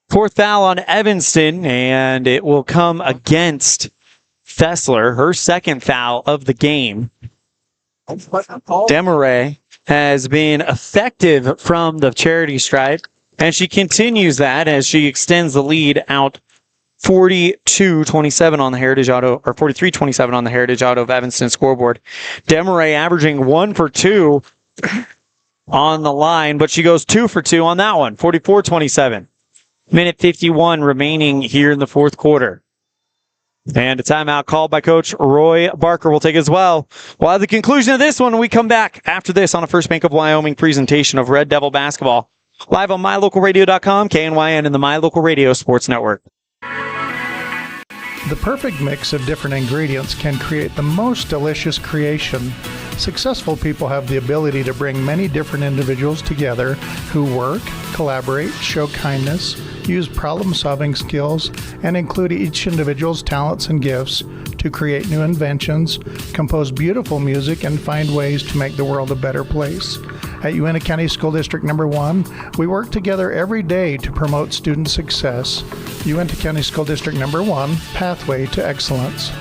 [SPEAKER 2] Fourth foul on Evanston, and it will come against Fessler, her second foul of the game. Demaray has been effective from the charity stripe, and she continues that as she extends the lead out 42-27 on the Heritage Auto, or 43-27 on the Heritage Auto of Evanston scoreboard. Demaray averaging 1 for 2 on the line, but she goes 2 for 2 on that one. 44-27. Minute 51 remaining here in the fourth quarter. And a timeout called by Coach Roy Barker. We'll take it as well. Well, at the conclusion of this one, we come back after this on a First Bank of Wyoming presentation of Red Devil basketball. Live on mylocalradio.com, KNYN, and the My Local Radio Sports Network.
[SPEAKER 3] The perfect mix of different ingredients can create the most delicious creation. Successful people have the ability to bring many different individuals together who work, collaborate, show kindness, use problem-solving skills, and include each individual's talents and gifts to create new inventions, compose beautiful music, and find ways to make the world a better place. At Uintah County School District Number 1, we work together every day to promote student success. Uintah County School District Number 1, Pathway to Excellence.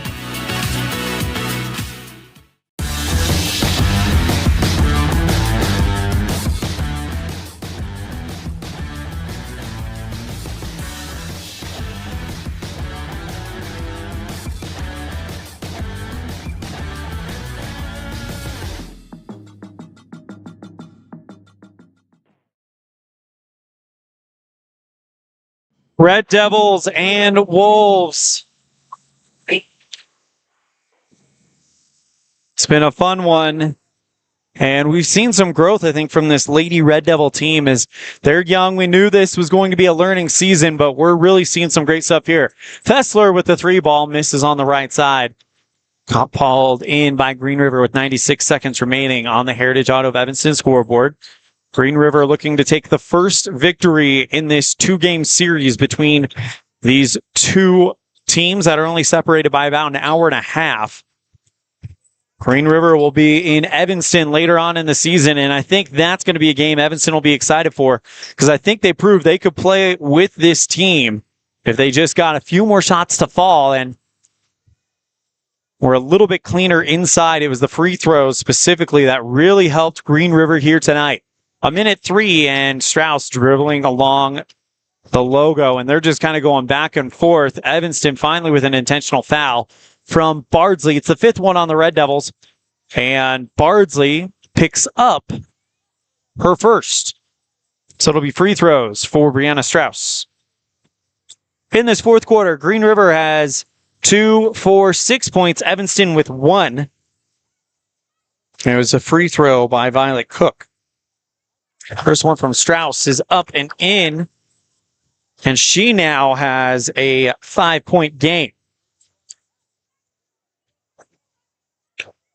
[SPEAKER 2] Red Devils and Wolves. It's been a fun one. And we've seen some growth, I think, from this Lady Red Devil team. As they're young, we knew this was going to be a learning season, but we're really seeing some great stuff here. Fessler with the 3-ball misses on the right side. Got hauled in by Green River with 96 seconds remaining on the Heritage Auto of Evanston scoreboard. Green River looking to take the first victory in this 2-game series between these two teams that are only separated by about an hour and a half. Green River will be in Evanston later on in the season, and I think that's going to be a game Evanston will be excited for, because I think they proved they could play with this team if they just got a few more shots to fall and were a little bit cleaner inside. It was the free throws specifically that really helped Green River here tonight. 1:03 and Strauss dribbling along the logo, and they're just kind of going back and forth. Evanston finally with an intentional foul from Bardsley. It's the 5th one on the Red Devils, and Bardsley picks up her first. So it'll be free throws for Brianna Strauss. In this fourth quarter, Green River has 2 for 6 points. Evanston with 1. It was a free throw by Violet Cook. First one from Strauss is up and in, and she now has a 5-point game.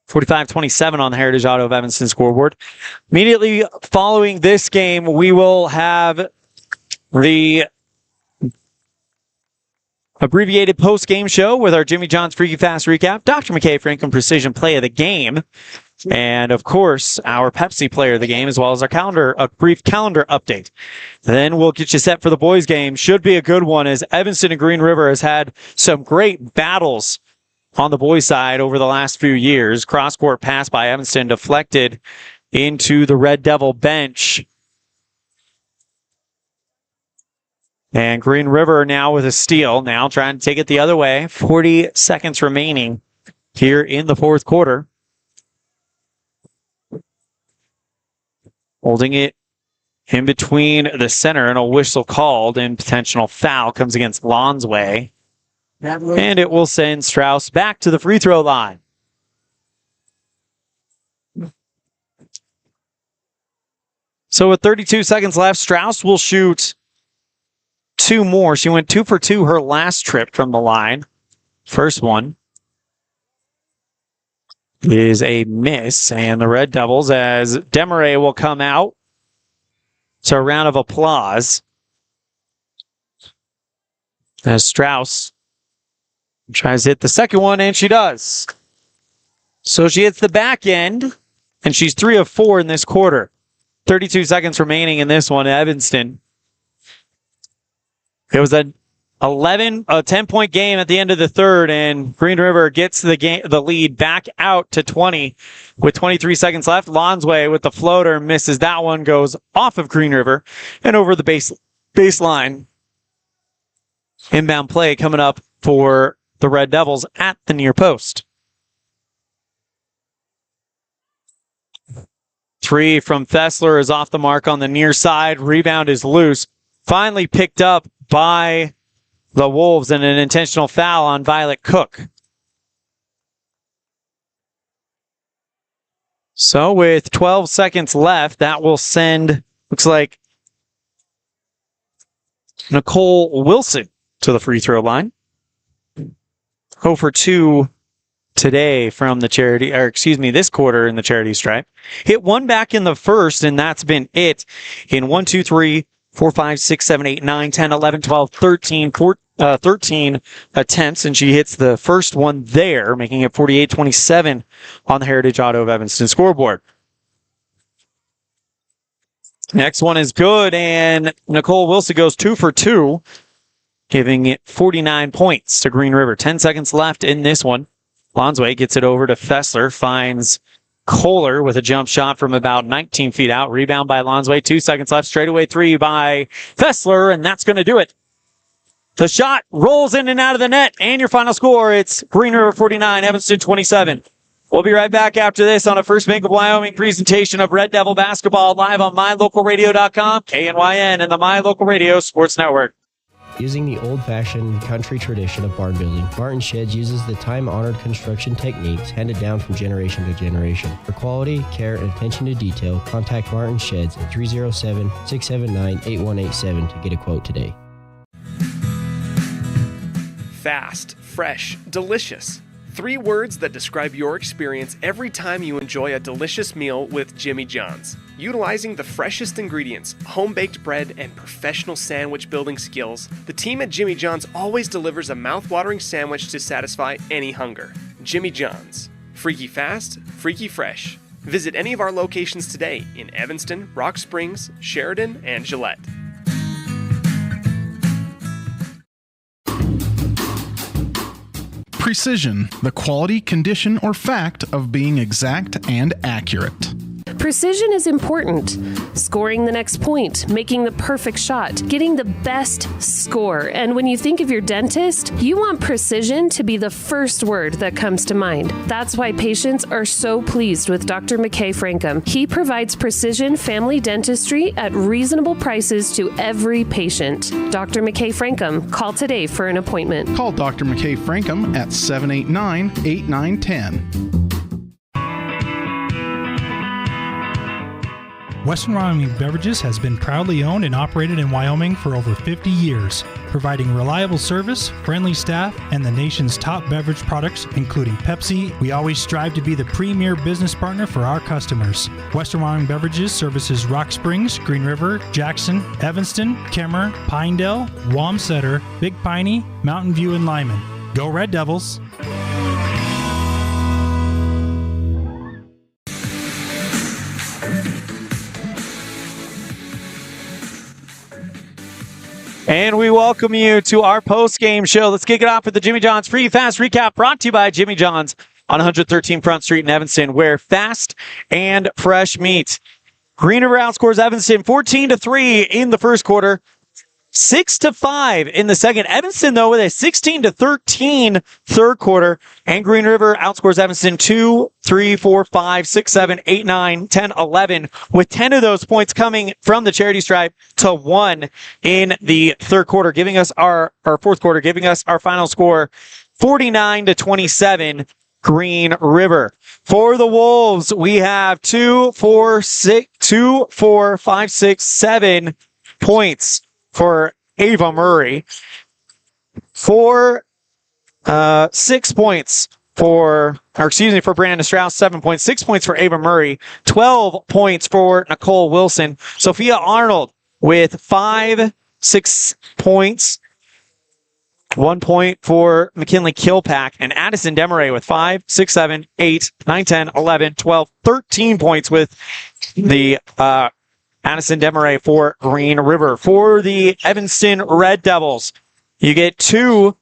[SPEAKER 2] 45-27 on the Heritage Auto of Evanston scoreboard. Immediately following this game, we will have the abbreviated post-game show with our Jimmy John's Freaky Fast recap, Dr. McKay Franklin Precision Play of the Game, and of course, our Pepsi Player of the Game, as well as a brief calendar update. Then we'll get you set for the boys' game. Should be a good one, as Evanston and Green River has had some great battles on the boys' side over the last few years. Cross-court pass by Evanston deflected into the Red Devil bench. And Green River now with a steal, now trying to take it the other way. 40 seconds remaining here in the fourth quarter. Holding it in between the center, and a whistle called, and potential foul comes against Lonsway. And it will send Strauss back to the free throw line. So with 32 seconds left, Strauss will shoot 2 more. She went 2 for 2 her last trip from the line. First one is a miss, and the Red Devils, as Demaray will come out. So a round of applause as Strauss tries to hit the second one, and she does. So she hits the back end, and she's 3 of 4 in this quarter. 32 seconds remaining in this one, Evanston. It was a 10-point game at the end of the third, and Green River gets the lead back out to 20 with 23 seconds left. Lonsway with the floater misses. That one goes off of Green River and over the baseline. Inbound play coming up for the Red Devils at the near post. 3 from Thessler is off the mark on the near side. Rebound is loose. Finally picked up by the Wolves, and an intentional foul on Violet Cook. So with 12 seconds left, that will send, looks like, Nicole Wilson to the free throw line. 0 for 2 today from the charity, this quarter in the charity stripe. Hit 1 back in the first, and that's been it in 1, 2, 3, 4, 5, 6, 7, 8, 9, 10, 11, 12, 13, 13 attempts, and she hits the first one there, making it 48-27 on the Heritage Auto of Evanston scoreboard. Next one is good, and Nicole Wilson goes 2 for 2, giving it 49 points to Green River. 10 seconds left in this one. Lonsway gets it over to Fessler, finds Kohler with a jump shot from about 19 feet out. Rebound by Lonsway. 2 seconds left. Straightaway 3 by Fessler, and that's going to do it. The shot rolls in and out of the net, and your final score, it's Green River 49, Evanston 27. We'll be right back after this on a First Bank of Wyoming presentation of Red Devil basketball live on MyLocalRadio.com, KNYN, and the My Local Radio Sports Network.
[SPEAKER 14] Using the old-fashioned country tradition of barn building, Martin Sheds uses the time-honored construction techniques handed down from generation to generation. For quality, care, and attention to detail, contact Martin Sheds at 307-679-8187 to get a quote today.
[SPEAKER 15] Fast, fresh, delicious. 3 words that describe your experience every time you enjoy a delicious meal with Jimmy John's. Utilizing the freshest ingredients, home-baked bread, and professional sandwich building skills, the team at Jimmy John's always delivers a mouth-watering sandwich to satisfy any hunger. Jimmy John's. Freaky fast, freaky fresh. Visit any of our locations today in Evanston, Rock Springs, Sheridan, and Gillette.
[SPEAKER 3] Precision, the quality, condition, or fact of being exact and accurate.
[SPEAKER 5] Precision is important. Scoring the next point, making the perfect shot, getting the best score. And when you think of your dentist, you want precision to be the first word that comes to mind. That's why patients are so pleased with Dr. McKay Frankum. He provides precision family dentistry at reasonable prices to every patient. Dr. McKay Frankum, call today for an appointment.
[SPEAKER 3] Call Dr. McKay Frankum at 789-8910.
[SPEAKER 10] Western Wyoming Beverages has been proudly owned and operated in Wyoming for over 50 years, providing reliable service, friendly staff, and the nation's top beverage products, including Pepsi. We always strive to be the premier business partner for our customers. Western Wyoming Beverages services Rock Springs, Green River, Jackson, Evanston, Kemmer, Pinedale, Wamsutter, Big Piney, Mountain View, and Lyman. Go Red Devils!
[SPEAKER 2] And we welcome you to our post-game show. Let's kick it off with the Jimmy John's Free Fast Recap, brought to you by Jimmy John's on 113 Front Street in Evanston, where fast and fresh meat. Green River outscores Evanston 14-3 in the first quarter, 6-5 in the second. Evanston, though, with a 16-13 third quarter, and Green River outscores Evanston 2, 3, 4, 5, 6, 7, 8, 9, 10, 11, with 10 of those points coming from the charity stripe to 1 in the third quarter, giving us our fourth quarter, giving us our final score 49-27 Green River. For the Wolves, we have 2, 4, 5, 6, 7 points for Ava Murray, 6 points for Brandon Strauss, 7 points, 6 points for Ava Murray, 12 points for Nicole Wilson, Sophia Arnold with 6 points, 1 point for McKinley Kilpack, and Addison Demaray with 5, 6, 7, 8, 9, 10, 11, 12, 13 points with the Addison Demaray for Green River. For the Evanston Red Devils, you get 4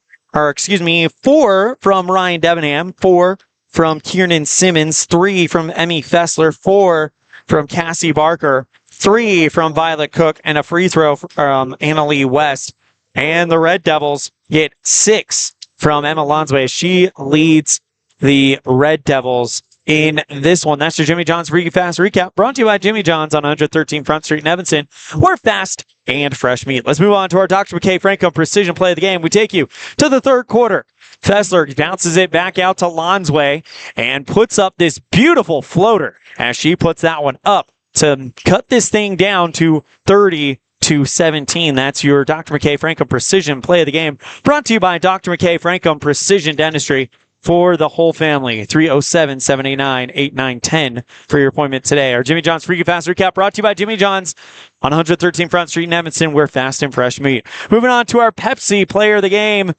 [SPEAKER 2] from Ryan Debenham, 4 from Kiernan Simmons, 3 from Emmy Fessler, 4 from Cassie Barker, 3 from Violet Cook, and a free throw from Annalie West. And the Red Devils get 6 from Emma Lonsway. She leads the Red Devils in this one. That's your Jimmy John's Free Fast Recap, brought to you by Jimmy John's on 113 Front Street in Evanston. We're fast and fresh meat. Let's move on to our Dr. McKay Frankum Precision Play of the Game. We take you to the third quarter. Fessler bounces it back out to Lonsway and puts up this beautiful floater as she puts that one up to cut this thing down to 30-17. That's your Dr. McKay Frankum Precision Play of the Game, brought to you by Dr. McKay Frankum Precision Dentistry for the whole family. 307-789-8910 for your appointment today. Our Jimmy John's Free Fast Recap, brought to you by Jimmy John's on 113 Front Street in Evanston, where fast and fresh meat. Moving on to our Pepsi Player of the Game.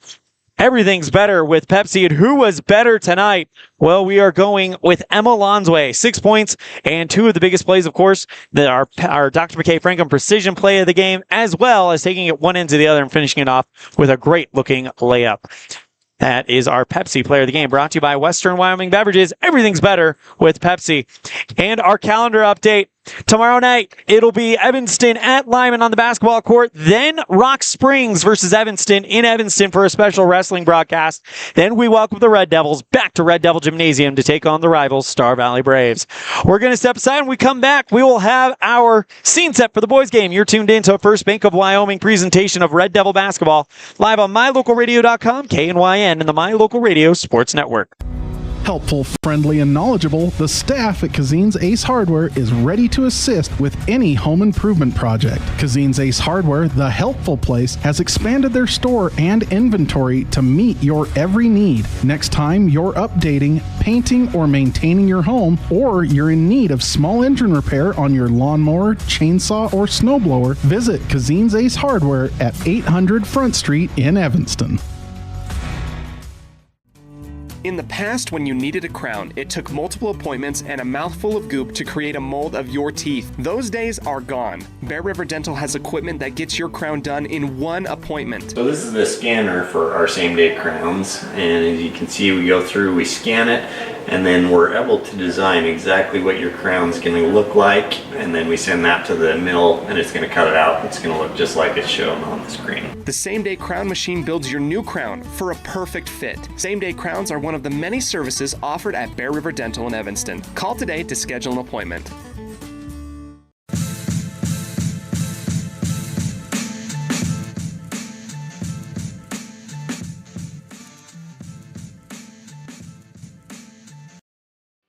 [SPEAKER 2] Everything's better with Pepsi. And who was better tonight? Well, we are going with Emma Lonsway. 6 points and 2 of the biggest plays, of course, that our Dr. McKay Frankum Precision Play of the Game, as well as taking it one end to the other and finishing it off with a great-looking layup. That is our Pepsi Player of the Game, brought to you by Western Wyoming Beverages. Everything's better with Pepsi. And our calendar update. Tomorrow night, it'll be Evanston at Lyman on the basketball court. Then Rock Springs versus Evanston in Evanston for a special wrestling broadcast. Then we welcome the Red Devils back to Red Devil Gymnasium to take on the rivals Star Valley Braves. We're going to step aside. When we come back, we will have our scene set for the boys game. You're tuned in to a First Bank of Wyoming presentation of Red Devil basketball live on mylocalradio.com, KNYN, and the My Local Radio Sports Network.
[SPEAKER 3] Helpful, friendly, and knowledgeable, the staff at Cazin's Ace Hardware is ready to assist with any home improvement project. Cazin's Ace Hardware, the helpful place, has expanded their store and inventory to meet your every need. Next time you're updating, painting, or maintaining your home, or you're in need of small engine repair on your lawnmower, chainsaw, or snowblower, visit Cazin's Ace Hardware at 800 Front Street in Evanston.
[SPEAKER 15] In the past, when you needed a crown, it took multiple appointments and a mouthful of goop to create a mold of your teeth. Those days are gone. Bear River Dental has equipment that gets your crown done in one appointment.
[SPEAKER 2] So this is the scanner for our same-day crowns, and as you can see, we go through, we scan it, and then we're able to design exactly what your crown's going to look like, and then we send that to the mill, and it's going to cut it out. It's going to look just like it's shown on the screen.
[SPEAKER 15] The same-day crown machine builds your new crown for a perfect fit. Same-day crowns are one of the many services offered at Bear River Dental in Evanston. Call today to schedule an appointment.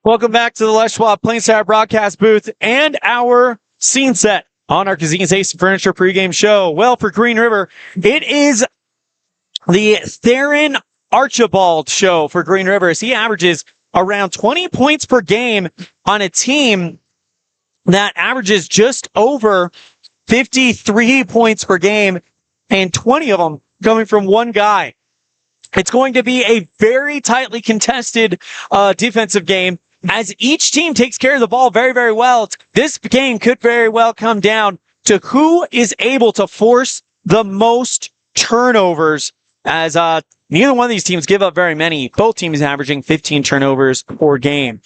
[SPEAKER 2] Welcome back to the Les Schwab Plains Tower broadcast booth and our scene set on our Cazin's Ace Furniture pregame show. Well, for Green River, it is the Theron Archibald show for Green River as he averages around 20 points per game on a team that averages just over 53 points per game, and 20 of them coming from one guy. It's going to be a very tightly contested defensive game as each team takes care of the ball very, very well. This game could very well come down to who is able to force the most turnovers, as neither one of these teams give up very many. Both teams averaging 15 turnovers per game.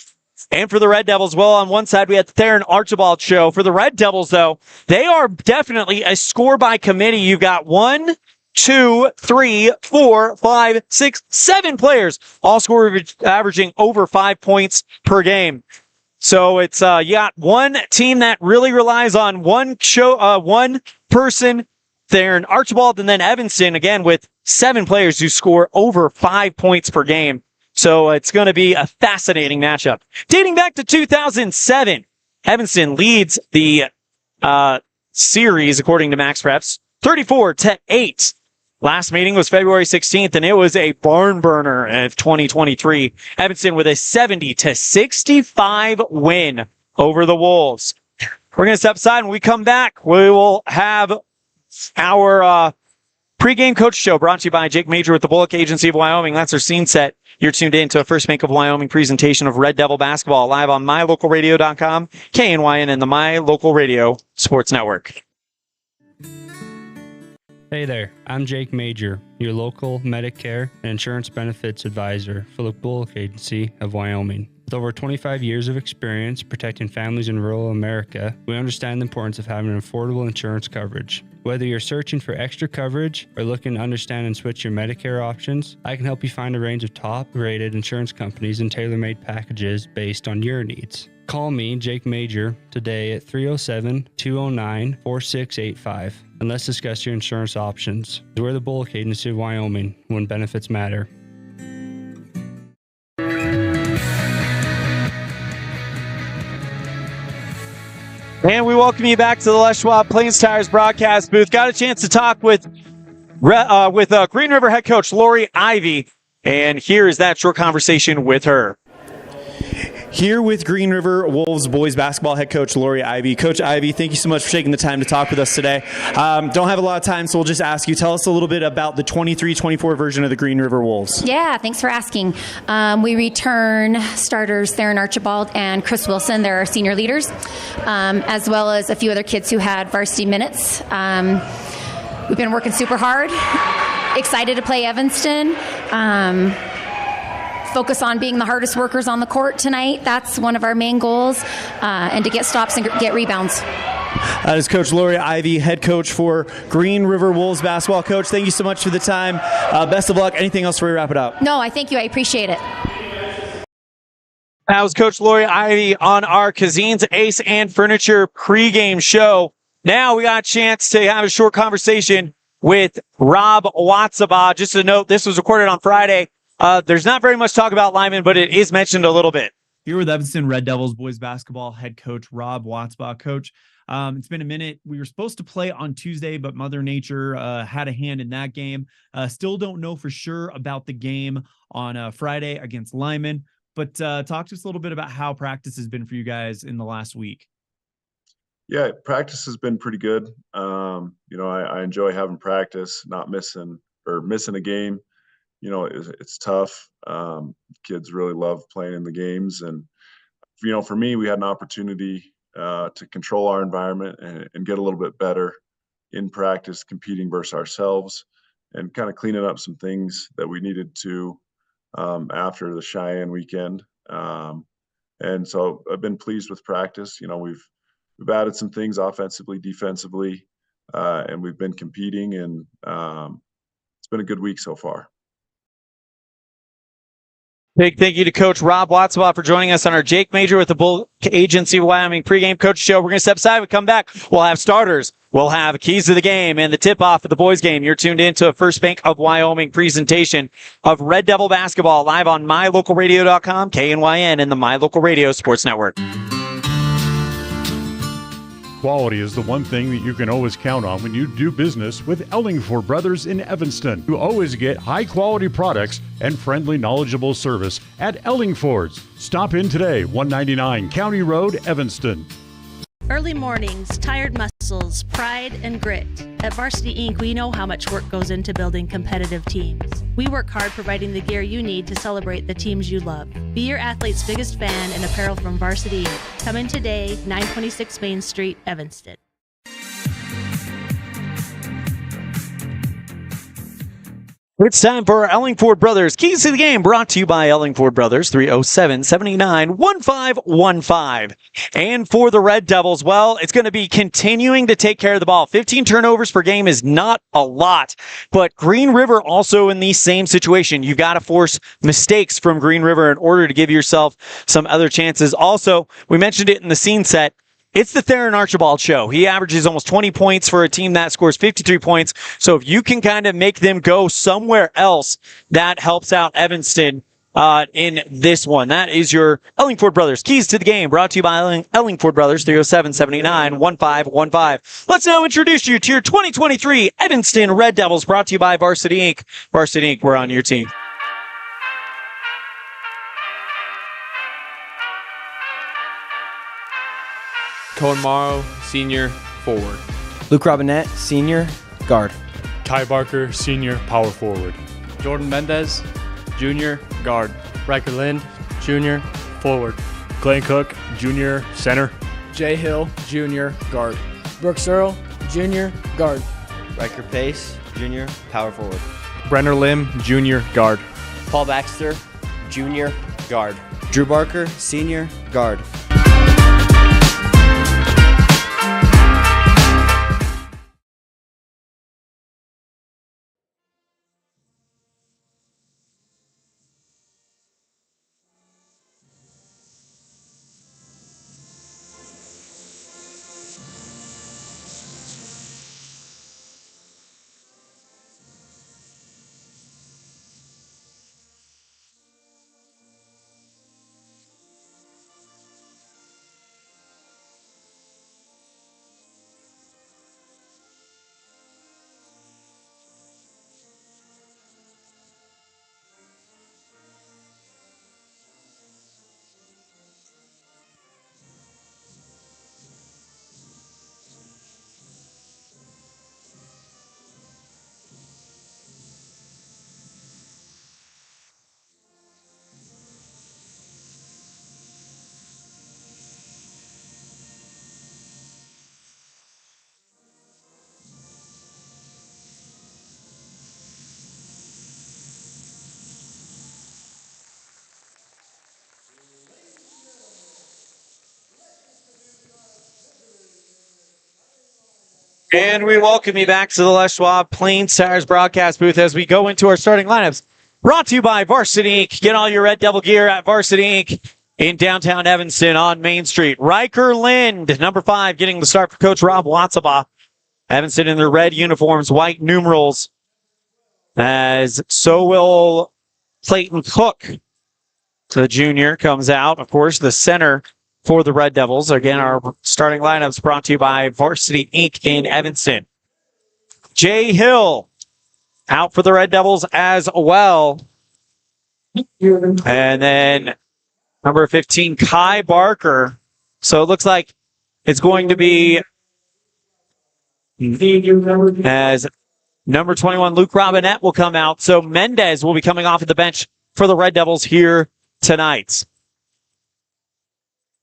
[SPEAKER 2] And for the Red Devils, well, on one side, we had the Theron Archibald show. For the Red Devils, though, they are definitely a score by committee. You've got 1, 2, 3, 4, 5, 6, 7 players, all score averaging over 5 points per game. So it's you got one team that really relies on one person, Theron Archibald, and then Evanston, again, with 7 players who score over 5 points per game. So it's going to be a fascinating matchup. Dating back to 2007, Evanston leads the series, according to Max Preps, 34-8. Last meeting was February 16th, and it was a barn burner of 2023. Evanston with a 70-65 win over the Wolves. We're going to step aside. When we come back, we will have our pregame coach show brought to you by Jake Major with the Bullock Agency of Wyoming. That's our scene set. You're tuned in to a First Bank of Wyoming presentation of Red Devil basketball live on mylocalradio.com, KNYN, and the My Local Radio Sports Network.
[SPEAKER 4] Hey there, I'm Jake Major, your local Medicare and insurance benefits advisor for the Bullock Agency of Wyoming. With over 25 years of experience protecting families in rural America, we understand the importance of having an affordable insurance coverage. Whether you're searching for extra coverage or looking to understand and switch your Medicare options, I can help you find a range of top-rated insurance companies and tailor-made packages based on your needs. Call me, Jake Major, today at 307-209-4685, and let's discuss your insurance options. We're the Bullock Agency of Wyoming, when benefits matter.
[SPEAKER 2] And we welcome you back to the Les Schwab Plains Tires broadcast booth. Got a chance to talk with Green River head coach Lori Ivy, and here is that short conversation with her. Here with Green River Wolves boys basketball head coach Lori Ivy. Coach Ivy, thank you so much for taking the time to talk with us today. Don't have a lot of time, so we'll just ask you, tell us a little bit about the 23-24 version of the Green River Wolves.
[SPEAKER 16] Yeah, thanks for asking. We return starters Theron Archibald and Chris Wilson. They're our senior leaders, as well as a few other kids who had varsity minutes. We've been working super hard. Excited to play Evanston. Focus on being the hardest workers on the court tonight. That's one of our main goals, and to get stops and get rebounds.
[SPEAKER 2] That is Coach Lori Ivy, head coach for Green River Wolves basketball. Coach, thank you so much for the time. Best of luck. Anything else before we wrap it up?
[SPEAKER 16] No, I thank you. I appreciate it.
[SPEAKER 2] That was Coach Lori Ivy on our Cazin's Ace and Furniture pregame show. Now we got a chance to have a short conversation with Rob Watsaba. Just a note, this was recorded on Friday. There's not very much talk about Lyman, but it is mentioned a little bit.
[SPEAKER 1] Here with Evanston Red Devils boys basketball head coach Rob Watsbaugh. Coach, it's been a minute. We were supposed to play on Tuesday, but Mother Nature had a hand in that game. Still don't know for sure about the game on Friday against Lyman, but talk to us a little bit about how practice has been for you guys in the last week.
[SPEAKER 12] Yeah, practice has been pretty good. I enjoy having practice, not missing a game. it's tough. Kids really love playing in the games. And, for me, we had an opportunity to control our environment and get a little bit better in practice, competing versus ourselves, and kind of cleaning up some things that we needed to after the Cheyenne weekend. And so I've been pleased with practice. We've added some things offensively, defensively, and we've been competing, and it's been a good week so far.
[SPEAKER 2] Big thank you to Coach Rob Watsbaugh for joining us on our Jake Major with the Bull Agency of Wyoming pregame coach show. We're going to step aside. We come back. We'll have starters. We'll have keys to the game and the tip-off of the boys game. You're tuned into a First Bank of Wyoming presentation of Red Devil basketball live on mylocalradio.com, KNYN, and the My Local Radio Sports Network.
[SPEAKER 7] Quality is the one thing that you can always count on when you do business with Ellingford Brothers in Evanston. You always get high-quality products and friendly, knowledgeable service at Ellingford's. Stop in today, 199 County Road, Evanston.
[SPEAKER 8] Early mornings, tired muscles, pride, and grit. At Varsity Inc., we know how much work goes into building competitive teams. We work hard providing the gear you need to celebrate the teams you love. Be your athlete's biggest fan in apparel from Varsity Inc. Come in today, 926 Main Street, Evanston.
[SPEAKER 2] It's time for Ellingford Brothers Keys to the Game, brought to you by Ellingford Brothers, 307-79-1515. And for the Red Devils, well, it's going to be continuing to take care of the ball. 15 turnovers per game is not a lot, but Green River also in the same situation. You've got to force mistakes from Green River in order to give yourself some other chances. Also, we mentioned it in the scene set. It's the Theron Archibald show. He averages almost 20 points for a team that scores 53 points. So if you can kind of make them go somewhere else, that helps out Evanston in this one. That is your Ellingford Brothers Keys to the Game, brought to you by Ellingford Brothers, 307-79-1515. Let's now introduce you to your 2023 Evanston Red Devils, brought to you by Varsity Inc. Varsity Inc., we're on your team.
[SPEAKER 22] Cohen Morrow, senior, forward.
[SPEAKER 23] Luke Robinette, senior, guard.
[SPEAKER 24] Kai Barker, senior, power forward.
[SPEAKER 25] Jordan Mendez, junior, guard. Riker Lind, junior, forward.
[SPEAKER 24] Clayton Cook, junior, center.
[SPEAKER 26] Jay Hill, junior, guard. Brooks Earl, junior, guard.
[SPEAKER 27] Riker Pace, junior, power forward.
[SPEAKER 25] Brenner Lim, junior, guard.
[SPEAKER 27] Paul Baxter, junior, guard.
[SPEAKER 23] Drew Barker, senior, guard.
[SPEAKER 2] And we welcome you back to the Les Schwab Plains Tires broadcast booth as we go into our starting lineups. Brought to you by Varsity Inc. Get all your Red Devil gear at Varsity Inc. in downtown Evanston on Main Street. Riker Lind, number 5, getting the start for Coach Rob Watsbaugh. Evanston in their red uniforms, white numerals. As so will Clayton Cook. The junior comes out. Of course, the center for the Red Devils. Again, our starting lineups brought to you by Varsity Inc. in Evanston. Jay Hill out for the Red Devils as well. And then number 15, Kai Barker. So it looks like it's going to be as Number 21, Luke Robinette will come out. So Mendez will be coming off at the bench for the Red Devils here tonight.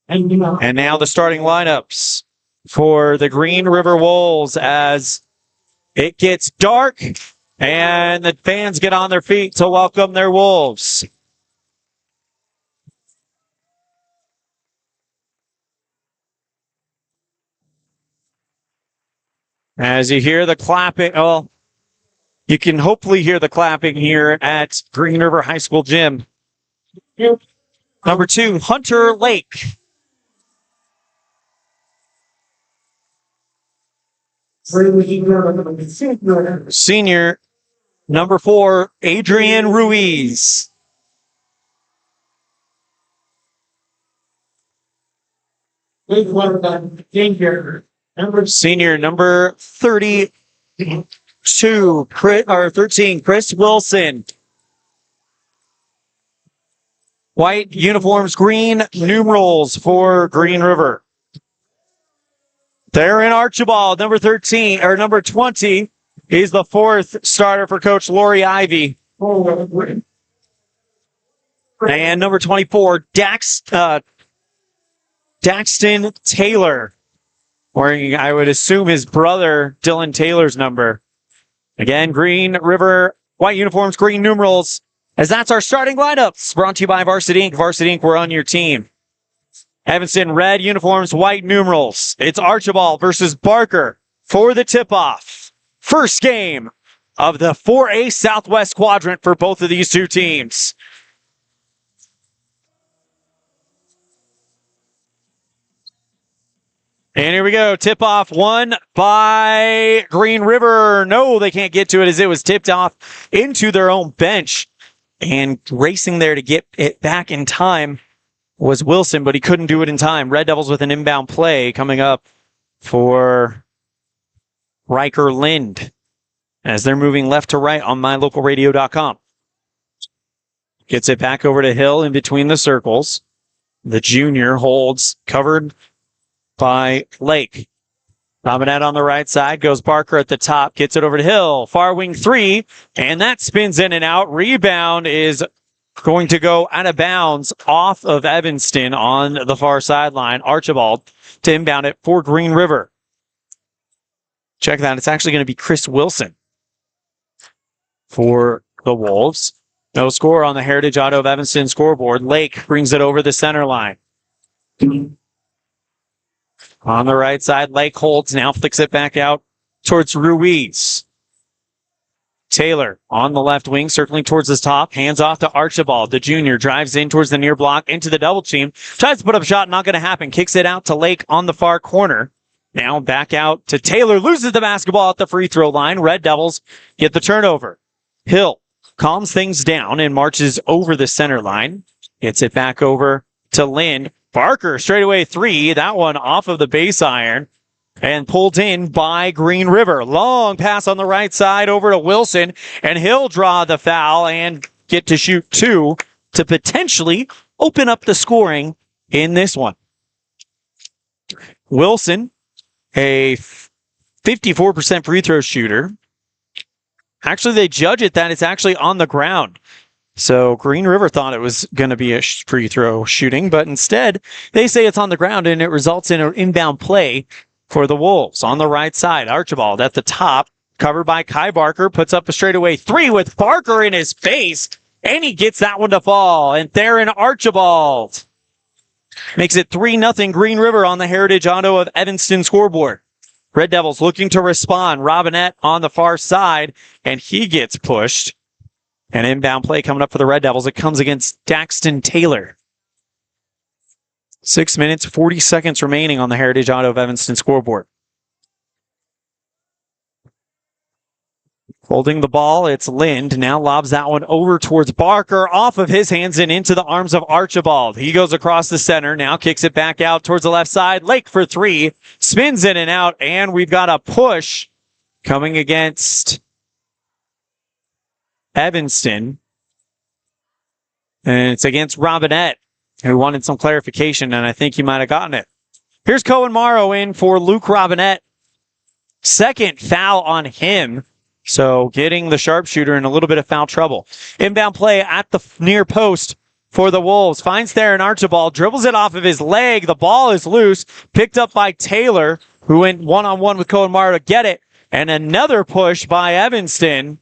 [SPEAKER 2] And now the starting lineups for the Green River Wolves as it gets dark and the fans get on their feet to welcome their Wolves. As you hear the clapping, well, you can hopefully hear the clapping here at Green River High School gym. Number 2, Hunter Lake. Senior, number 4, Adrian Ruiz. Senior, number 32, 13, Chris Wilson. White uniforms, green numerals for Green River. Theron Archibald, number 13, or number 20. He's the 4th starter for Coach Lori Ivy. And number 24, Daxton Taylor, wearing, I would assume, his brother Dylan Taylor's number. Again, Green River, white uniforms, green numerals, as that's our starting lineups. Brought to you by Varsity Inc. Varsity Inc., we're on your team. Evanston, red uniforms, white numerals. It's Archibald versus Barker for the tip-off. First game of the 4A Southwest Quadrant for both of these two teams. And here we go. Tip-off won by Green River. No, they can't get to it as it was tipped off into their own bench. And racing there to get it back in time was Wilson, but he couldn't do it in time. Red Devils with an inbound play coming up for Riker Lind as they're moving left to right on mylocalradio.com. Gets it back over to Hill in between the circles. The junior holds covered by Lake. Robinette on the right side, goes Barker at the top, gets it over to Hill. Far wing 3, and that spins in and out. Rebound is going to go out of bounds off of Evanston on the far sideline. Archibald to inbound it for Green River. Check that. It's actually going to be Chris Wilson for the Wolves. No score on the Heritage Auto of Evanston scoreboard. Lake brings it over the center line. On the right side, Lake holds, now flicks it back out towards Ruiz. Taylor on the left wing, circling towards the top, hands off to Archibald. The junior drives in towards the near block, into the double team. Tries to put up a shot, not going to happen. Kicks it out to Lake on the far corner. Now back out to Taylor, loses the basketball at the free throw line. Red Devils get the turnover. Hill calms things down and marches over the center line. Gets it back over to Lynn. Barker, straightaway 3. That one off of the base iron and pulled in by Green River. Long pass on the right side over to Wilson, and he'll draw the foul and get to shoot 2 to potentially open up the scoring in this one. Wilson, a 54% free throw shooter. Actually, they judge it that it's actually on the ground. So Green River thought it was going to be a free throw shooting, but instead they say it's on the ground, and it results in an inbound play for the Wolves. On the right side, Archibald at the top, covered by Kai Barker, puts up a straightaway 3 with Barker in his face, and he gets that one to fall. And Theron Archibald makes it 3-0 Green River on the Heritage Auto of Evanston scoreboard. Red Devils looking to respond. Robinette on the far side, and he gets pushed. An inbound play coming up for the Red Devils. It comes against Daxton Taylor. 6 minutes, 40 seconds remaining on the Heritage Auto of Evanston scoreboard. Holding the ball, it's Lind. Now lobs that one over towards Barker, off of his hands and into the arms of Archibald. He goes across the center, now kicks it back out towards the left side. Lake for 3, spins in and out, and we've got a push coming against Evanston. And it's against Robinette, who wanted some clarification, and I think he might have gotten it. Here's Cohen Morrow in for Luke Robinette. Second foul on him. So getting the sharpshooter in a little bit of foul trouble. Inbound play at the near post for the Wolves. Finds there an Archibald, dribbles it off of his leg. The ball is loose, picked up by Taylor, who went one-on-one with Cohen Morrow to get it. And another push by Evanston.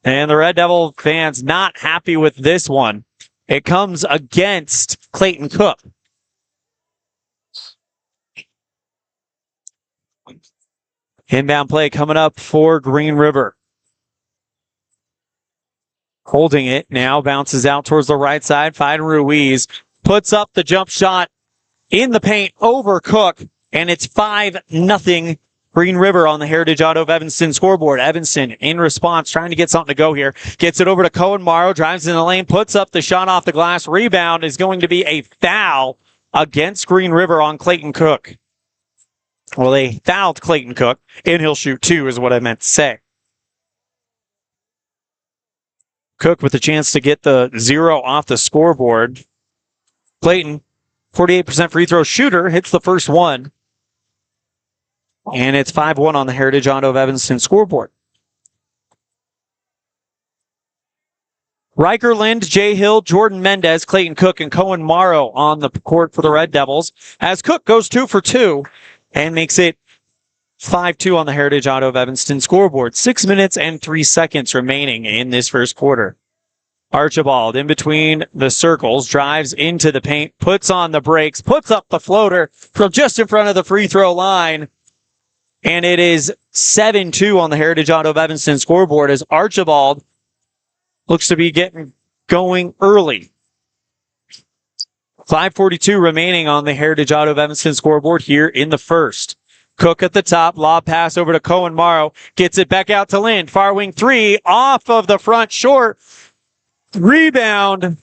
[SPEAKER 2] And the Red Devil fans not happy with this one. It comes against Clayton Cook. Inbound play coming up for Green River. Holding it now, bounces out towards the right side. Fiden Ruiz puts up the jump shot in the paint over Cook, and it's 5-0 Green River on the Heritage Auto of Evanston scoreboard. Evanston in response, trying to get something to go here. Gets it over to Cohen Morrow, drives in the lane, puts up the shot off the glass. Rebound is going to be a foul against Green River on Clayton Cook. Well, they fouled Clayton Cook, and he'll shoot two is what I meant to say. Cook with a chance to get the 0 off the scoreboard. Clayton, 48% free throw shooter, hits the first one. And it's 5-1 on the Heritage Auto of Evanston scoreboard. Riker Lind, Jay Hill, Jordan Mendez, Clayton Cook, and Cohen Morrow on the court for the Red Devils. As Cook goes 2 for 2 and makes it 5-2 on the Heritage Auto of Evanston scoreboard. 6 minutes and 3 seconds remaining in this first quarter. Archibald in between the circles, drives into the paint, puts on the brakes, puts up the floater from just in front of the free throw line. And it is 7-2 on the Heritage Auto of Evanston scoreboard as Archibald looks to be getting going early. 5:42 remaining on the Heritage Auto of Evanston scoreboard here in the first. Cook at the top, lob pass over to Cohen Morrow, gets it back out to Lind. Far wing 3, off of the front short. Rebound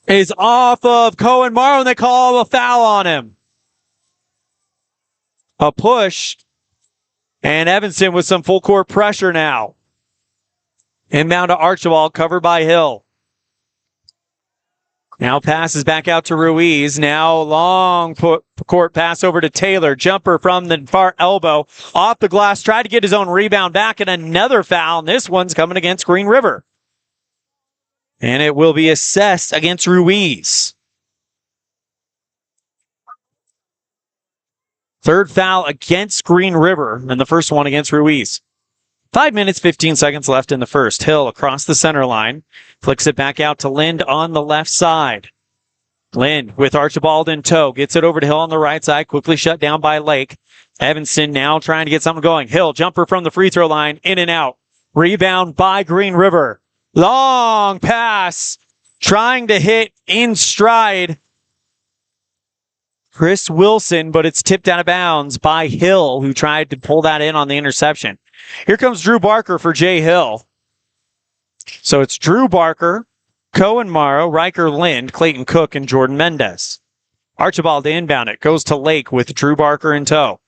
[SPEAKER 2] is off of Cohen Morrow, and they call a foul on him. A push, and Evanston with some full court pressure now. Inbound to Archibald, covered by Hill. Now passes back out to Ruiz. Now long court pass over to Taylor. Jumper from the far elbow. Off the glass. Tried to get his own rebound back, and another foul. And this one's coming against Green River. And it will be assessed against Ruiz. Third foul against Green River, and the first one against Ruiz. 5 minutes, 15 seconds left in the first. Hill across the center line. Flicks it back out to Lind on the left side. Lind with Archibald in tow. Gets it over to Hill on the right side. Quickly shut down by Lake. Evanston now trying to get something going. Hill, jumper from the free throw line. In and out. Rebound by Green River. Long pass. Trying to hit in stride Chris Wilson, but it's tipped out of bounds by Hill, who tried to pull that in on the interception. Here comes Drew Barker for Jay Hill. So it's Drew Barker, Cohen Morrow, Riker Lind, Clayton Cook, and Jordan Mendez. Archibald to inbound it. Goes to Lake with Drew Barker in tow.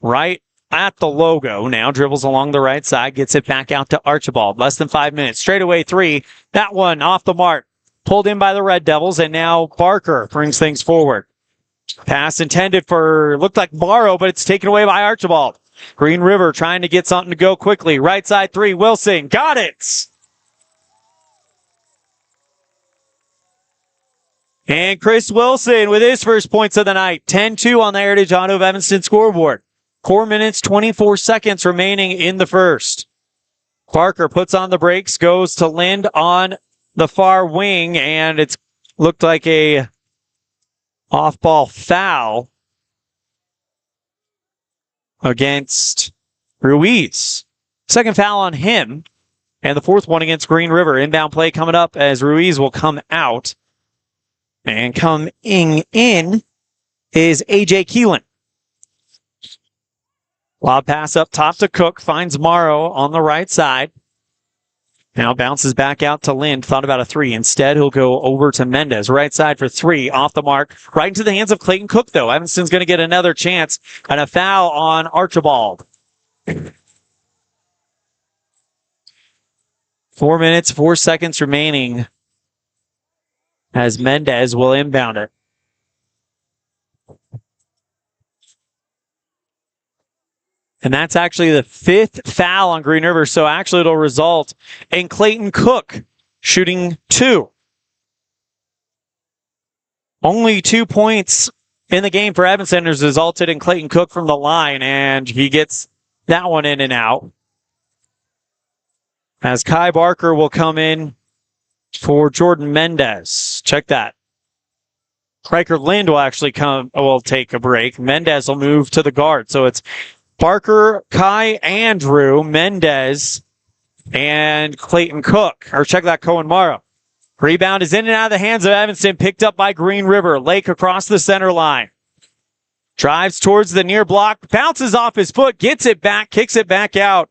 [SPEAKER 2] Right at the logo. Now dribbles along the right side. Gets it back out to Archibald. Less than 5 minutes. Straightaway 3. That one off the mark. Pulled in by the Red Devils. And now Barker brings things forward. Pass intended for, looked like Morrow, but it's taken away by Archibald. Green River trying to get something to go quickly. Right side 3. Wilson. Got it. And Chris Wilson with his first points of the night. 10-2 on the Heritage Auto of Evanston scoreboard. 4 minutes, 24 seconds remaining in the first. Barker puts on the brakes, goes to Lind on the far wing, and it's looked like a off-ball foul against Ruiz. Second foul on him, and the fourth one against Green River. Inbound play coming up as Ruiz will come out. And coming in is A.J. Keelan. Lob pass up top to Cook. Finds Morrow on the right side. Now bounces back out to Lind. Thought about a 3. Instead, he'll go over to Mendez. Right side for 3. Off the mark. Right into the hands of Clayton Cook, though. Evanston's going to get another chance. And a foul on Archibald. 4 minutes, 4 seconds remaining as Mendez will inbound it. And that's actually the 5th foul on Green River. So actually it'll result in Clayton Cook shooting 2. Only 2 points in the game for Evanston has resulted in Clayton Cook from the line, and he gets that one in and out. As Kai Barker will come in for Jordan Mendez. Check that. Riker Lind will take a break. Mendez will move to the guard. So it's Barker, Kai, Andrew, Mendez, and Clayton Cook. Or check that, Cohen Morrow. Rebound is in and out of the hands of Evanston, picked up by Green River. Lake across the center line. Drives towards the near block, bounces off his foot, gets it back, kicks it back out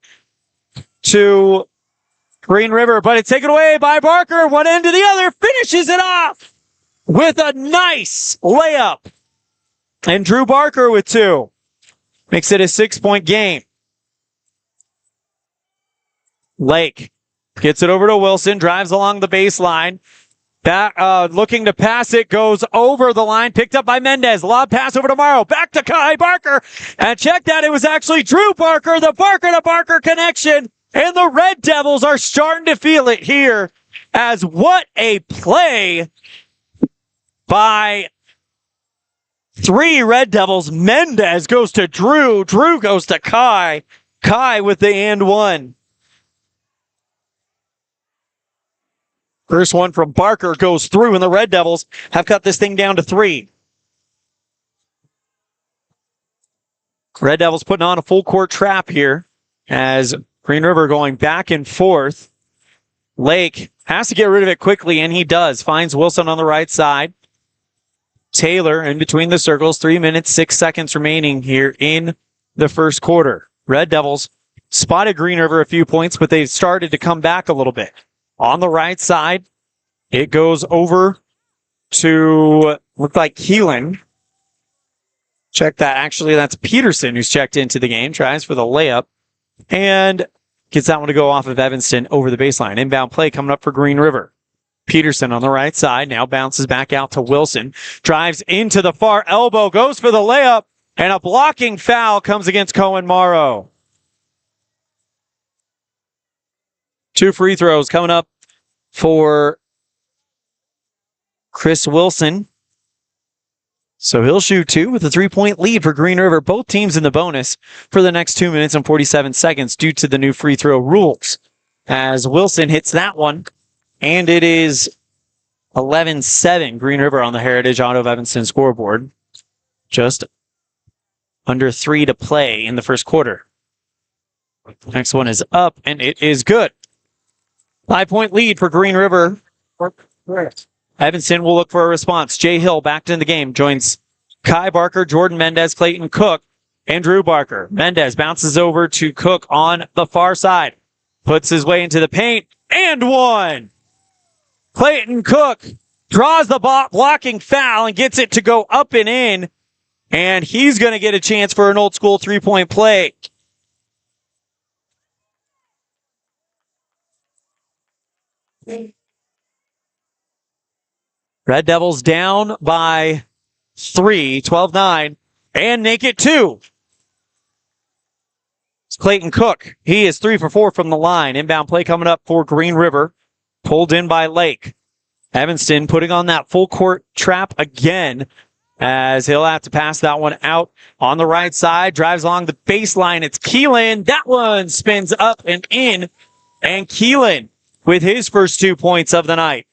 [SPEAKER 2] to Green River, but it's taken away by Barker. One end to the other, finishes it off with a nice layup. And Drew Barker with 2. Makes it a 6-point game. Lake gets it over to Wilson, drives along the baseline. Looking to pass it, goes over the line, picked up by Mendez. Lob pass over to Morrow, back to Kai Barker. And check that, it was actually Drew Barker, the Barker to Barker connection. And the Red Devils are starting to feel it here, as what a play by 3 Red Devils. Mendez goes to Drew. Drew goes to Kai. Kai with the and one. First one from Barker goes through, and the Red Devils have cut this thing down to 3. Red Devils putting on a full court trap here as Green River going back and forth. Lake has to get rid of it quickly, and he does. Finds Wilson on the right side. Taylor in between the circles. 3 minutes, 6 seconds remaining here in the first quarter. Red Devils spotted Green River a few points, but they've started to come back a little bit. On the right side, it goes over to, look like Keelan. Check that. Actually, that's Peterson who's checked into the game. Tries for the layup and gets that one to go off of Evanston over the baseline. Inbound play coming up for Green River. Peterson on the right side now bounces back out to Wilson. Drives into the far elbow, goes for the layup, and a blocking foul comes against Cohen Morrow. 2 free throws coming up for Chris Wilson. So he'll shoot 2 with a 3-point lead for Green River. Both teams in the bonus for the next 2 minutes and 47 seconds due to the new free throw rules. As Wilson hits that one, and it is 11-7 Green River on the Heritage Auto of Evanston scoreboard. Just under 3 to play in the first quarter. Next one is up, and it is good. 5-point lead for Green River. Evanston will look for a response. Jay Hill back in the game. Joins Kai Barker, Jordan Mendez, Clayton Cook, and Drew Barker. Mendez bounces over to Cook on the far side. Puts his way into the paint, and one. Clayton Cook draws the blocking foul and gets it to go up and in. And he's going to get a chance for an old school 3-point play. Red Devils down by 3, 12-9, and make it 2. It's Clayton Cook. He is 3 for 4 from the line. Inbound play coming up for Green River. Pulled in by Lake. Evanston putting on that full court trap again as he'll have to pass that one out on the right side. Drives along the baseline. It's Keelan. That one spins up and in. And Keelan with his first 2 points of the night.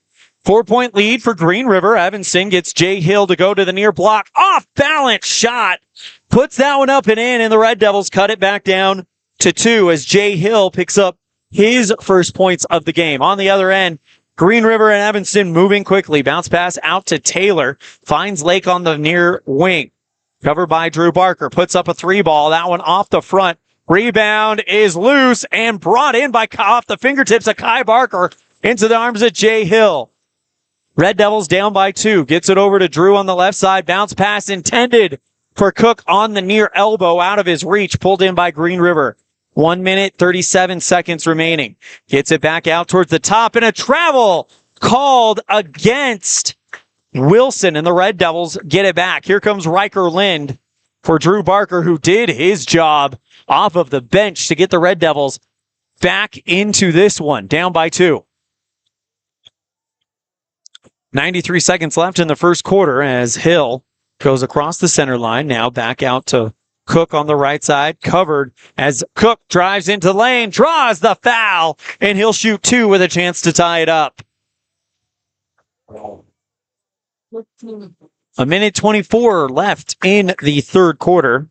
[SPEAKER 2] 4-point lead for Green River. Evanston gets Jay Hill to go to the near block. Off balance shot. Puts that one up and in, and the Red Devils cut it back down to 2 as Jay Hill picks up his first points of the game. On the other end, Green River and Evanston moving quickly. Bounce pass out to Taylor. Finds Lake on the near wing. Covered by Drew Barker. Puts up a 3-ball. That one off the front. Rebound is loose and brought in by off the fingertips of Kai Barker into the arms of Jay Hill. Red Devils down by 2. Gets it over to Drew on the left side. Bounce pass intended for Cook on the near elbow out of his reach. Pulled in by Green River. 1 minute, 37 seconds remaining. Gets it back out towards the top, and a travel called against Wilson, and the Red Devils get it back. Here comes Riker Lind for Drew Barker, who did his job off of the bench to get the Red Devils back into this one, down by 2. 93 seconds left in the first quarter as Hill goes across the center line. Now back out to Cook on the right side, covered as Cook drives into the lane, draws the foul, and he'll shoot 2 with a chance to tie it up. A minute 24 left in the third quarter.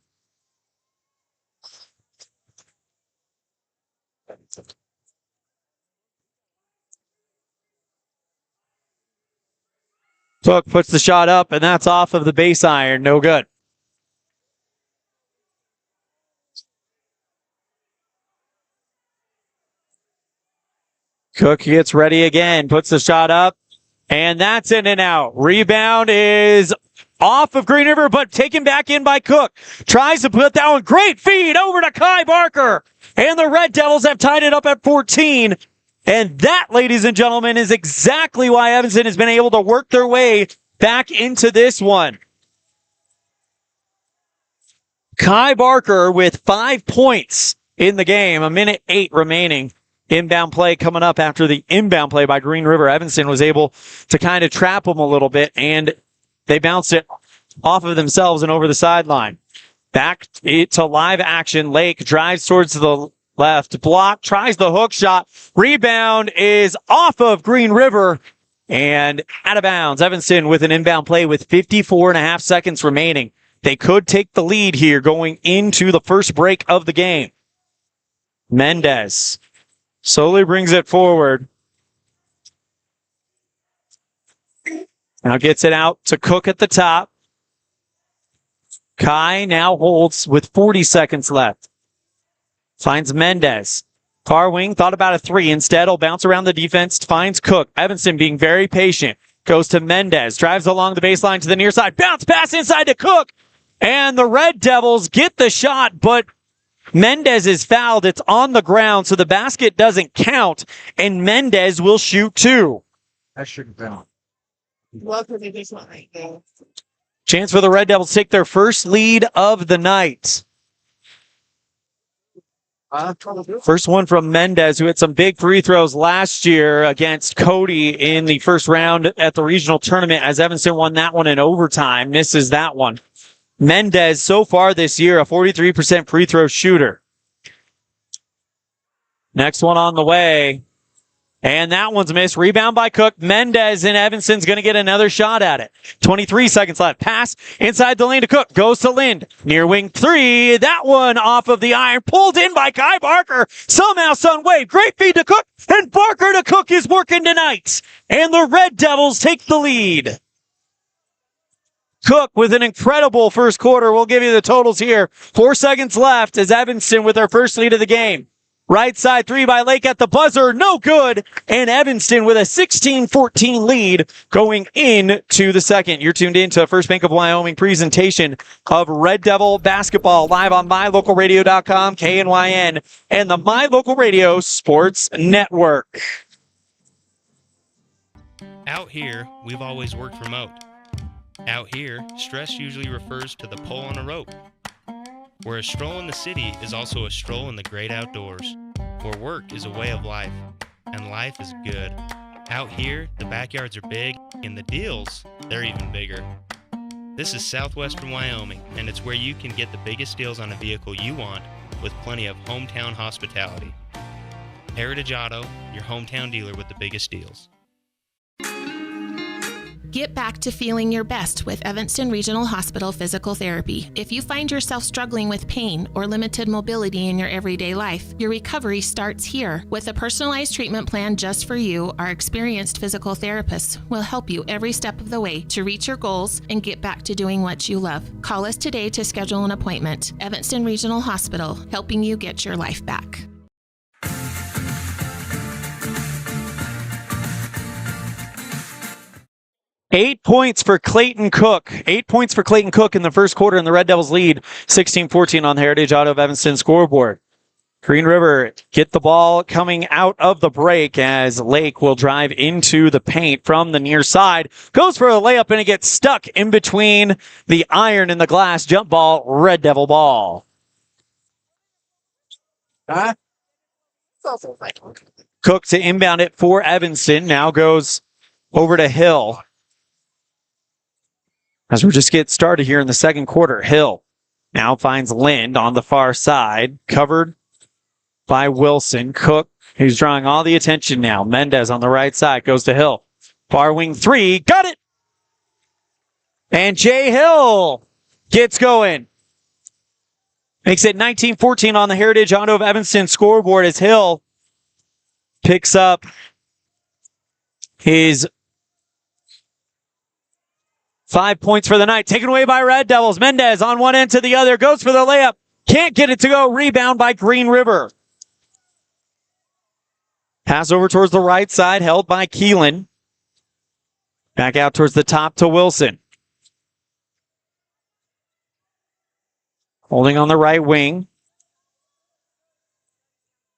[SPEAKER 2] Cook puts the shot up, and that's off of the base iron. No good. Cook gets ready again, puts the shot up, and that's in and out. Rebound is off of Green River, but taken back in by Cook. Tries to put that one. Great feed over to Kai Barker. And the Red Devils have tied it up at 14. And that, ladies and gentlemen, is exactly why Evanston has been able to work their way back into this one. Kai Barker with 5 points in the game. A minute 8 remaining. Inbound play coming up after the inbound play by Green River. Evanston was able to kind of trap them a little bit, and they bounced it off of themselves and over the sideline. Back to live action. Lake drives towards the left. Block, tries the hook shot. Rebound is off of Green River and out of bounds. Evanston with an inbound play with 54.5 seconds remaining. They could take the lead here going into the first break of the game. Mendez slowly brings it forward. Now gets it out to Cook at the top. Kai now holds with 40 seconds left. Finds Mendez. Far wing, thought about a 3. Instead, will bounce around the defense, finds Cook. Evanston being very patient. Goes to Mendez. Drives along the baseline to the near side. Bounce pass inside to Cook. And the Red Devils get the shot, but Mendez is fouled. It's on the ground, so the basket doesn't count. And Mendez will shoot 2.
[SPEAKER 6] That should count.
[SPEAKER 2] Chance for the Red Devils to take their first lead of the night. First one from Mendez, who had some big free throws last year against Cody in the first round at the regional tournament as Evanston won that one in overtime. Misses that one. Mendez, so far this year, a 43% free throw shooter. Next one on the way. And that one's missed. Rebound by Cook. Mendez and Evanston's going to get another shot at it. 23 seconds left. Pass inside the lane to Cook. Goes to Lind. Near wing 3. That one off of the iron. Pulled in by Kai Barker. Somehow, some way. Great feed to Cook. And Barker to Cook is working tonight. And the Red Devils take the lead. Cook with an incredible first quarter. We'll give you the totals here. 4 seconds left as Evanston with their first lead of the game. Right side 3 by Lake at the buzzer. No good. And Evanston with a 16-14 lead going into the second. You're tuned in to First Bank of Wyoming presentation of Red Devil basketball live on mylocalradio.com, KNYN, and the My Local Radio Sports Network.
[SPEAKER 4] Out here, we've always worked remote. Out here, stress usually refers to the pull on a rope. Where a stroll in the city is also a stroll in the great outdoors. Where work is a way of life, and life is good. Out here, the backyards are big, and the deals, they're even bigger. This is southwestern Wyoming, and it's where you can get the biggest deals on a vehicle you want with plenty of hometown hospitality. Heritage Auto, your hometown dealer with the biggest deals.
[SPEAKER 11] Get back to feeling your best with Evanston Regional Hospital Physical Therapy. If you find yourself struggling with pain or limited mobility in your everyday life, your recovery starts here. With a personalized treatment plan just for you, our experienced physical therapists will help you every step of the way to reach your goals and get back to doing what you love. Call us today to schedule an appointment. Evanston Regional Hospital, helping you get your life back.
[SPEAKER 2] Eight points for Clayton Cook. 8 points for Clayton Cook in the first quarter, and the Red Devils lead 16-14 on the Heritage Auto of Evanston scoreboard. Green River get the ball coming out of the break as Lake will drive into the paint from the near side. Goes for a layup and it gets stuck in between the iron and the glass. Jump ball, Red Devil ball. Cook to inbound it for Evanston. Now goes over to Hill. As we just get started here in the second quarter, Hill now finds Lind on the far side. Covered by Wilson. Cook, who's drawing all the attention now. Mendez on the right side goes to Hill. Far wing three. Got it! And Jay Hill gets going. Makes it 19-14 on the Heritage Auto of Evanston scoreboard as Hill picks up his 5 points for the night. Taken away by Red Devils. Mendez on one end to the other. Goes for the layup. Can't get it to go. Rebound by Green River. Pass over towards the right side. Held by Keelan. Back out towards the top to Wilson. Holding on the right wing.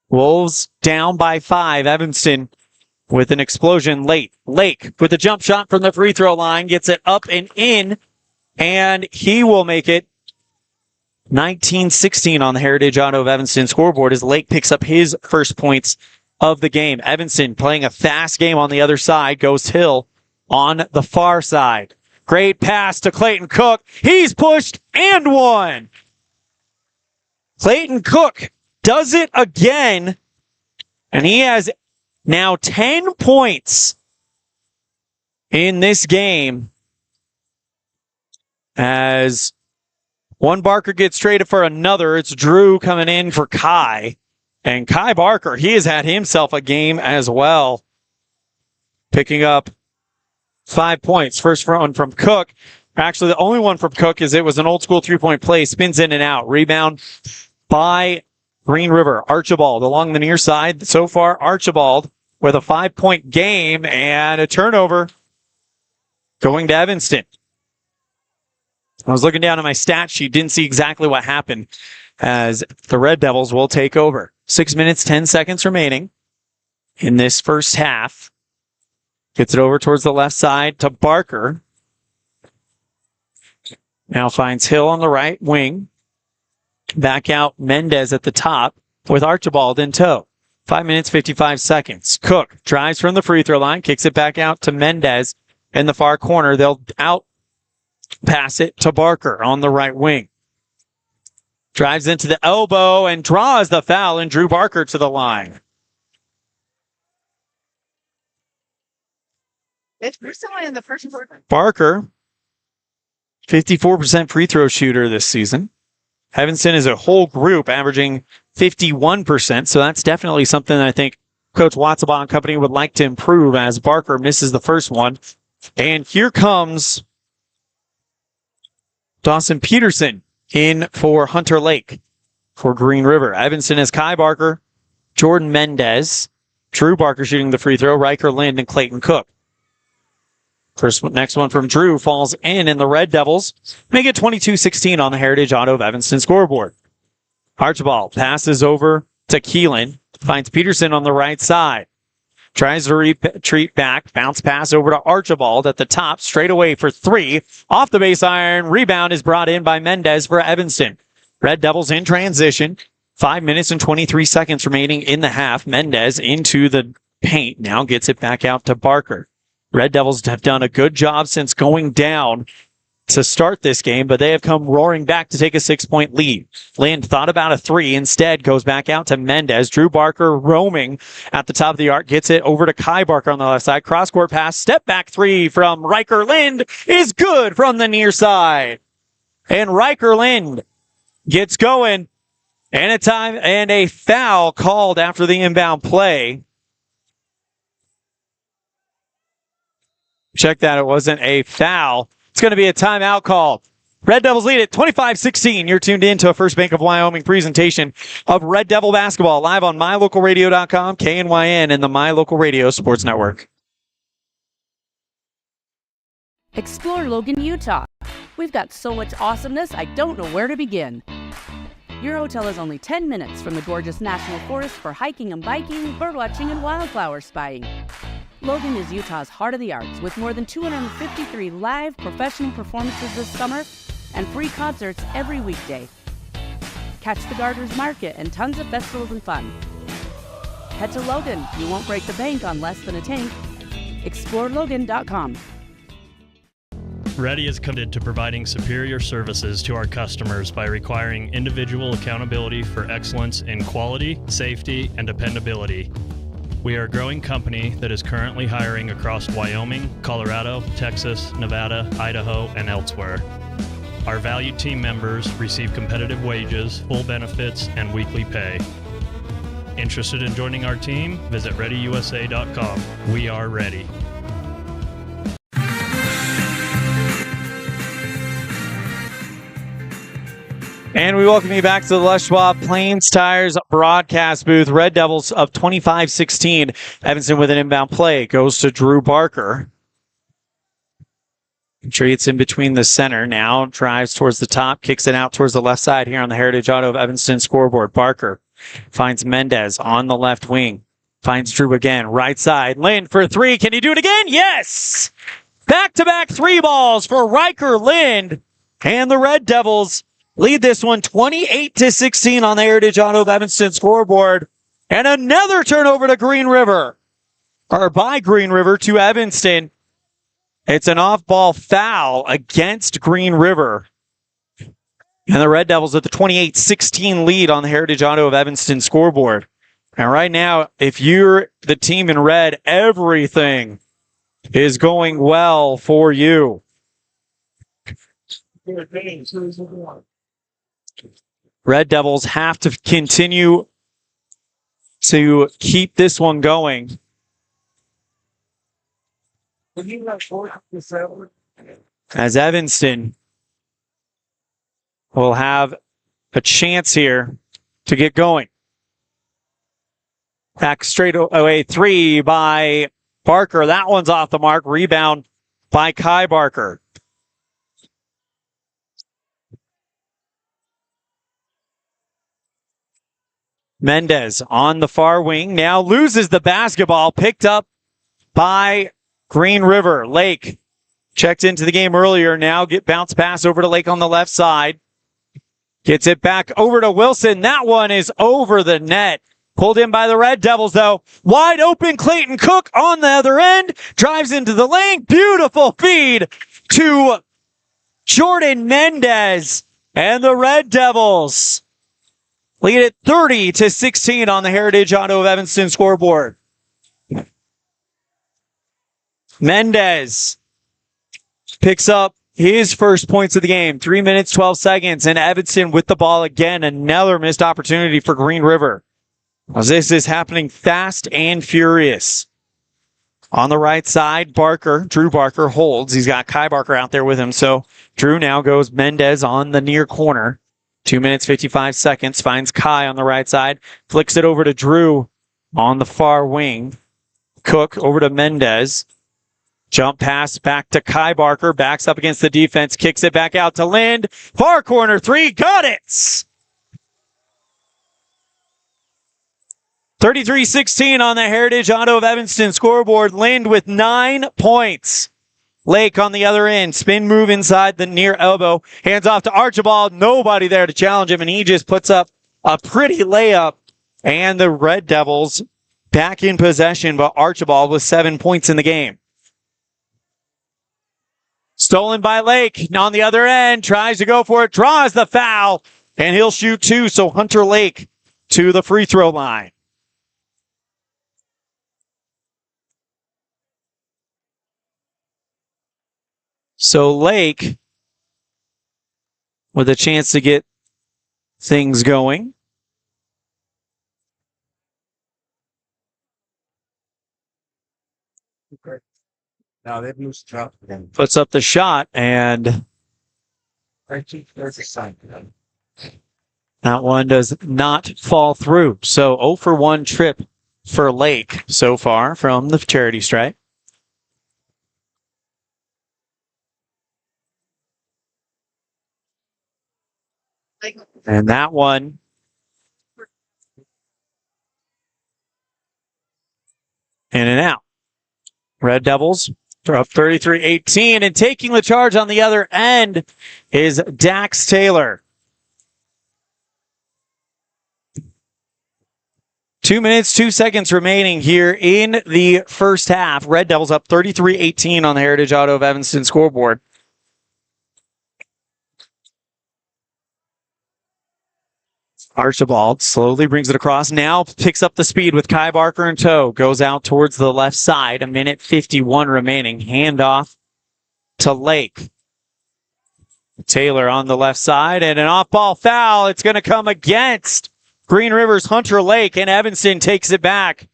[SPEAKER 2] Wolves down by 5. Evanston with an explosion late. Lake with a jump shot from the free throw line. Gets it up and in. And he will make it 19-16 on the Heritage Auto of Evanston scoreboard as Lake picks up his first points of the game. Evanston playing a fast game on the other side. Goes Hill on the far side. Great pass to Clayton Cook. He's pushed and won. Clayton Cook does it again, and he has now 10 points in this game as one Barker gets traded for another. It's Drew coming in for Kai, and Kai Barker, he has had himself a game as well, picking up 5 points. First one from Cook. Actually, the only one from Cook is it was an old school three-point play. Spins in and out. Rebound by Green River. Archibald along the near side. So far, Archibald with a 5-point game and a turnover going to Evanston. I was looking down at my stat sheet, didn't see exactly what happened as the Red Devils will take over. 6 minutes, 10 seconds remaining in this first half. Gets it over towards the left side to Barker. Now finds Hill on the right wing. Back out Mendez at the top with Archibald in tow. 5 minutes, 55 seconds. Cook drives from the free throw line, kicks it back out to Mendez in the far corner. They'll out pass it to Barker on the right wing. Drives into the elbow and draws the foul and Drew Barker to the line.
[SPEAKER 13] It's recently in the first quarter.
[SPEAKER 2] Barker, 54% free throw shooter this season. Evanston is a whole group averaging 51%, so that's definitely something that I think Coach Watsabaugh and company would like to improve as Barker misses the first one. And here comes Dawson Peterson in for Hunter Lake for Green River. Evanston has Kai Barker, Jordan Mendez, Drew Barker shooting the free throw, Riker Lind, and Clayton Cook. Next one from Drew falls in, and the Red Devils make it 22-16 on the Heritage Auto of Evanston scoreboard. Archibald passes over to Keelan, finds Peterson on the right side. Tries to retreat back, bounce pass over to Archibald at the top, straight away for three. Off the base iron, rebound is brought in by Mendez for Evanston. Red Devils in transition. 5 minutes and 23 seconds remaining in the half. Mendez into the paint, now gets it back out to Barker. Red Devils have done a good job since going down to start this game, but they have come roaring back to take a 6-point lead. Lind thought about a three, instead goes back out to Mendez. Drew Barker roaming at the top of the arc, gets it over to Kai Barker on the left side. Cross-court pass, step back three from Riker Lind is good from the near side. And Riker Lind gets going, and a foul called after the inbound play. Check that, it wasn't a foul. It's going to be a timeout call. Red Devils lead it 25-16. You're tuned in to a First Bank of Wyoming presentation of Red Devil basketball live on mylocalradio.com, KNYN, and the My Local Radio Sports Network.
[SPEAKER 6] Explore Logan, Utah. We've got so much awesomeness, I don't know where to begin. Your hotel is only 10 minutes from the gorgeous National Forest for hiking and biking, birdwatching, and wildflower spying. Logan is Utah's heart of the arts with more than 253 live professional performances this summer and free concerts every weekday. Catch the Garters Market and tons of festivals and fun. Head to Logan. You won't break the bank on less than a tank. ExploreLogan.com.
[SPEAKER 9] Ready is committed to providing superior services to our customers by requiring individual accountability for excellence in quality, safety, and dependability. We are a growing company that is currently hiring across Wyoming, Colorado, Texas, Nevada, Idaho, and elsewhere. Our valued team members receive competitive wages, full benefits, and weekly pay. Interested in joining our team? Visit ReadyUSA.com. We are ready.
[SPEAKER 2] And we welcome you back to the Les Schwab Plains Tires broadcast booth. Red Devils up 25-16. Evanston with an inbound play. Goes to Drew Barker. Treats in between the center now. Drives towards the top. Kicks it out towards the left side here on the Heritage Auto of Evanston scoreboard. Barker finds Mendez on the left wing. Finds Drew again. Right side. Lind for three. Can he do it again? Yes! Back-to-back three balls for Riker Lind. And the Red Devils lead this one 28-16 on the Heritage Auto of Evanston scoreboard. And another turnover to Green River. Or by Green River to Evanston. It's an off-ball foul against Green River. And the Red Devils at the 28-16 lead on the Heritage Auto of Evanston scoreboard. And right now, if you're the team in red, everything is going well for you. Red Devils have to continue to keep this one going. As Evanston will have a chance here to get going. Back straight away, three by Barker. That one's off the mark. Rebound by Kai Barker. Mendez on the far wing. Now loses the basketball. Picked up by Green River. Lake checked into the game earlier. Now get bounce pass over to Lake on the left side. Gets it back over to Wilson. That one is over the net. Pulled in by the Red Devils, though. Wide open, Clayton Cook on the other end. Drives into the lane. Beautiful feed to Jordan Mendez. And the Red Devils lead it 30-16 on the Heritage Auto of Evanston scoreboard. Mendez picks up his first points of the game. 3 minutes, 12 seconds. And Evanston with the ball again. Another missed opportunity for Green River. As this is happening fast and furious. On the right side, Drew Barker holds. He's got Kai Barker out there with him. So Drew now goes Mendez on the near corner. 2 minutes, 55 seconds. Finds Kai on the right side. Flicks it over to Drew on the far wing. Cook over to Mendez. Jump pass back to Kai Barker. Backs up against the defense. Kicks it back out to Lind. Far corner three. Got it! 33-16 on the Heritage Auto of Evanston scoreboard. Lind with 9 points. Lake on the other end. Spin move inside the near elbow. Hands off to Archibald. Nobody there to challenge him, and he just puts up a pretty layup. And the Red Devils back in possession, but Archibald with 7 points in the game. Stolen by Lake. On the other end. Tries to go for it. Draws the foul. And he'll shoot two. So Hunter Lake to the free throw line. So Lake with a chance to get things going.
[SPEAKER 17] Now they've lost drop.
[SPEAKER 2] Puts up the shot, and that one does not fall through. So 0 for 1 trip for Lake so far from the charity stripe. And that one in and out. Red Devils are up 33-18, and taking the charge on the other end is Dax Taylor. 2 minutes, 2 seconds remaining here in the first half. Red Devils up 33-18 on the Heritage Auto of Evanston scoreboard. Archibald slowly brings it across. Now picks up the speed with Kai Barker in tow. Goes out towards the left side. 1:51 remaining. Handoff to Lake. Taylor on the left side, and an off-ball foul. It's going to come against Green River's Hunter Lake, and Evanston takes it back.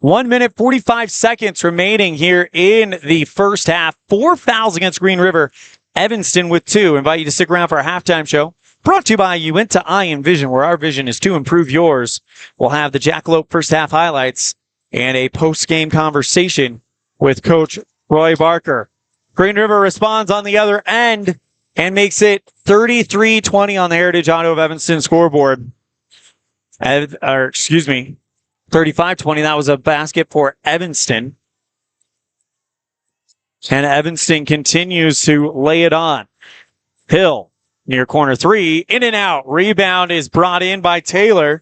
[SPEAKER 2] 1 minute, 45 seconds remaining here in the first half. 4 fouls against Green River. Evanston with 2. Invite you to stick around for our halftime show. Brought to you by Uinta Eye and Vision, where our vision is to improve yours. We'll have the Jackalope first half highlights and a post-game conversation with Coach Roy Barker. Green River responds on the other end and makes it 33-20 on the Heritage Auto of Evanston scoreboard. 35-20. That was a basket for Evanston. And Evanston continues to lay it on. Hill. Near corner 3, in and out. Rebound is brought in by Taylor.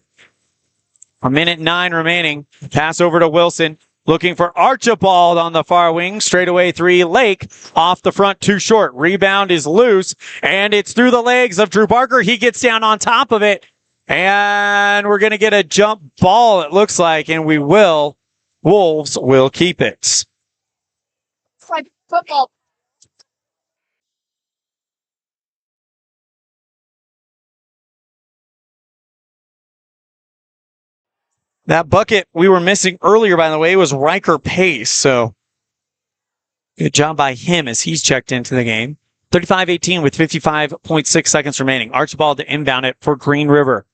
[SPEAKER 2] 1:09 remaining. Pass over to Wilson. Looking for Archibald on the far wing. Straightaway 3. Lake off the front, too short. Rebound is loose, and it's through the legs of Drew Barker. He gets down on top of it, and we're going to get a jump ball, it looks like, and we will. Wolves will keep it.
[SPEAKER 13] It's like football.
[SPEAKER 2] That bucket we were missing earlier, by the way, was Riker Pace. So good job by him as he's checked into the game. 35-18 with 55.6 seconds remaining. Archibald to inbound it for Green River.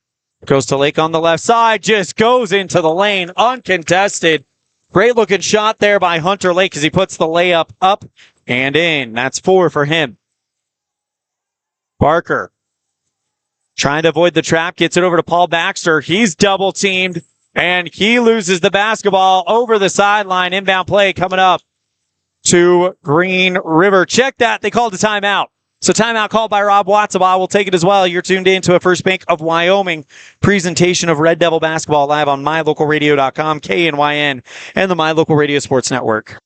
[SPEAKER 2] Goes to Lake on the left side. Just goes into the lane uncontested. Great looking shot there by Hunter Lake as he puts the layup up and in. That's 4 for him. Barker trying to avoid the trap. Gets it over to Paul Baxter. He's double teamed. And he loses the basketball over the sideline. Inbound play coming up to Green River. Check that. They called a timeout. So timeout called by Rob Watsabaugh. We'll take it as well. You're tuned in to a First Bank of Wyoming presentation of Red Devil basketball live on mylocalradio.com, KNYN, and the My Local Radio Sports Network.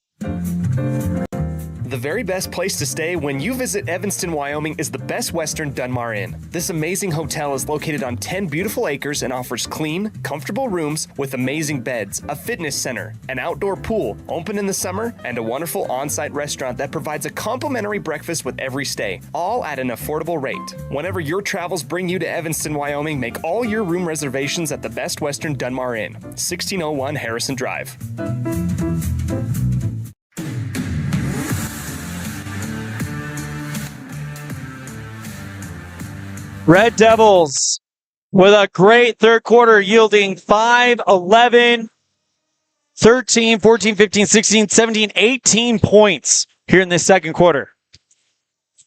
[SPEAKER 15] The very best place to stay when you visit Evanston, Wyoming is the Best Western Dunmar Inn. This amazing hotel is located on 10 beautiful acres and offers clean, comfortable rooms with amazing beds, a fitness center, an outdoor pool, open in the summer, and a wonderful on-site restaurant that provides a complimentary breakfast with every stay, all at an affordable rate. Whenever your travels bring you to Evanston, Wyoming, make all your room reservations at the Best Western Dunmar Inn, 1601 Harrison Drive.
[SPEAKER 2] Red Devils with a great third quarter yielding 5, 11, 13, 14, 15, 16, 17, 18 points here in this second quarter.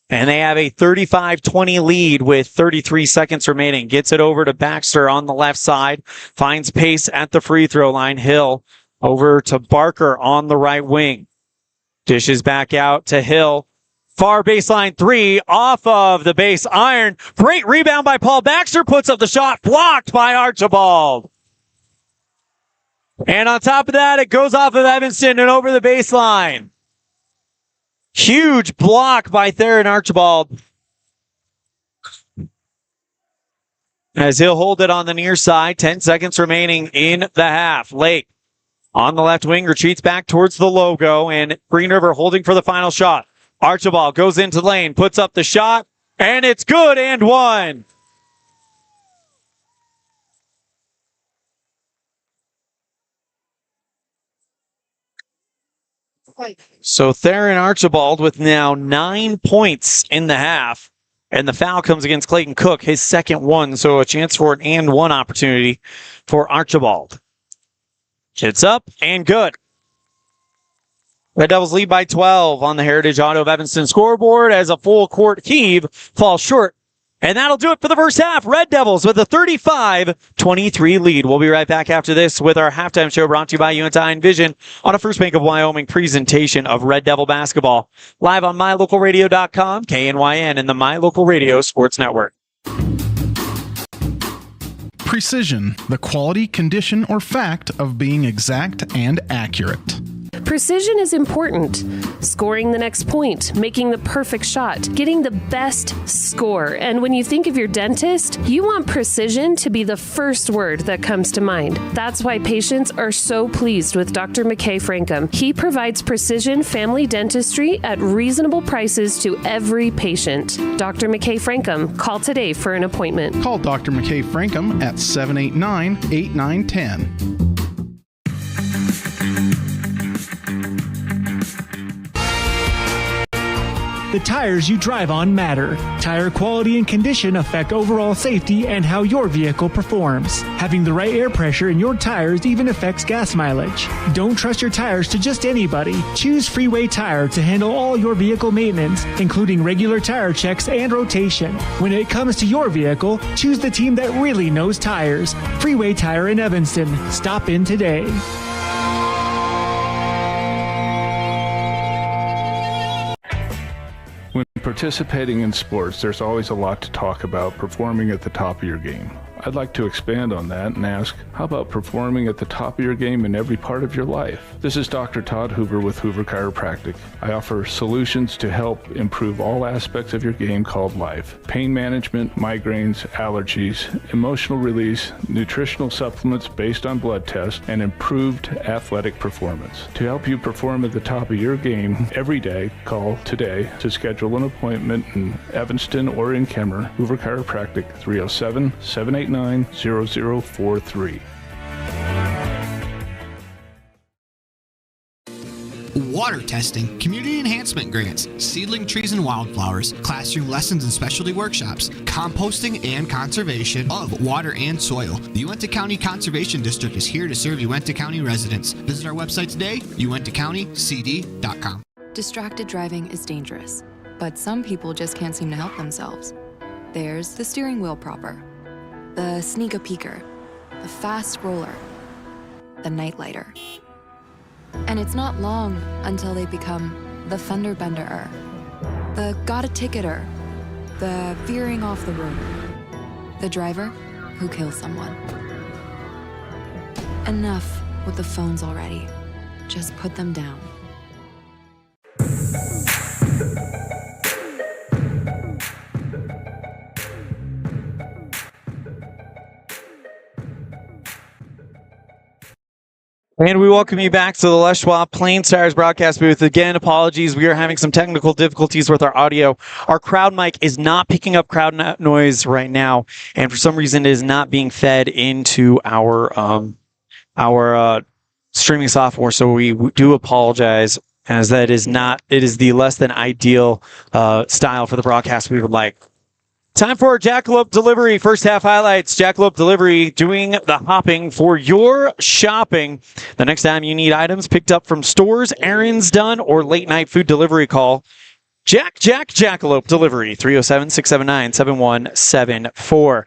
[SPEAKER 2] And they have a 35-20 lead with 33 seconds remaining. Gets it over to Baxter on the left side. Finds pace at the free throw line. Hill over to Barker on the right wing. Dishes back out to Hill. Far baseline 3 off of the base iron. Great rebound by Paul Baxter. Puts up the shot. Blocked by Archibald. And on top of that, it goes off of Evanston and over the baseline. Huge block by Theron Archibald. As he'll hold it on the near side. 10 seconds remaining in the half. Lake on the left wing retreats back towards the logo. And Green River holding for the final shot. Archibald goes into the lane, puts up the shot, and it's good and one. So Theron Archibald with now 9 points in the half, and the foul comes against Clayton Cook, his second one, so a chance for an and one opportunity for Archibald. It's up and good. Red Devils lead by 12 on the Heritage Auto of Evanston scoreboard as a full court heave falls short. And that'll do it for the first half. Red Devils with a 35-23 lead. We'll be right back after this with our halftime show brought to you by Unity Vision on a First Bank of Wyoming presentation of Red Devil basketball. Live on mylocalradio.com, KNYN, and the My Local Radio Sports Network.
[SPEAKER 3] Precision, the quality, condition, or fact of being exact and accurate.
[SPEAKER 5] Precision is important. Scoring the next point, making the perfect shot, getting the best score. And when you think of your dentist, you want precision to be the first word that comes to mind. That's why patients are so pleased with Dr. McKay Frankum. He provides precision family dentistry at reasonable prices to every patient. Dr. McKay Frankum, call today for an appointment.
[SPEAKER 3] Call Dr. McKay Frankum at 789-8910.
[SPEAKER 10] The tires you drive on matter. Tire quality and condition affect overall safety and how your vehicle performs. Having the right air pressure in your tires even affects gas mileage. Don't trust your tires to just anybody. Choose Freeway Tire to handle all your vehicle maintenance, including regular tire checks and rotation. When it comes to your vehicle, choose the team that really knows tires. Freeway Tire in Evanston. Stop in today.
[SPEAKER 14] When participating in sports, there's always a lot to talk about performing at the top of your game. I'd like to expand on that and ask, how about performing at the top of your game in every part of your life? This is Dr. Todd Hoover with Hoover Chiropractic. I offer solutions to help improve all aspects of your game called life. Pain management, migraines, allergies, emotional release, nutritional supplements based on blood tests, and improved athletic performance. To help you perform at the top of your game every day, call today to schedule an appointment in Evanston or in Kemmer. Hoover Chiropractic, 307-789-0043.
[SPEAKER 18] Water testing, community enhancement grants, seedling trees and wildflowers, classroom lessons and specialty workshops, composting and conservation of water and soil. The Uintah County Conservation District is here to serve Uintah County residents. Visit our website today, uintahcountycd.com.
[SPEAKER 19] Distracted driving is dangerous, but some people just can't seem to help themselves. There's the steering wheel propper, the sneak-a-peeker, the fast roller, the night-lighter. And it's not long until they become the fender-benderer, the got-a-ticketer, the veering off the road, the driver who kills someone. Enough with the phones already. Just put them down.
[SPEAKER 2] And we welcome you back to the Les Schwab Plain Stars broadcast booth. Again, apologies. We are having some technical difficulties with our audio. Our crowd mic is not picking up crowd noise right now, and for some reason it is not being fed into our streaming software. So we do apologize, as that is not, it is the less than ideal style for the broadcast we would like. Time for Jackalope Delivery. First half highlights. Jackalope Delivery doing the hopping for your shopping. The next time you need items picked up from stores, errands done, or late night food delivery, call Jackalope Delivery, 307-679-7174.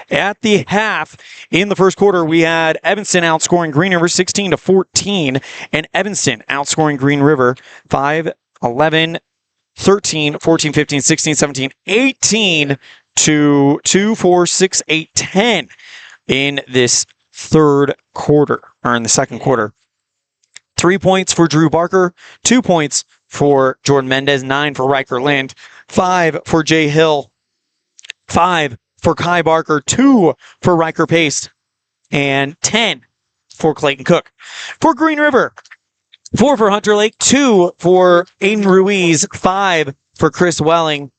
[SPEAKER 2] At the half, in the first quarter, we had Evanston outscoring Green River 16-14, and Evanston outscoring Green River 5-11, 13, 14, 15, 16, 17, 18 to 2, 4, 6, 8, 10 in this third quarter, or in the second quarter. 3 points for Drew Barker, 2 points for Jordan Mendez, 9 for Riker Lind, 5 for Jay Hill, 5 for Kai Barker, 2 for Riker Pace, and 10 for Clayton Cook. For Green River, 4 for Hunter Lake, 2 for Aiden Ruiz, 5 for Chris Welling,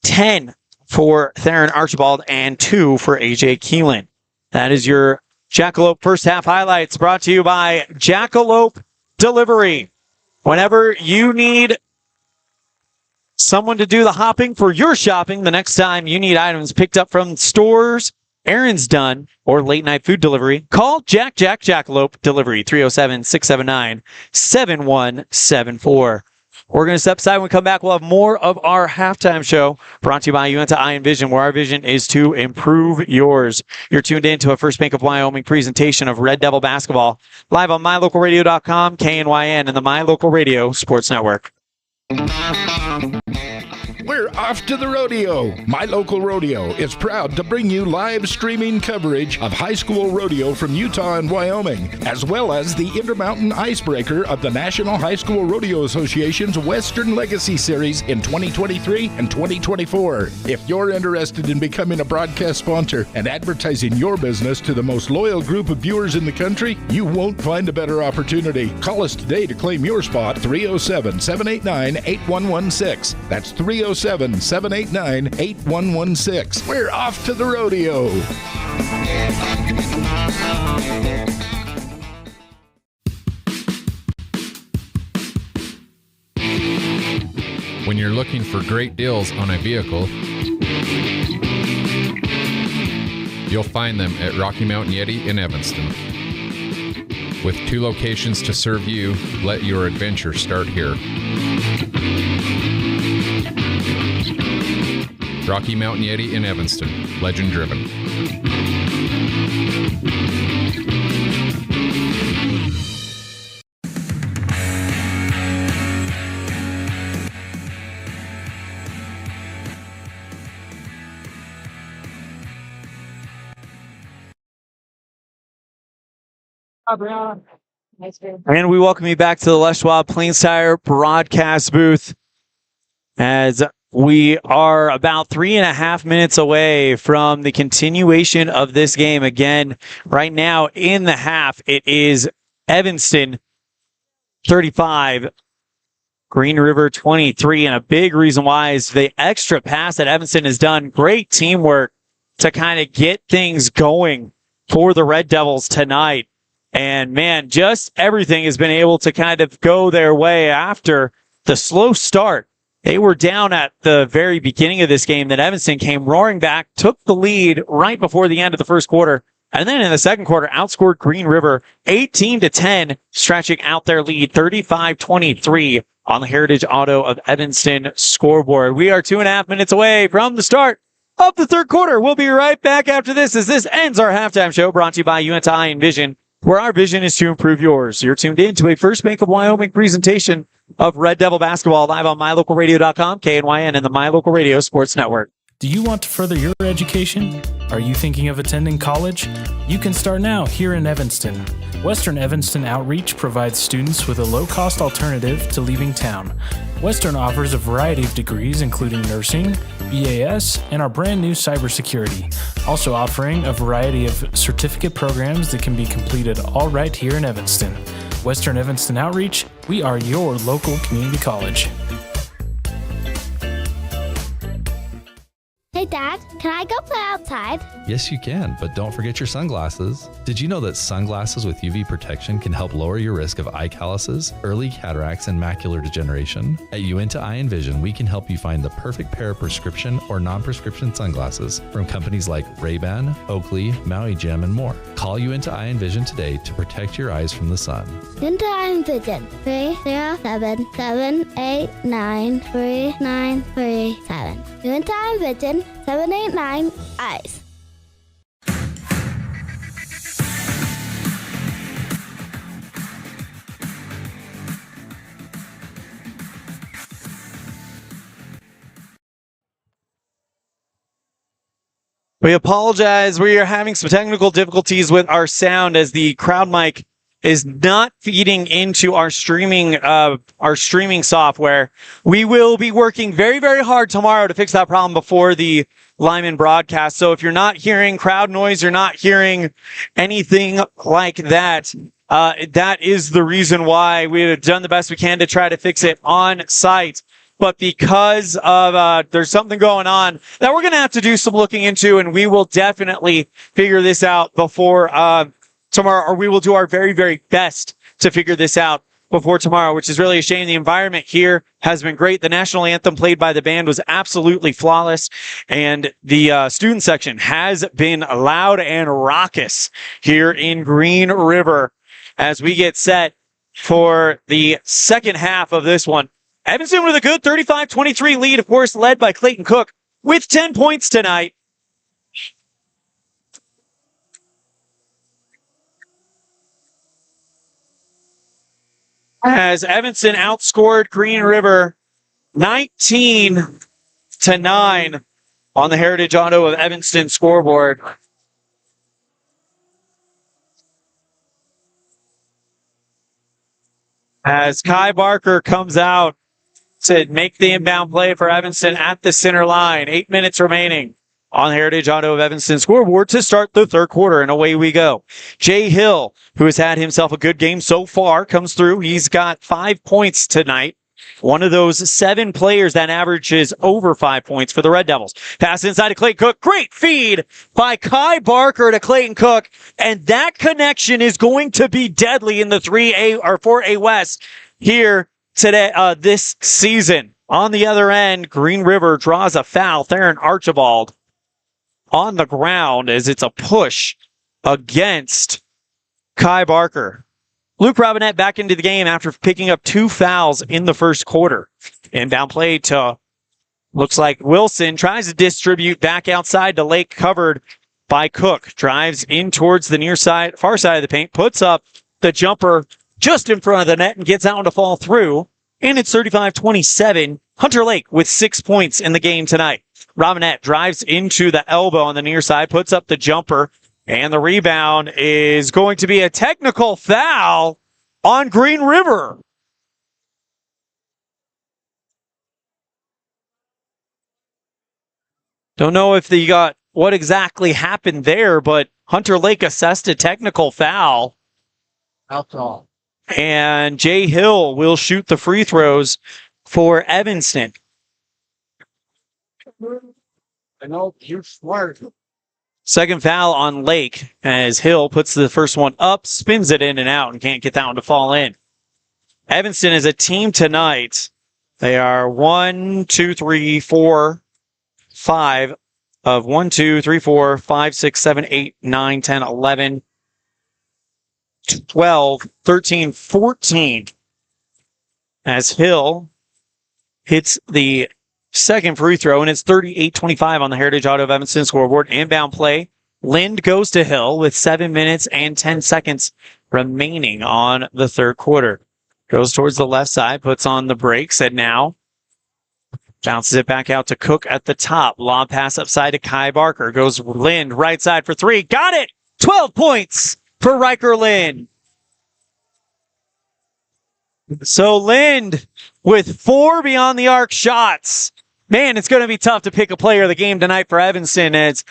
[SPEAKER 2] 10 for Theron Archibald, and 2 for AJ Keelan. That is your Jackalope first half highlights, brought to you by Jackalope Delivery. Whenever you need someone to do the hopping for your shopping, the next time you need items picked up from stores, errands done, or late night food delivery, call Jack Jackalope Delivery, 307-679-7174. We're going to step aside. When we come back, we'll have more of our halftime show brought to you by Uinta Eye and Vision, where our vision is to improve yours. You're tuned in to a First Bank of Wyoming presentation of Red Devil basketball, live on mylocalradio.com, KNYN, and the My Local Radio Sports Network.
[SPEAKER 1] We're off to the rodeo. My Local Rodeo is proud to bring you live streaming coverage of high school rodeo from Utah and Wyoming, as well as the Intermountain Icebreaker of the National High School Rodeo Association's Western Legacy Series in 2023 and 2024. If you're interested in becoming a broadcast sponsor and advertising your business to the most loyal group of viewers in the country, you won't find a better opportunity. Call us today to claim your spot, 307-789-8116. That's 307-789-8116. We're off to the rodeo.
[SPEAKER 7] When you're looking for great deals on a vehicle, you'll find them at Rocky Mountain Yeti in Evanston. With 2 locations to serve you, let your adventure start here. Rocky Mountain Yeti in Evanston, legend driven.
[SPEAKER 2] And we welcome you back to the Les Schwab Plains Tire broadcast booth, as we are about 3.5 minutes away from the continuation of this game. Again, right now in the half, it is Evanston 35, Green River 23. And a big reason why is the extra pass that Evanston has done. Great teamwork to kind of get things going for the Red Devils tonight. And man, just everything has been able to kind of go their way after the slow start. They were down at the very beginning of this game. Then Evanston came roaring back, took the lead right before the end of the first quarter. And then in the second quarter, outscored Green River 18-10, stretching out their lead 35-23 on the Heritage Auto of Evanston scoreboard. We are 2.5 minutes away from the start of the third quarter. We'll be right back after this, as this ends our halftime show, brought to you by Uinta Eye and Vision, where our vision is to improve yours. You're tuned in to a First Bank of Wyoming presentation of Red Devil basketball, live on mylocalradio.com, KNYN, and the My Local Radio Sports Network.
[SPEAKER 8] Do you want to further your education? Are you thinking of attending college? You can start now here in Evanston. Western Evanston Outreach provides students with a low-cost alternative to leaving town. Western offers a variety of degrees, including nursing, BAS, and our brand new cybersecurity. Also offering a variety of certificate programs that can be completed all right here in Evanston. Western Evanston Outreach, we are your local community college.
[SPEAKER 12] Hey Dad, can I go play outside?
[SPEAKER 16] Yes, you can, but don't forget your sunglasses. Did you know that sunglasses with UV protection can help lower your risk of eye calluses, early cataracts, and macular degeneration? At Uinta Eye and Vision, we can help you find the perfect pair of prescription or non-prescription sunglasses from companies like Ray-Ban, Oakley, Maui Jim, and more. Call Uinta Eye and Vision today to protect your eyes from the sun.
[SPEAKER 12] Uinta Eye and Vision, 307-789-3937. Uinta Eye and Vision, 789 eyes.
[SPEAKER 2] We apologize. We are having some technical difficulties with our sound, as the crowd mic is not feeding into our streaming software. We will be working very, very hard tomorrow to fix that problem before the Lyman broadcast. So if you're not hearing crowd noise, you're not hearing anything like that, that is the reason why we've done the best we can to try to fix it on site. But because of there's something going on that we're going to have to do some looking into, and we will definitely figure this out before tomorrow, or we will do our very, very best to figure this out before tomorrow, which is really a shame. The environment here has been great. The national anthem played by the band was absolutely flawless, and the student section has been loud and raucous here in Green River as we get set for the second half of this one. Evanston with a good 35-23 lead, of course, led by Clayton Cook with 10 points tonight. As Evanston outscored Green River 19-9 on the Heritage Auto of Evanston scoreboard. As Kai Barker comes out to make the inbound play for Evanston at the center line. 8 minutes remaining on the Heritage Auto of Evanston scoreboard to start the third quarter, and away we go. Jay Hill, who has had himself a good game so far, comes through. He's got 5 points tonight. One of those 7 players that averages over 5 points for the Red Devils. Pass inside to Clayton Cook. Great feed by Kai Barker to Clayton Cook, and that connection is going to be deadly in the 3A or 4A West here today, this season. On the other end, Green River draws a foul. Theron Archibald on the ground as it's a push against Kai Barker. Luke Robinette back into the game after picking up 2 fouls in the first quarter. Inbound play to, looks like Wilson, tries to distribute back outside to Lake, covered by Cook. Drives in towards the near side, far side of the paint, puts up the jumper just in front of the net and gets that one to fall through. And it's 35-27. Hunter Lake with 6 points in the game tonight. Robinette drives into the elbow on the near side, puts up the jumper, and the rebound is going to be a technical foul on Green River. Don't know if they got what exactly happened there, but Hunter Lake assessed a technical foul.
[SPEAKER 17] Alcohol.
[SPEAKER 2] And Jay Hill will shoot the free throws for Evanston.
[SPEAKER 17] I know you're smart.
[SPEAKER 2] Second foul on Lake as Hill puts the first one up, spins it in and out, and can't get that one to fall in. Evanston is a team tonight. They are 1, 2, 3, 4, 5 of 1, 2, 3, 4, 5, 6, 7, 8, 9, 10, 11, 12, 13, 14. As Hill hits the second free throw, and it's 38-25 on the Heritage Auto of Evanston scoreboard. Inbound play. Lind goes to Hill with 7 minutes and 10 seconds remaining on the third quarter. Goes towards the left side, puts on the brakes, and now bounces it back out to Cook at the top. Lob pass upside to Kai Barker. Goes Lind right side for 3. Got it! 12 points for Riker Lind. So Lind with 4 beyond the arc shots. Man, it's going to be tough to pick a player of the game tonight for Evanston as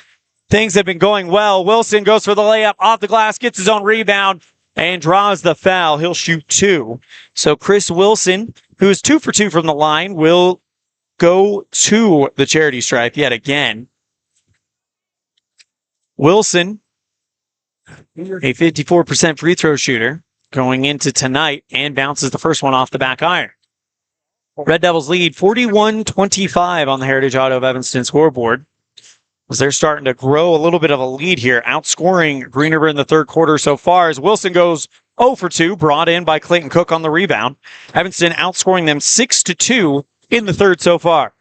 [SPEAKER 2] things have been going well. Wilson goes for the layup off the glass, gets his own rebound, and draws the foul. He'll shoot 2. So Chris Wilson, who is 2 for 2 from the line, will go to the charity stripe yet again. Wilson, a 54% free throw shooter going into tonight, and bounces the first one off the back iron. Red Devils lead 41-25 on the Heritage Auto of Evanston scoreboard, as they're starting to grow a little bit of a lead here, outscoring Green River in the third quarter so far as Wilson goes 0 for 2, brought in by Clayton Cook on the rebound. Evanston outscoring them 6-2 in the third so far.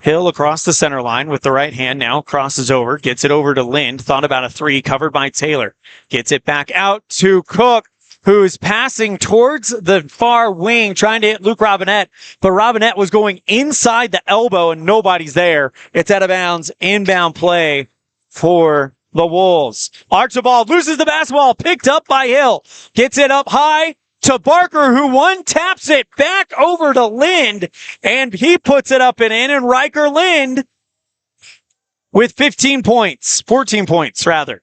[SPEAKER 2] Hill across the center line with the right hand now, crosses over, gets it over to Lind, thought about a 3, covered by Taylor. Gets it back out to Cook, who's passing towards the far wing, trying to hit Luke Robinette, but Robinette was going inside the elbow and nobody's there. It's out of bounds, inbound play for the Wolves. Archibald loses the basketball, picked up by Hill, gets it up high to Barker, who one-taps it back over to Lind, and he puts it up and in, and Riker Lind with 14 points rather.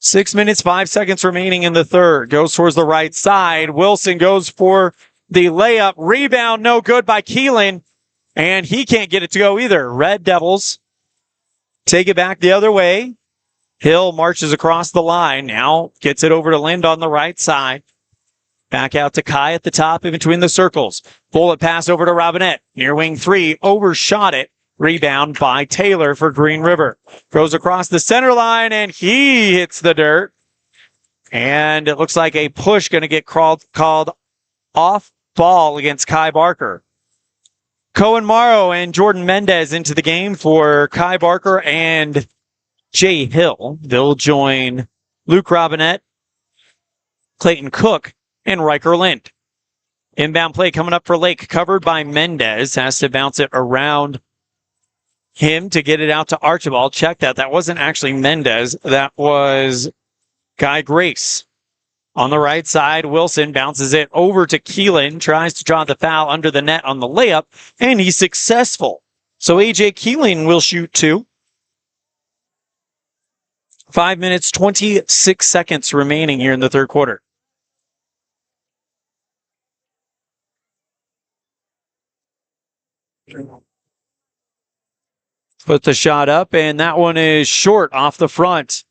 [SPEAKER 2] 6 minutes, 5 seconds remaining in the third. Goes towards the right side. Wilson goes for the layup. Rebound, no good by Keelan. And he can't get it to go either. Red Devils take it back the other way. Hill marches across the line. Now gets it over to Lind on the right side. Back out to Kai at the top in between the circles. Bullet pass over to Robinette. Near wing 3, overshot it. Rebound by Taylor for Green River. Goes across the center line, and he hits the dirt. And it looks like a push going to get called off ball against Kai Barker. Cohen Morrow and Jordan Mendez into the game for Kai Barker and Jay Hill. They'll join Luke Robinette, Clayton Cook, and Riker Lind. Inbound play coming up for Lake, covered by Mendez. Has to bounce it around him to get it out to Archibald. Check that. That wasn't actually Mendez. That was Guy Grace. On the right side, Wilson bounces it over to Keelan, tries to draw the foul under the net on the layup, and he's successful. So A.J. Keelan will shoot 2. 5 minutes, 26 seconds remaining here in the third quarter. Put the shot up, and that one is short off the front.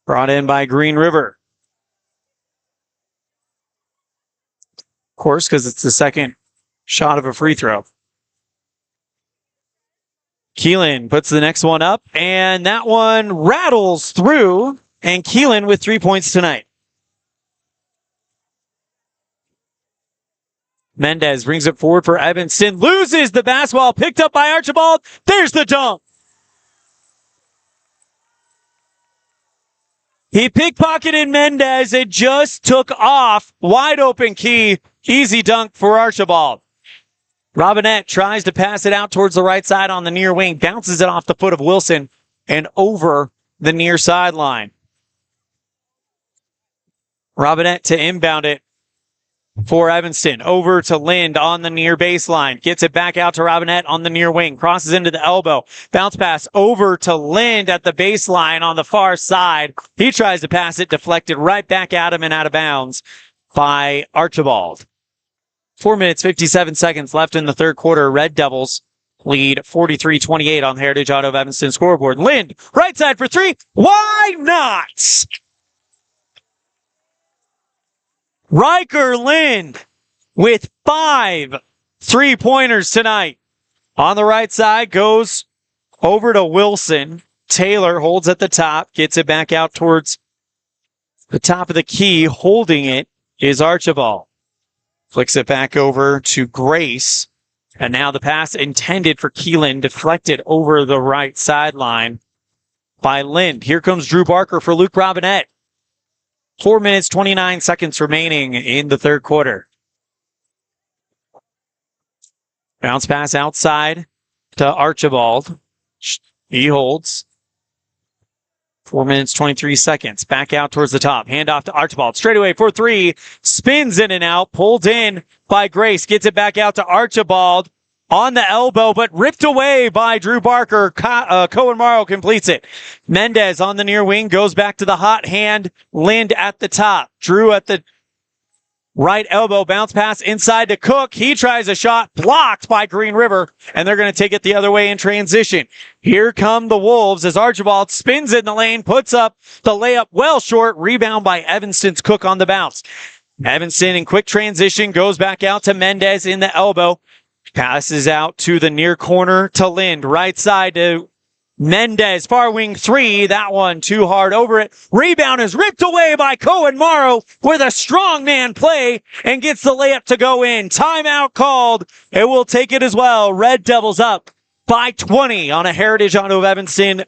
[SPEAKER 2] Brought in by Green River. Of course, because it's the second shot of a free throw. Keelan puts the next one up, and that one rattles through, and Keelan with 3 points tonight. Mendez brings it forward for Evanston, loses the basketball, picked up by Archibald. There's the dunk. He pickpocketed Mendez. It just took off. Wide open key. Easy dunk for Archibald. Robinette tries to pass it out towards the right side on the near wing. Bounces it off the foot of Wilson and over the near sideline. Robinette to inbound it for Evanston. Over to Lind on the near baseline. Gets it back out to Robinette on the near wing. Crosses into the elbow. Bounce pass over to Lind at the baseline on the far side. He tries to pass it. Deflected right back at him and out of bounds by Archibald. 4 minutes, 57 seconds left in the third quarter. Red Devils lead 43-28 on the Heritage Auto of Evanston scoreboard. Lind, right side for 3. Why not? Riker Lind with 5 3-pointers tonight. On the right side, goes over to Wilson. Taylor holds at the top, gets it back out towards the top of the key. Holding it is Archibald. Flicks it back over to Grace. And now the pass intended for Keelan, deflected over the right sideline by Lind. Here comes Drew Barker for Luke Robinette. 4 minutes, 29 seconds remaining in the third quarter. Bounce pass outside to Archibald. He holds. 4 minutes, 23 seconds. Back out towards the top. Hand off to Archibald. Straight away for 3. Spins in and out. Pulled in by Grace. Gets it back out to Archibald. On the elbow, but ripped away by Drew Barker. Cohen Morrow completes it. Mendez on the near wing goes back to the hot hand. Lind at the top. Drew at the right elbow. Bounce pass inside to Cook. He tries a shot. Blocked by Green River. And they're going to take it the other way in transition. Here come the Wolves as Archibald spins in the lane. Puts up the layup well short. Rebound by Evanston's Cook on the bounce. Evanston in quick transition goes back out to Mendez in the elbow. Passes out to the near corner to Lind. Right side to Mendez. Far wing 3. That one too hard over it. Rebound is ripped away by Cohen Morrow with a strong man play and gets the layup to go in. Timeout called. It will take it as well. Red Devils up by 20 on a Heritage Auto of Evanston.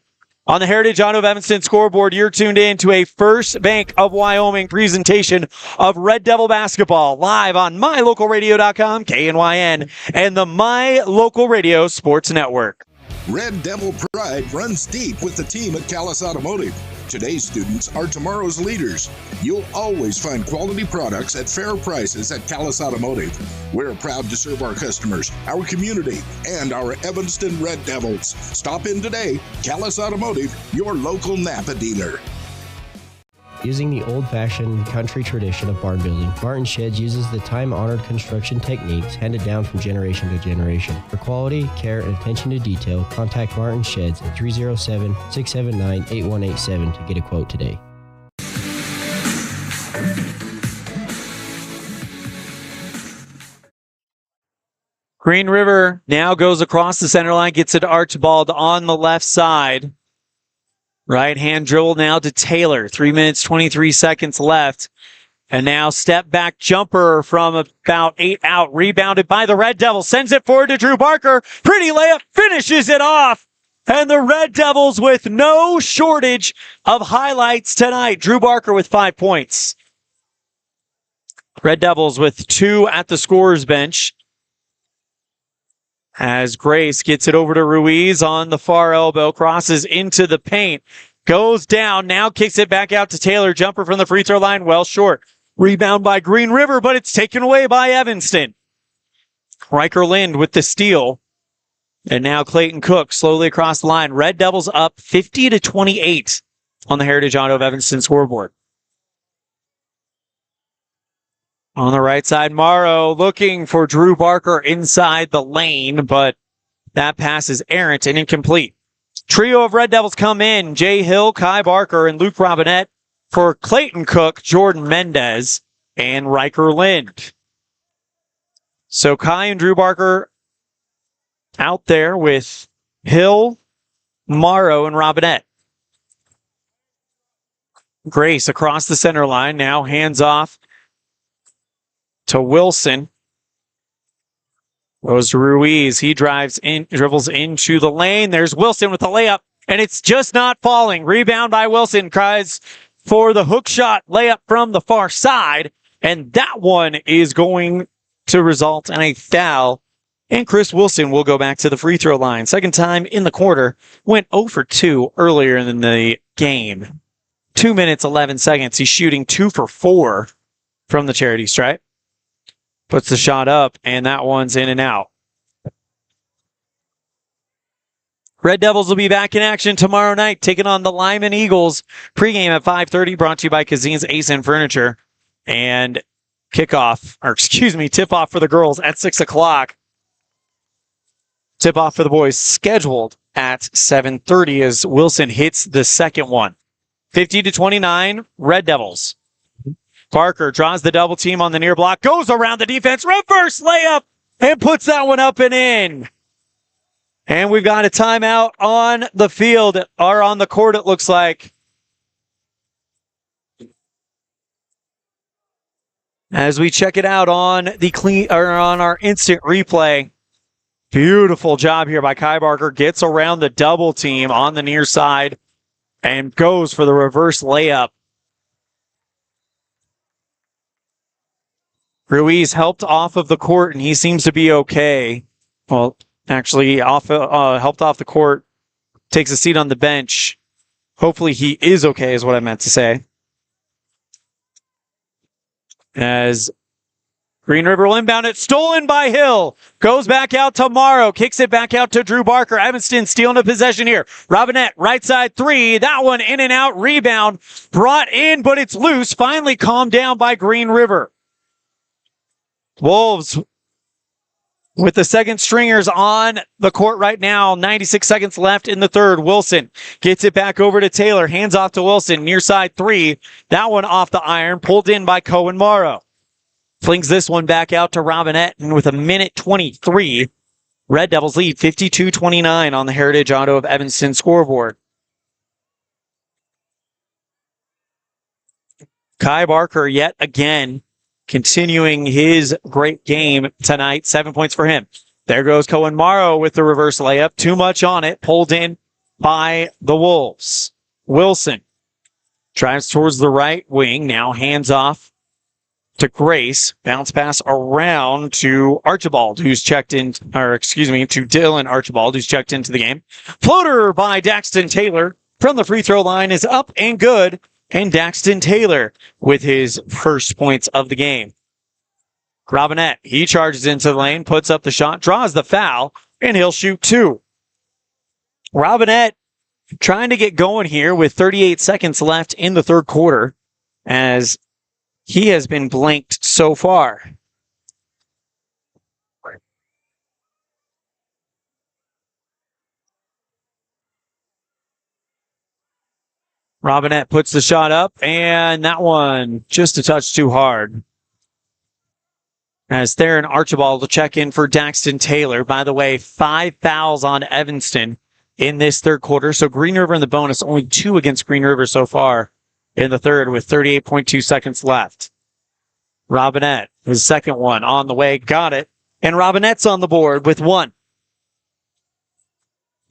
[SPEAKER 2] On the Heritage Auto of Evanston scoreboard, you're tuned in to a First Bank of Wyoming presentation of Red Devil basketball live on mylocalradio.com, KNYN, and the My Local Radio Sports Network.
[SPEAKER 1] Red Devil pride runs deep with the team at Callis Automotive. Today's students are tomorrow's leaders. You'll always find quality products at fair prices at Callis Automotive. We're proud to serve our customers, our community, and our Evanston Red Devils. Stop in today. Callis Automotive, your local Napa dealer.
[SPEAKER 20] Using the old-fashioned country tradition of barn building, Martin Sheds uses the time-honored construction techniques handed down from generation to generation. For quality, care, and attention to detail, contact Martin Sheds at 307-679-8187 to get a quote today.
[SPEAKER 2] Green River now goes across the center line, gets it to Archibald on the left side. Right hand dribble now to Taylor. 3 minutes, 23 seconds left. And now step back jumper from about 8 out. Rebounded by the Red Devils. Sends it forward to Drew Barker. Pretty layup. Finishes it off. And the Red Devils with no shortage of highlights tonight. Drew Barker with 5 points. Red Devils with 2 at the scorer's bench. As Grace gets it over to Ruiz on the far elbow. Crosses into the paint. Goes down. Now kicks it back out to Taylor. Jumper from the free throw line. Well short. Rebound by Green River, but it's taken away by Evanston. Riker Lind with the steal. And now Clayton Cook slowly across the line. Red Devils up 50-28 on the Heritage Auto of Evanston scoreboard. On the right side, Morrow looking for Drew Barker inside the lane, but that pass is errant and incomplete. Trio of Red Devils come in. Jay Hill, Kai Barker, and Luke Robinette. For Clayton Cook, Jordan Mendez, and Riker Lind. So Kai and Drew Barker out there with Hill, Morrow, and Robinette. Grace across the center line, now hands off to Wilson. Goes to Ruiz. He dribbles into the lane. There's Wilson with the layup, and it's just not falling. Rebound by Wilson. Cries for the hook shot layup from the far side. And that one is going to result in a foul. And Chris Wilson will go back to the free throw line. Second time in the quarter. Went 0 for 2 earlier in the game. 2 minutes, 11 seconds. He's shooting 2 for 4 from the charity stripe. Puts the shot up, and that one's in and out. Red Devils will be back in action tomorrow night, taking on the Lyman Eagles. Pregame at 5:30, brought to you by Cazin's Ace and Furniture. And tip-off for the girls at 6 o'clock. Tip-off for the boys scheduled at 7:30 as Wilson hits the second one. 50-29, Red Devils. Barker draws the double team on the near block, goes around the defense, reverse layup, and puts that one up and in. And we've got a timeout on the field, or on the court, it looks like. As we check it out on on our instant replay. Beautiful job here by Kai Barker. Gets around the double team on the near side and goes for the reverse layup. Ruiz helped off of the court, and he seems to be okay. Well, actually, helped off the court, takes a seat on the bench. Hopefully he is okay, is what I meant to say. As Green River will inbound it, stolen by Hill. Goes back out to Morrow, kicks it back out to Drew Barker. Evanston stealing a possession here. Robinette, right side three. That one in and out, rebound. Brought in, but it's loose. Finally calmed down by Green River. Wolves with the second stringers on the court right now. 96 seconds left in the third. Wilson gets it back over to Taylor. Hands off to Wilson. Near side three. That one off the iron. Pulled in by Cohen Morrow. Flings this one back out to Robinette. And with a minute 23, Red Devils lead 52-29 on the Heritage Auto of Evanston scoreboard. Kai Barker yet again continuing his great game tonight. 7 points for him. There goes Cohen Morrow with the reverse layup. Too much on it. Pulled in by the Wolves. Wilson drives towards the right wing. Now hands off to Grace. Bounce pass around to Archibald, who's checked in, to Dylan Archibald, who's checked into the game. Floater by Daxton Taylor from the free throw line is up and good. And Daxton Taylor with his first points of the game. Robinette, he charges into the lane, puts up the shot, draws the foul, and he'll shoot two. Robinette trying to get going here with 38 seconds left in the third quarter, as he has been blanked so far. Robinette puts the shot up, and that one just a touch too hard. as Theron Archibald will check in for Daxton Taylor. By the way, 5 fouls on Evanston in this third quarter. So Green River in the bonus, only 2 against Green River so far in the third with 38.2 seconds left. Robinette, his second one on the way, got it. And Robinette's on the board with 1.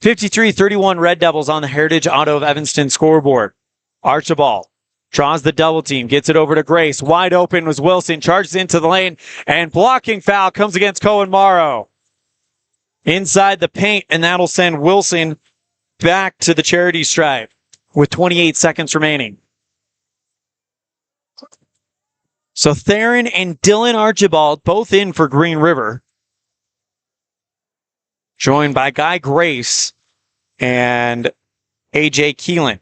[SPEAKER 2] 53-31 Red Devils on the Heritage Auto of Evanston scoreboard. Archibald draws the double team, gets it over to Grace. Wide open was Wilson, charges into the lane, and blocking foul comes against Cohen Morrow. Inside the paint, and that'll send Wilson back to the charity stripe with 28 seconds remaining. So Theron and Dylan Archibald both in for Green River. Joined by Guy Grace and A.J. Keelan.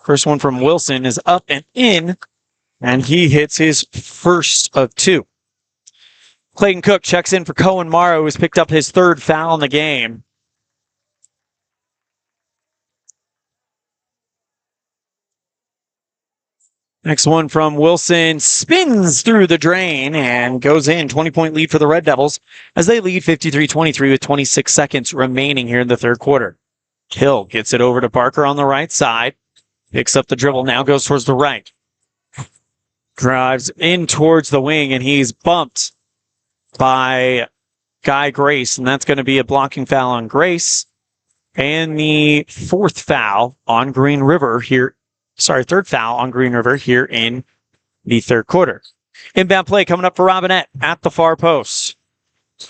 [SPEAKER 2] First one from Wilson is up and in, and he hits his first of 2. Clayton Cook checks in for Cohen Morrow, who's picked up his 3rd foul in the game. Next one from Wilson spins through the drain and goes in. 20-point lead for the Red Devils as they lead 53-23 with 26 seconds remaining here in the third quarter. Hill gets it over to Barker on the right side. Picks up the dribble, now goes towards the right. Drives in towards the wing, and he's bumped by Guy Grace, and that's going to be a blocking foul on Grace. And the 4th foul on Green River here. Third foul on Green River here in the third quarter. Inbound play coming up for Robinette at the far post.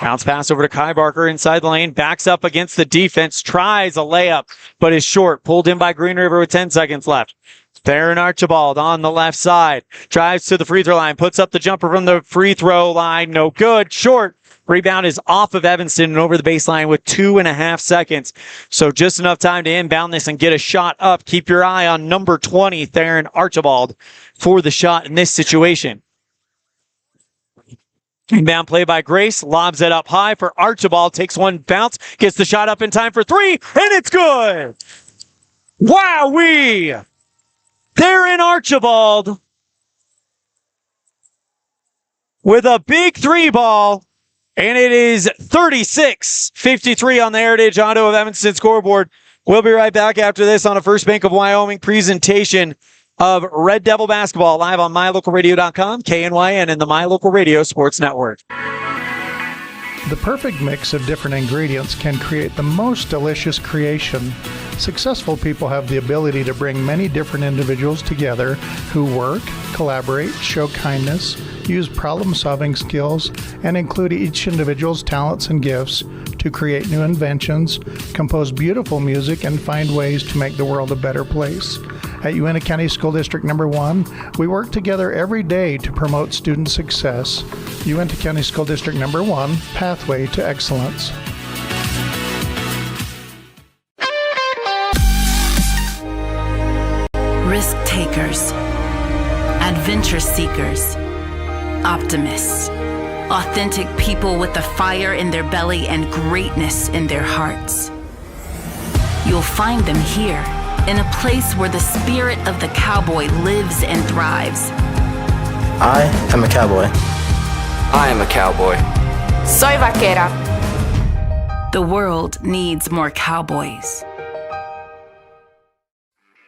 [SPEAKER 2] Bounce pass over to Kai Barker inside the lane. Backs up against the defense. Tries a layup, but is short. Pulled in by Green River with 10 seconds left. Theron Archibald on the left side. Drives to the free throw line. Puts up the jumper from the free throw line. No good. Short. Rebound is off of Evanston and over the baseline with 2.5 seconds. So just enough time to inbound this and get a shot up. Keep your eye on number 20, Theron Archibald, for the shot in this situation. Inbound play by Grace. Lobs it up high for Archibald. Takes one bounce. Gets the shot up in time for 3. And it's good. Wowee. Theron Archibald with a big 3 ball. And it is 36-53 on the Heritage Auto of Evanston scoreboard. We'll be right back after this on a First Bank of Wyoming presentation of Red Devil basketball live on mylocalradio.com, KNYN, and the My Local Radio Sports Network.
[SPEAKER 3] The perfect mix of different ingredients can create the most delicious creation. Successful people have the ability to bring many different individuals together who work, collaborate, show kindness, use problem-solving skills, and include each individual's talents and gifts to create new inventions, compose beautiful music, and find ways to make the world a better place. At Uintah County School District Number 1, we work together every day to promote student success. Uintah County School District Number 1, Pathway to Excellence.
[SPEAKER 21] Risk takers, adventure seekers, optimists, authentic people with the fire in their belly and greatness in their hearts. You'll find them here, in a place where the spirit of the cowboy lives and thrives.
[SPEAKER 22] I am a cowboy.
[SPEAKER 23] I am a cowboy.
[SPEAKER 21] Soy vaquera. The world needs more cowboys.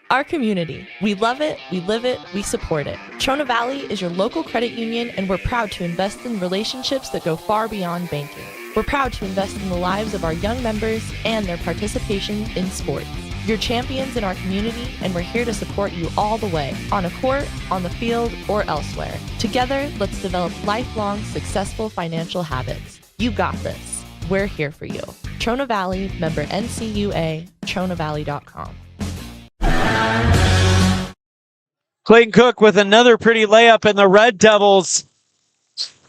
[SPEAKER 24] Our community. We love it, we live it, we support it. Trona Valley is your local credit union, and we're proud to invest in relationships that go far beyond banking. We're proud to invest in the lives of our young members and their participation in sports. You're champions in our community, and we're here to support you all the way, on a court, on the field, or elsewhere. Together, let's develop lifelong, successful financial habits. You got this. We're here for you. Trona Valley, member NCUA, TronaValley.com.
[SPEAKER 2] Clayton Cook with another pretty layup, and the Red Devils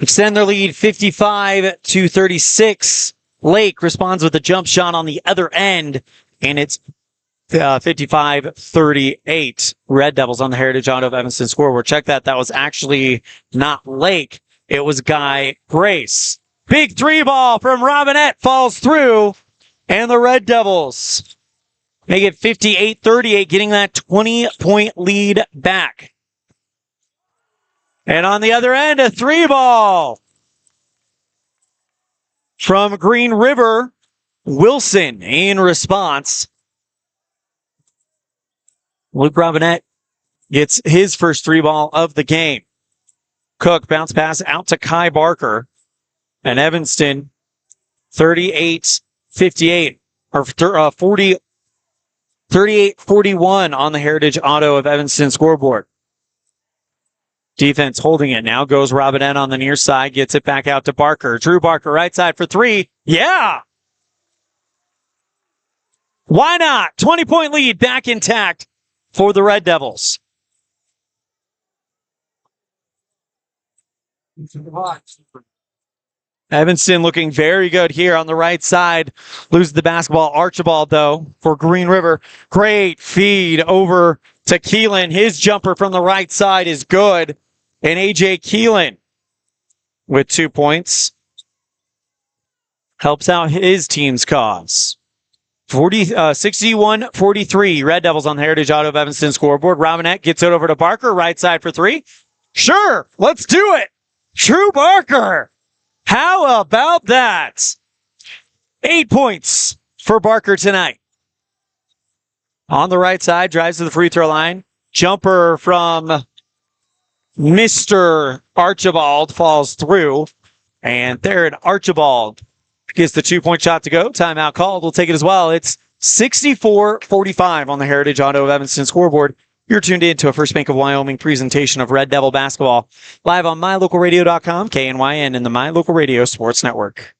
[SPEAKER 2] extend their lead 55-36. Lake responds with a jump shot on the other end, and it's 55-38. Red Devils on the Heritage Auto of Evanston scoreboard. Check that. That was actually not Lake. It was Guy Grace. Big 3 ball from Robinette falls through, and the Red Devils make it 58-38, getting that 20-point lead back. And on the other end, a 3-ball from Green River. Wilson in response. Luke Robinette gets his first 3-ball of the game. Cook bounce pass out to Kai Barker. And Evanston 38-58 or 38-41 on the Heritage Auto of Evanston scoreboard. Defense holding it now. Goes Robinette on the near side. Gets it back out to Barker. Drew Barker right side for 3. Yeah! Why not? 20-point lead back intact for the Red Devils. Evanston looking very good here on the right side. Loses the basketball. Archibald, though, for Green River. Great feed over to Keelan. His jumper from the right side is good. And A.J. Keelan with 2 points. Helps out his team's cause. 61-43. Red Devils on the Heritage Auto of Evanston scoreboard. Robinette gets it over to Barker. Right side for 3. Sure, let's do it. Drew Barker. How about that? 8 points for Barker tonight. On the right side, drives to the free throw line. Jumper from Mr. Archibald falls through. And third, Archibald gets the 2-point shot to go. Timeout called. We'll take it as well. It's 64-45 on the Heritage Auto of Evanston scoreboard. You're tuned in to a First Bank of Wyoming presentation of Red Devil basketball. Live on mylocalradio.com, KNYN, and the My Local Radio Sports Network.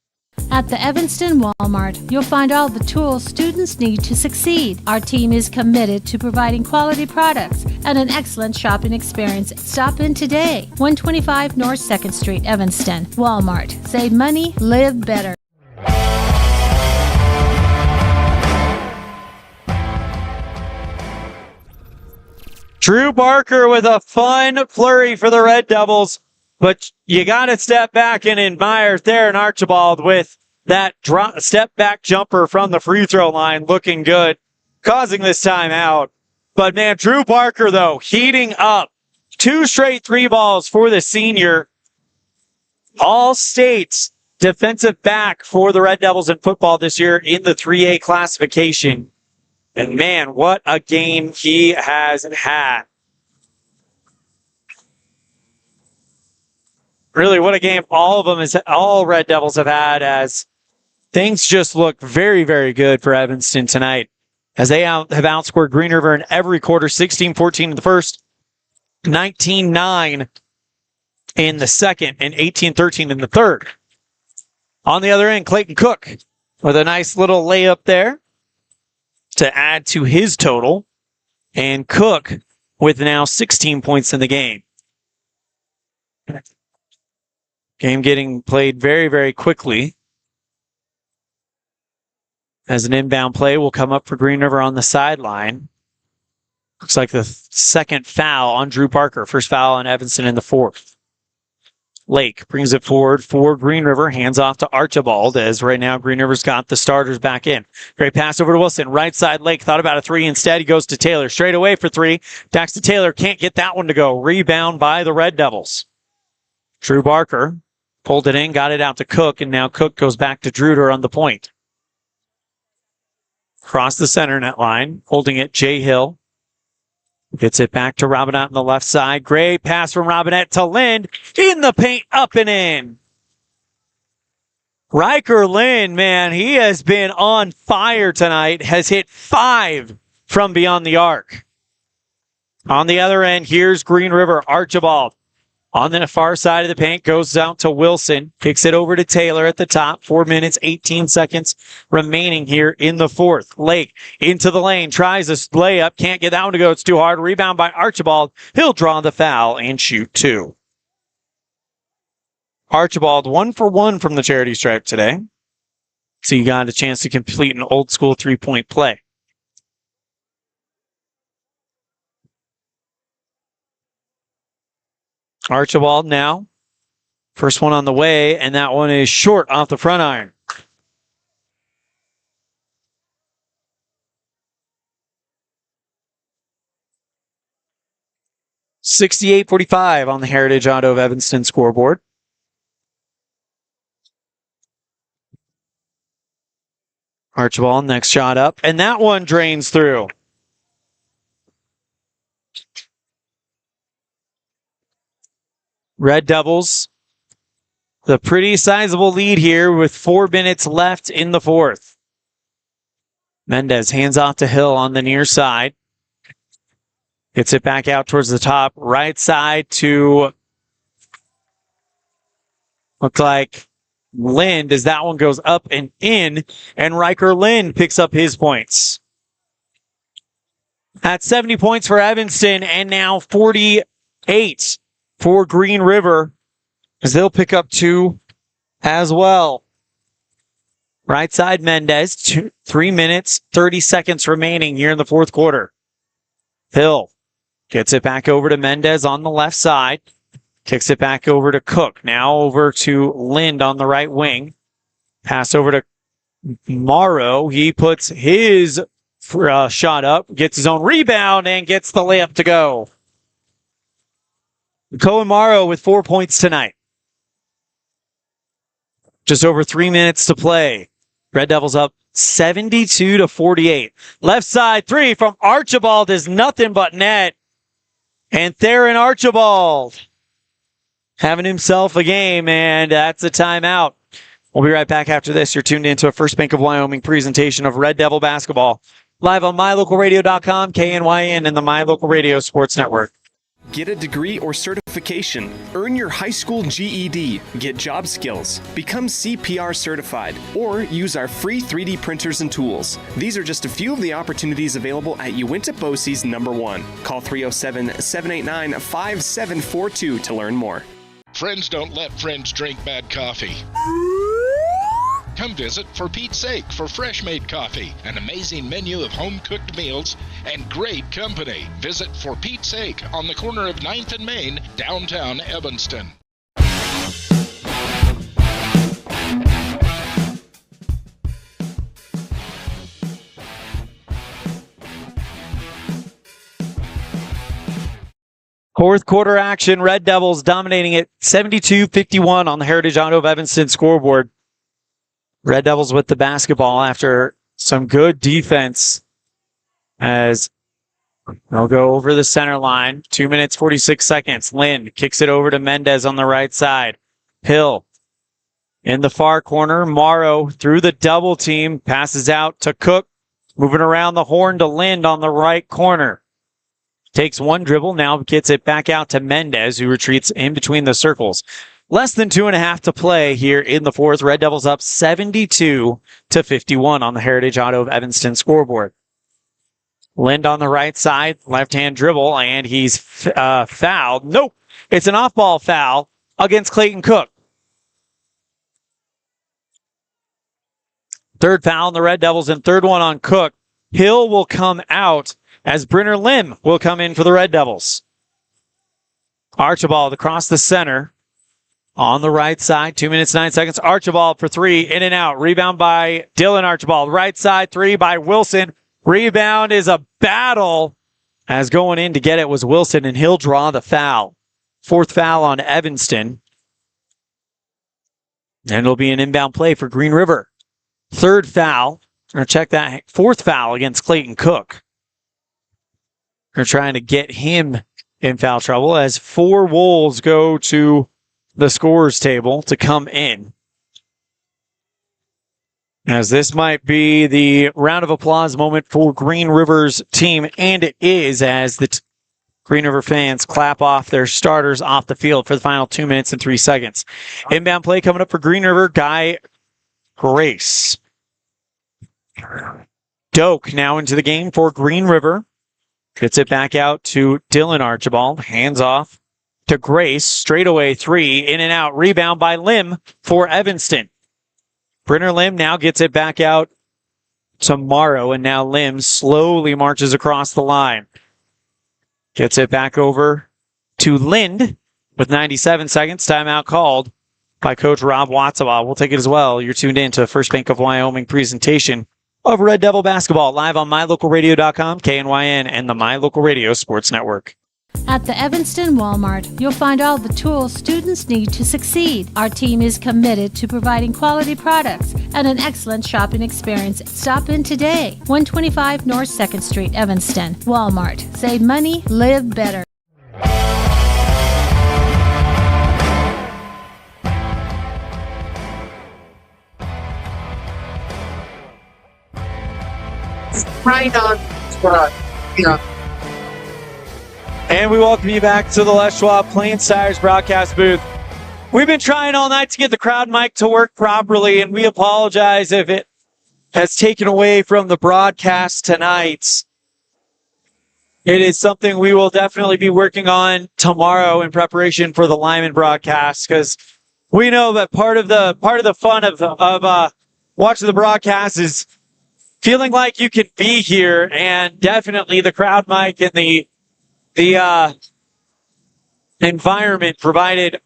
[SPEAKER 4] At the Evanston Walmart, you'll find all the tools students need to succeed. Our team is committed to providing quality products and an excellent shopping experience. Stop in today. 125 North 2nd Street, Evanston. Walmart. Save money, live better.
[SPEAKER 2] Drew Barker with a fun flurry for the Red Devils, but you got to step back and admire Theron Archibald with that step back jumper from the free throw line looking good, causing this timeout. But man, Drew Barker, though, heating up. 2 straight 3-balls for the senior. All-state defensive back for the Red Devils in football this year in the 3A classification. And man, what a game he has had. Really, what a game all Red Devils have had, as things just look very, very good for Evanston tonight, as they have outscored Green River in every quarter, 16-14 in the first, 19-9 in the second, and 18-13 in the third. On the other end, Clayton Cook with a nice little layup there to add to his total, and Cook with now 16 points in the game. Game getting played very, very quickly, as an inbound play will come up for Green River on the sideline. Looks like the second foul on Drew Barker. First foul on Evanston in the fourth. Lake brings it forward for Green River. Hands off to Archibald, as right now Green River's got the starters back in. Great pass over to Wilson. Right side, Lake thought about a 3. Instead, he goes to Taylor. Straight away for 3. Backs to Taylor. Can't get that one to go. Rebound by the Red Devils. Drew Barker pulled it in, got it out to Cook, and now Cook goes back to Drew to run the point. Across the center net line, holding it, Jay Hill. Gets it back to Robinette on the left side. Great pass from Robinette to Lind. In the paint, up and in. Riker Lind, man, he has been on fire tonight. Has hit 5 from beyond the arc. On the other end, here's Green River. Archibald on the far side of the paint, goes out to Wilson. Kicks it over to Taylor at the top. 4 minutes, 18 seconds remaining here in the fourth. Lake into the lane, tries a layup, can't get that one to go. It's too hard. Rebound by Archibald. He'll draw the foul and shoot 2. Archibald 1 for 1 from the charity stripe today. So you got a chance to complete an old school 3-point play. Archibald now. First one on the way, and that one is short off the front iron. 68-45 on the Heritage Auto of Evanston scoreboard. Archibald, next shot up, and that one drains through. Red Devils, the pretty sizable lead here with 4 minutes left in the fourth. Mendez hands off to Hill on the near side. Gets it back out towards the top right side to look like Lind as that one goes up and in, and Riker Lind picks up his points. At 70 points for Evanston, and now 48 for Green River, as they'll pick up 2 as well. Right side Mendez, 3 minutes, 30 seconds remaining here in the fourth quarter. Hill gets it back over to Mendez on the left side. Kicks it back over to Cook. Now over to Lind on the right wing. Pass over to Morrow. He puts his shot up, gets his own rebound, and gets the layup to go. Cohen Morrow with 4 points tonight. Just over 3 minutes to play. Red Devils up 72-48. Left side three from Archibald is nothing but net. And Theron Archibald having himself a game, and that's a timeout. We'll be right back after this. You're tuned into a First Bank of Wyoming presentation of Red Devil basketball. Live on mylocalradio.com, KNYN, and the My Local Radio Sports Network.
[SPEAKER 15] Get a degree or certification. Earn your high school GED. Get job skills. Become CPR certified. Or use our free 3D printers and tools. These are just a few of the opportunities available at Uinta BOCES #1. Call 307-789-5742 to learn more.
[SPEAKER 1] Friends don't let friends drink bad coffee. Come visit For Pete's Sake for fresh-made coffee, an amazing menu of home-cooked meals, and great company. Visit For Pete's Sake on the corner of 9th and Main, downtown Evanston.
[SPEAKER 2] Fourth quarter action, Red Devils dominating it 72-51 on the Heritage Auto of Evanston scoreboard. Red Devils with the basketball after some good defense as they'll go over the center line. 2 minutes, 46 seconds. Lind kicks it over to Mendez on the right side. Hill in the far corner. Morrow through the double team. Passes out to Cook. Moving around the horn to Lind on the right corner. Takes one dribble, now gets it back out to Mendez, who retreats in between the circles. Less than 2.5 to play here in the fourth. Red Devils up 72-51 on the Heritage Auto of Evanston scoreboard. Lind on the right side, left-hand dribble, and he's fouled. Nope, it's an off-ball foul against Clayton Cook. Third foul on the Red Devils and third one on Cook. Hill will come out as Brenner Lim will come in for the Red Devils. Archibald across the center on the right side. 2 minutes, 9 seconds. Archibald for three, in and out. Rebound by Dylan Archibald. Right side three by Wilson. Rebound is a battle as going in to get it was Wilson, and he'll draw the foul. Fourth foul on Evanston. And it'll be an inbound play for Green River. Third foul, or check that, fourth foul against Clayton Cook. They're trying to get him in foul trouble as 4 Wolves go to the scorers table to come in. As this might be the round of applause moment for Green River's team, and it is as the Green River fans clap off their starters off the field for the final 2 minutes and 3 seconds. Inbound play coming up for Green River, Guy Grace. Doak now into the game for Green River. Gets it back out to Dylan Archibald. Hands off to Grace. Straightaway three. In and out. Rebound by Lim for Evanston. Brenner Lim now gets it back out to Morrow. And now Lim slowly marches across the line. Gets it back over to Lind with 97 seconds. Timeout called by Coach Rob Watsawa. We'll take it as well. You're tuned in to First Bank of Wyoming presentation of Red Devil basketball, live on mylocalradio.com, KNYN, and the My Local Radio Sports Network.
[SPEAKER 4] At the Evanston Walmart, you'll find all the tools students need to succeed. Our team is committed to providing quality products and an excellent shopping experience. Stop in today. 125 North 2nd Street, Evanston. Walmart. Save money, live better.
[SPEAKER 17] Right on.
[SPEAKER 2] And we welcome you back to the Les Schwab Plains Tires broadcast booth. We've been trying all night to get the crowd mic to work properly, and we apologize if it has taken away from the broadcast tonight. It is something we will definitely be working on tomorrow in preparation for the Lyman broadcast, because we know that part of the fun of watching the broadcast is feeling like you can be here, and definitely the crowd mic and the environment provided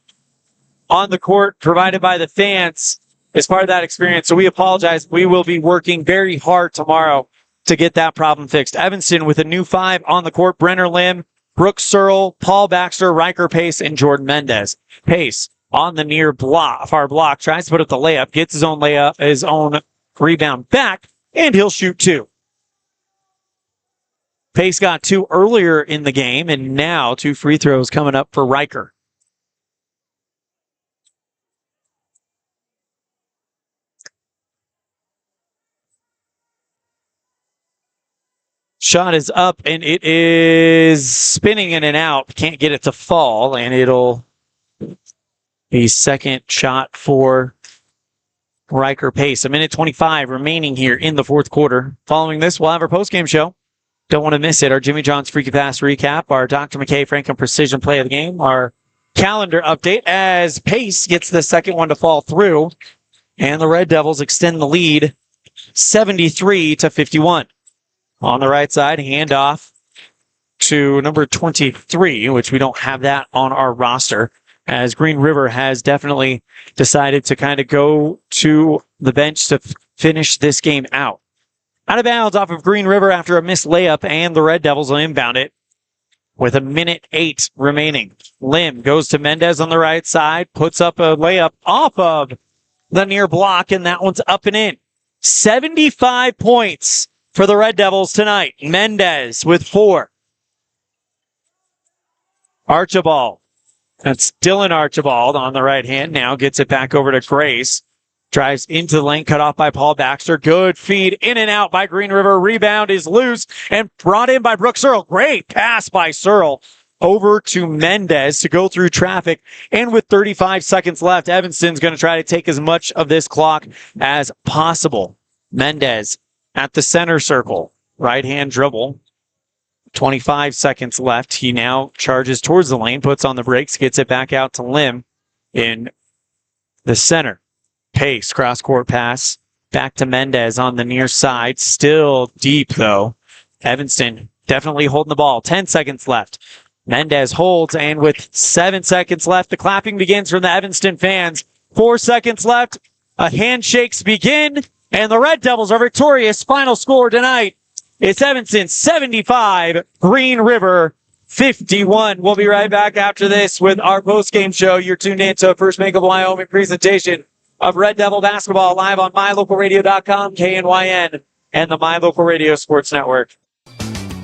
[SPEAKER 2] on the court, provided by the fans, is part of that experience. So we apologize. We will be working very hard tomorrow to get that problem fixed. Evanston with a new 5 on the court: Brenner Lim, Brooks Searle, Paul Baxter, Riker Pace, and Jordan Mendez. Pace on the near block, far block, tries to put up the layup, gets his own layup, his own rebound back, and he'll shoot 2. Pace got 2 earlier in the game, and now 2 free throws coming up for Riker. Shot is up, and it is spinning in and out. Can't get it to fall, and it'll be second shot for Riker Pace. 1:25 remaining here in the fourth quarter. Following this, we'll have our postgame show. Don't want to miss it. Our Jimmy John's Freaky Pass recap, our Dr. McKay Franklin Precision play of the game, our calendar update as Pace gets the second one to fall through, and the Red Devils extend the lead 73-51. On the right side, handoff to number 23, which we don't have that on our roster, as Green River has definitely decided to kind of go to the bench to finish this game out. Out of bounds off of Green River after a missed layup, and the Red Devils will inbound it with 1:08 remaining. Lim goes to Mendez on the right side, puts up a layup off of the near block, and that one's up and in. 75 points for the Red Devils tonight. Mendez with 4. Archibald. That's Dylan Archibald on the right hand now. Gets it back over to Grace. Drives into the lane, cut off by Paul Baxter. Good feed in and out by Green River. Rebound is loose and brought in by Brooks Searle. Great pass by Searle over to Mendez to go through traffic. And with 35 seconds left, Evanston's going to try to take as much of this clock as possible. Mendez at the center circle. Right-hand dribble. 25 seconds left. He now charges towards the lane, puts on the brakes, gets it back out to Lim in the center. Pace, cross-court pass, back to Mendez on the near side. Still deep, though. Evanston definitely holding the ball. 10 seconds left. Mendez holds, and with 7 seconds left, the clapping begins from the Evanston fans. 4 seconds left. Handshakes begin, and the Red Devils are victorious. Final score tonight, it's Evanston 75, Green River 51. We'll be right back after this with our postgame show. You're tuned in to a First Bank of Wyoming presentation of Red Devil basketball live on mylocalradio.com, KNYN, and the My Local Radio Sports Network.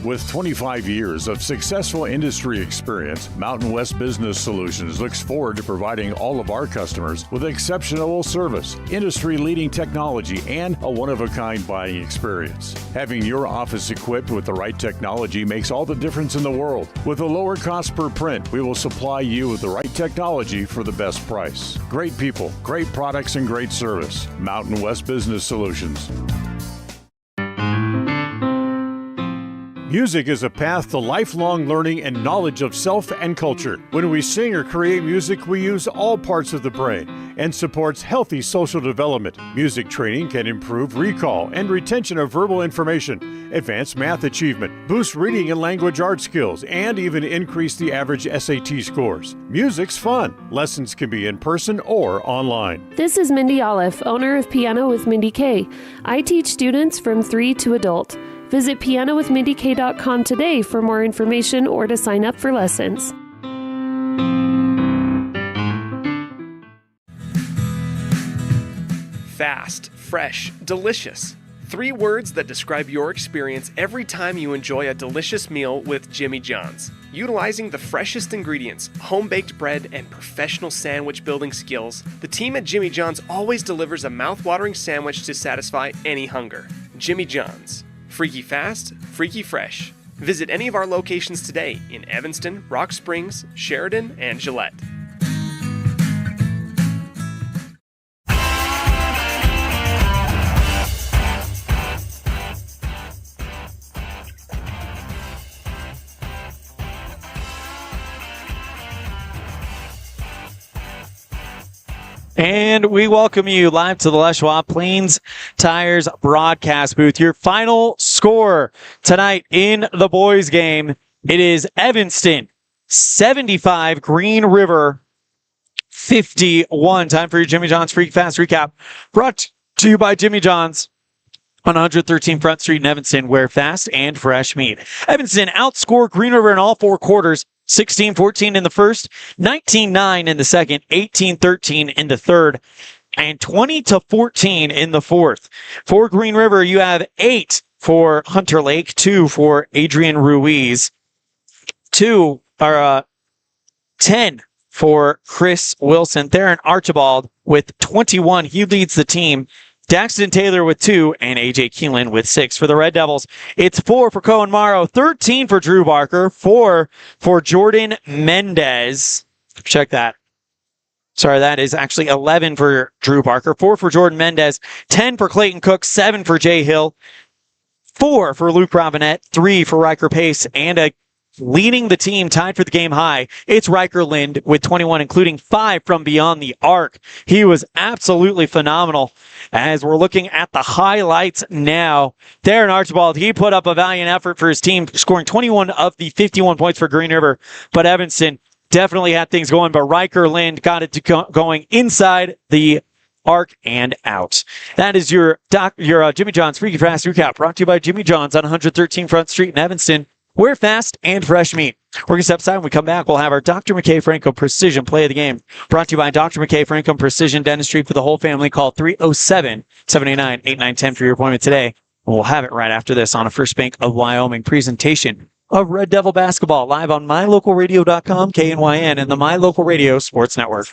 [SPEAKER 6] With 25 years of successful industry experience, Mountain West Business Solutions looks forward to providing all of our customers with exceptional service, industry-leading technology, and a one-of-a-kind buying experience. Having your office equipped with the right technology makes all the difference in the world. With a lower cost per print, we will supply you with the right technology for the best price. Great people, great products, and great service. Mountain West Business Solutions. Music is a path to lifelong learning and knowledge of self and culture. When we sing or create music, we use all parts of the brain and supports healthy social development. Music training can improve recall and retention of verbal information, advance math achievement, boost reading and language arts skills, and even increase the average SAT scores. Music's fun. Lessons can be in person or online.
[SPEAKER 5] This is Mindy Olliff, owner of Piano with Mindy K. I teach students from 3 to adult. Visit pianowithmindyk.com today for more information or to sign up for lessons.
[SPEAKER 15] Fast, fresh, delicious. 3 words that describe your experience every time you enjoy a delicious meal with Jimmy John's. Utilizing the freshest ingredients, home-baked bread, and professional sandwich building skills, the team at Jimmy John's always delivers a mouth-watering sandwich to satisfy any hunger. Jimmy John's. Freaky fast, freaky fresh. Visit any of our locations today in Evanston, Rock Springs, Sheridan, and Gillette.
[SPEAKER 2] And we welcome you live to the Les Schwab Plains Tires broadcast booth. Your final score tonight in the boys game, it is Evanston 75, Green River 51. Time for your Jimmy John's Freak Fast Recap, brought to you by Jimmy John's on 113 Front Street in Evanston, where fast and fresh meat. Evanston outscored Green River in all 4 quarters. 16-14 in the first, 19-9 in the second, 18-13 in the third, and 20-14 in the fourth. For Green River, you have 8 for Hunter Lake, 2 for Adrian Ruiz, 10 for Chris Wilson. Theron Archibald with 21. He leads the team. Daxton Taylor with 2 and AJ Keelan with 6. For the Red Devils, it's 4 for Cohen Morrow, 13 for Drew Barker, 4 for Jordan Mendez. Check that. Sorry, that is actually 11 for Drew Barker, 4 for Jordan Mendez, 10 for Clayton Cook, 7 for Jay Hill, 4 for Luke Robinette, 3 for Riker Pace, and leading the team tied for the game high, it's Riker Lind with 21, including 5 from beyond the arc. He was absolutely phenomenal. As we're looking at the highlights now, Theron Archibald, he put up a valiant effort for his team, scoring 21 of the 51 points for Green River, but Evanston definitely had things going, but Riker Lind got it going inside the arc and out. That is your Jimmy John's Freaky Fast Recap, brought to you by Jimmy John's on 113 Front Street in Evanston. We're fast and fresh meat. We're going to step aside. When we come back, we'll have our Dr. McKay Franco Precision Play of the Game, brought to you by Dr. McKay Franco Precision Dentistry for the whole family. Call 307-789-8910 for your appointment today. And we'll have it right after this on a First Bank of Wyoming presentation of Red Devil basketball, live on mylocalradio.com, KNYN, and the My Local Radio Sports Network.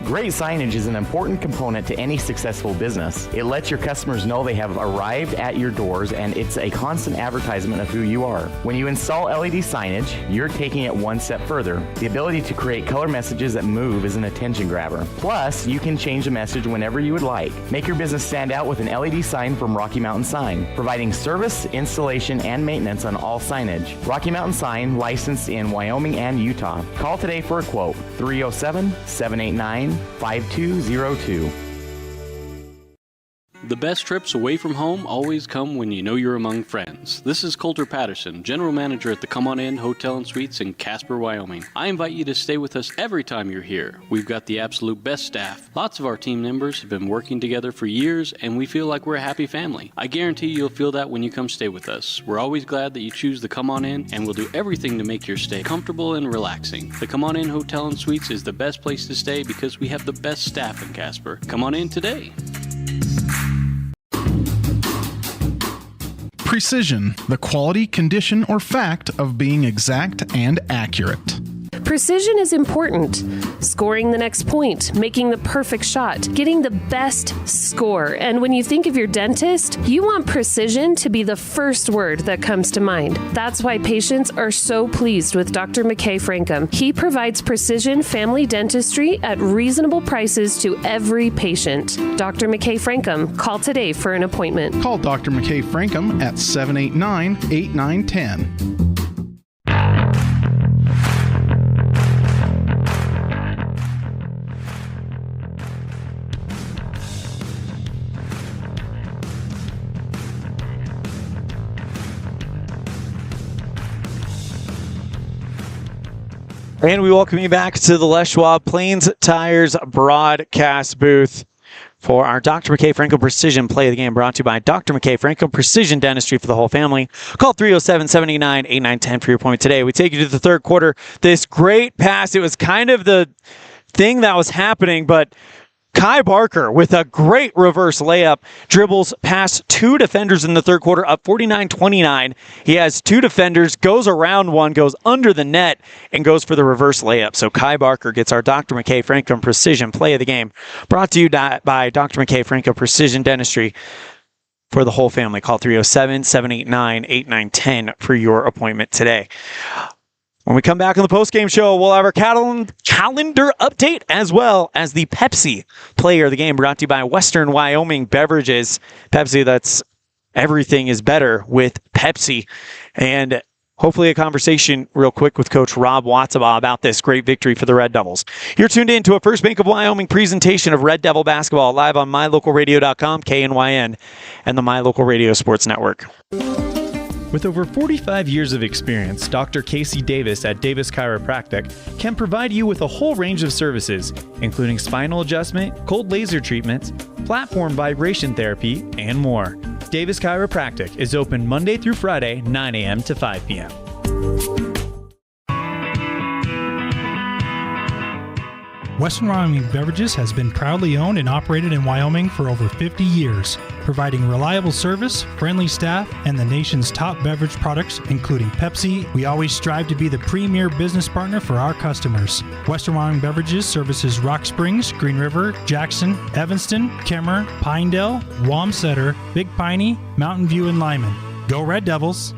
[SPEAKER 9] Great signage is an important component to any successful business. It lets your customers know they have arrived at your doors, and it's a constant advertisement of who you are. When you install LED signage, you're taking it one step further. The ability to create color messages that move is an attention grabber. Plus, you can change the message whenever you would like. Make your business stand out with an LED sign from Rocky Mountain Sign, providing service, installation, and maintenance on all signage. Rocky Mountain Sign, licensed in Wyoming and Utah. Call today for a quote, 307-789-5202.
[SPEAKER 10] The best trips away from home always come when you know you're among friends. This is Coulter Patterson, General Manager at the Come On In Hotel and Suites in Casper, Wyoming. I invite you to stay with us every time you're here. We've got the absolute best staff. Lots of our team members have been working together for years, and we feel like we're a happy family. I guarantee you'll feel that when you come stay with us. We're always glad that you choose the Come On In, and we'll do everything to make your stay comfortable and relaxing. The Come On In Hotel and Suites is the best place to stay because we have the best staff in Casper. Come on in today.
[SPEAKER 3] Precision, the quality, condition, or fact of being exact and accurate.
[SPEAKER 5] Precision is important. Scoring the next point, making the perfect shot, getting the best score. And when you think of your dentist, you want precision to be the first word that comes to mind. That's why patients are so pleased with Dr. McKay Frankum. He provides precision family dentistry at reasonable prices to every patient. Dr. McKay Frankum, call today for an appointment.
[SPEAKER 3] Call Dr. McKay Frankum at 789-8910.
[SPEAKER 2] And we welcome you back to the Les Schwab Plains Tires broadcast booth. for our Dr. McKay Franco Precision Play of the Game, brought to you by Dr. McKay Franco Precision Dentistry for the whole family. Call 307-789-8910 for your appointment today. We take you to the third quarter. This great pass. It was kind of the thing that was happening, but Kai Barker with a great reverse layup dribbles past two defenders in the third quarter, up 49-29. He has two defenders, goes around one, goes under the net, and goes for the reverse layup. So Kai Barker gets our Dr. McKay Franco Precision Play of the Game, brought to you by Dr. McKay Franco Precision Dentistry for the whole family. Call 307-789-8910 for your appointment today. When we come back on the postgame show, we'll have our calendar update as well as the Pepsi Player of the Game, brought to you by Western Wyoming Beverages. Pepsi, that's everything is better with Pepsi. And hopefully a conversation real quick with Coach Rob Watsabaugh about this great victory for the Red Devils. You're tuned in to a First Bank of Wyoming presentation of Red Devil basketball live on mylocalradio.com, KNYN, and the My Local Radio Sports Network.
[SPEAKER 11] With over 45 years of experience, Dr. Casey Davis at Davis Chiropractic can provide you with a whole range of services, including spinal adjustment, cold laser treatments, platform vibration therapy, and more. Davis Chiropractic is open Monday through Friday, 9 a.m. to 5 p.m.
[SPEAKER 13] Western Wyoming Beverages has been proudly owned and operated in Wyoming for over 50 years, providing reliable service, friendly staff, and the nation's top beverage products, including Pepsi. We always strive to be the premier business partner for our customers. Western Wyoming Beverages services Rock Springs, Green River, Jackson, Evanston, Kemmer, Pinedale, Wamsutter, Big Piney, Mountain View, and Lyman. Go Red Devils!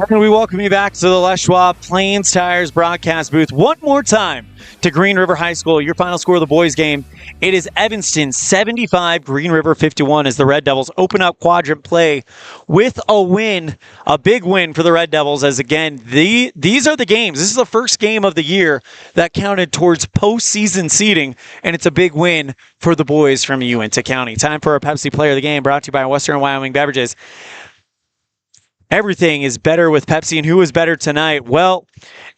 [SPEAKER 2] And we welcome you back to the Les Schwab Plains Tires broadcast booth one more time to Green River High School. Your final score of the boys' game, it is Evanston 75, Green River 51, as the Red Devils open up quadrant play with a win, a big win for the Red Devils, as again, these are the games. This is the first game of the year that counted towards postseason seeding, and it's a big win for the boys from Uinta County. Time for our Pepsi Player of the Game, brought to you by Western Wyoming Beverages. Everything is better with Pepsi, and who is better tonight? Well,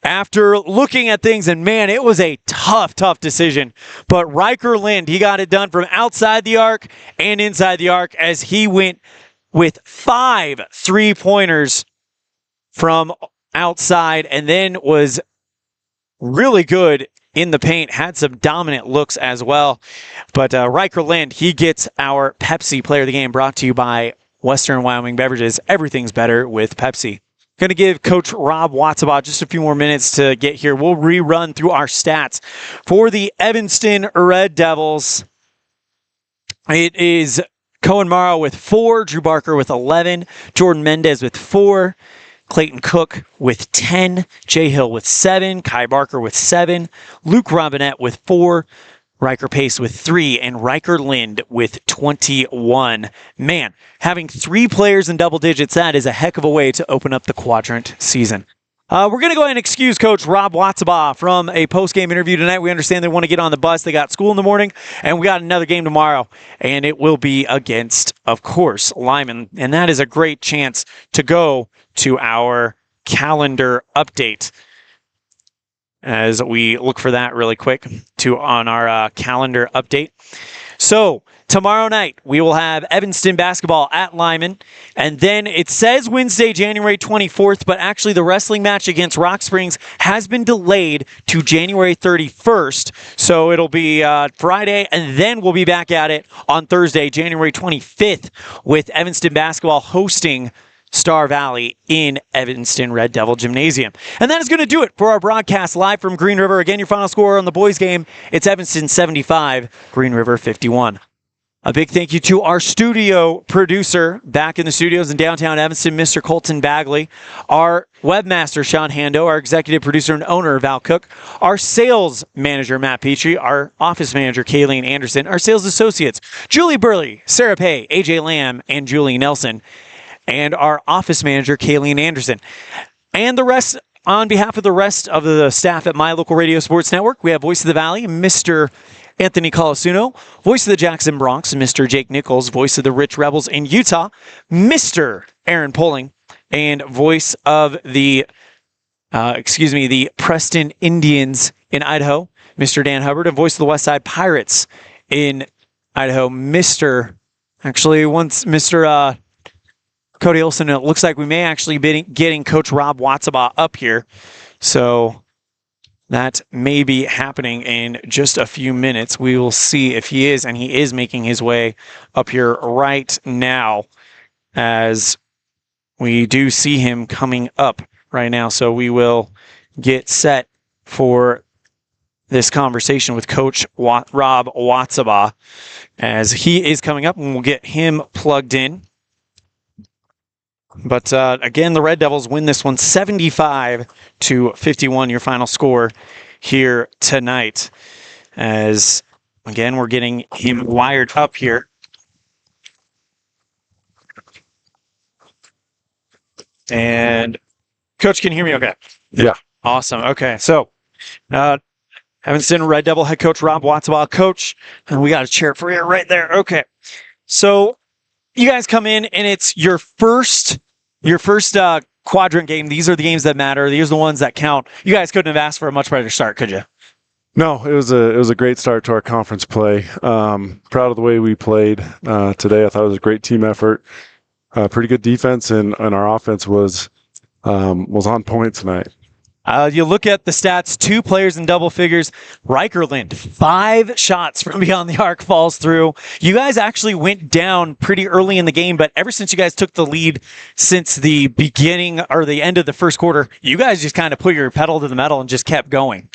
[SPEAKER 2] after looking at things, and man, it was a tough decision, but Riker Lind, he got it done from outside the arc and inside the arc as he went with 5 3-pointers from outside and then was really good in the paint, had some dominant looks as well. But Riker Lind, he gets our Pepsi Player of the Game, brought to you by Western Wyoming Beverages. Everything's better with Pepsi. Going to give Coach Rob Watsabaugh just a few more minutes to get here. We'll rerun through our stats for the Evanston Red Devils. It is Cohen Morrow with 4, Drew Barker with 11, Jordan Mendez with 4, Clayton Cook with 10, Jay Hill with 7, Kai Barker with 7, Luke Robinette with 4, Riker Pace with 3, and Riker Lind with 21. Man, having 3 players in double digits, that is a heck of a way to open up the quadrant season. We're going to go ahead and excuse Coach Rob Watsabaugh from a post-game interview tonight. We understand they want to get on the bus. They got school in the morning, and we got another game tomorrow, and it will be against, of course, Lyman. And that is a great chance to go to our calendar update, as we look for that really quick on our calendar update. So tomorrow night, we will have Evanston basketball at Lyman. And then it says Wednesday, January 24th, but actually the wrestling match against Rock Springs has been delayed to January 31st. So it'll be Friday, and then we'll be back at it on Thursday, January 25th, with Evanston basketball hosting Star Valley in Evanston Red Devil Gymnasium. And that is going to do it for our broadcast live from Green River. Again, your final score on the boys' game, it's Evanston 75, Green River 51. A big thank you to our studio producer back in the studios in downtown Evanston, Mr. Colton Bagley, our webmaster, Sean Hando, our executive producer and owner, Val Cook, our sales manager, Matt Petrie, our office manager, Kayleen Anderson, our sales associates, Julie Burley, Sarah Pay, AJ Lamb, and Julie Nelson, and our office manager, Kayleen Anderson. And the rest, on behalf of the rest of the staff at My Local Radio Sports Network, we have Voice of the Valley, Mr. Anthony Colasuno, voice of the Jackson Bronx, Mr. Jake Nichols, voice of the Rich Rebels in Utah, Mr. Aaron Poling, and voice of the the Preston Indians in Idaho, Mr. Dan Hubbard, and voice of the Westside Pirates in Idaho, Mr. Cody Olson. It looks like we may actually be getting Coach Rob Watsabaugh up here. So that may be happening in just a few minutes. We will see if he is, and he is making his way up here right now as we do see him coming up right now. So we will get set for this conversation with Coach Rob Watsabaugh as he is coming up, and we'll get him plugged in. But again, the Red Devils win this one 75-51, your final score here tonight. As, again, we're getting him wired up here. And, Coach, can you hear me okay?
[SPEAKER 7] Yeah.
[SPEAKER 2] Awesome. Okay, so Evanston Red Devil head coach Rob Watsabaugh. Coach, and we got a chair for you right there. Okay, so you guys come in, and it's your first quadrant game. These are the games that matter. These are the ones that count. You guys couldn't have asked for a much better start, could you?
[SPEAKER 7] No, it was a great start to our conference play. Proud of the way we played today. I thought it was a great team effort. Pretty good defense, and our offense was on point tonight.
[SPEAKER 2] You look at the stats, 2 players in double figures. Reicherland, 5 shots from beyond the arc falls through. You guys actually went down pretty early in the game, but ever since you guys took the lead since the beginning or the end of the first quarter, you guys just kind of put your pedal to the metal and just kept going.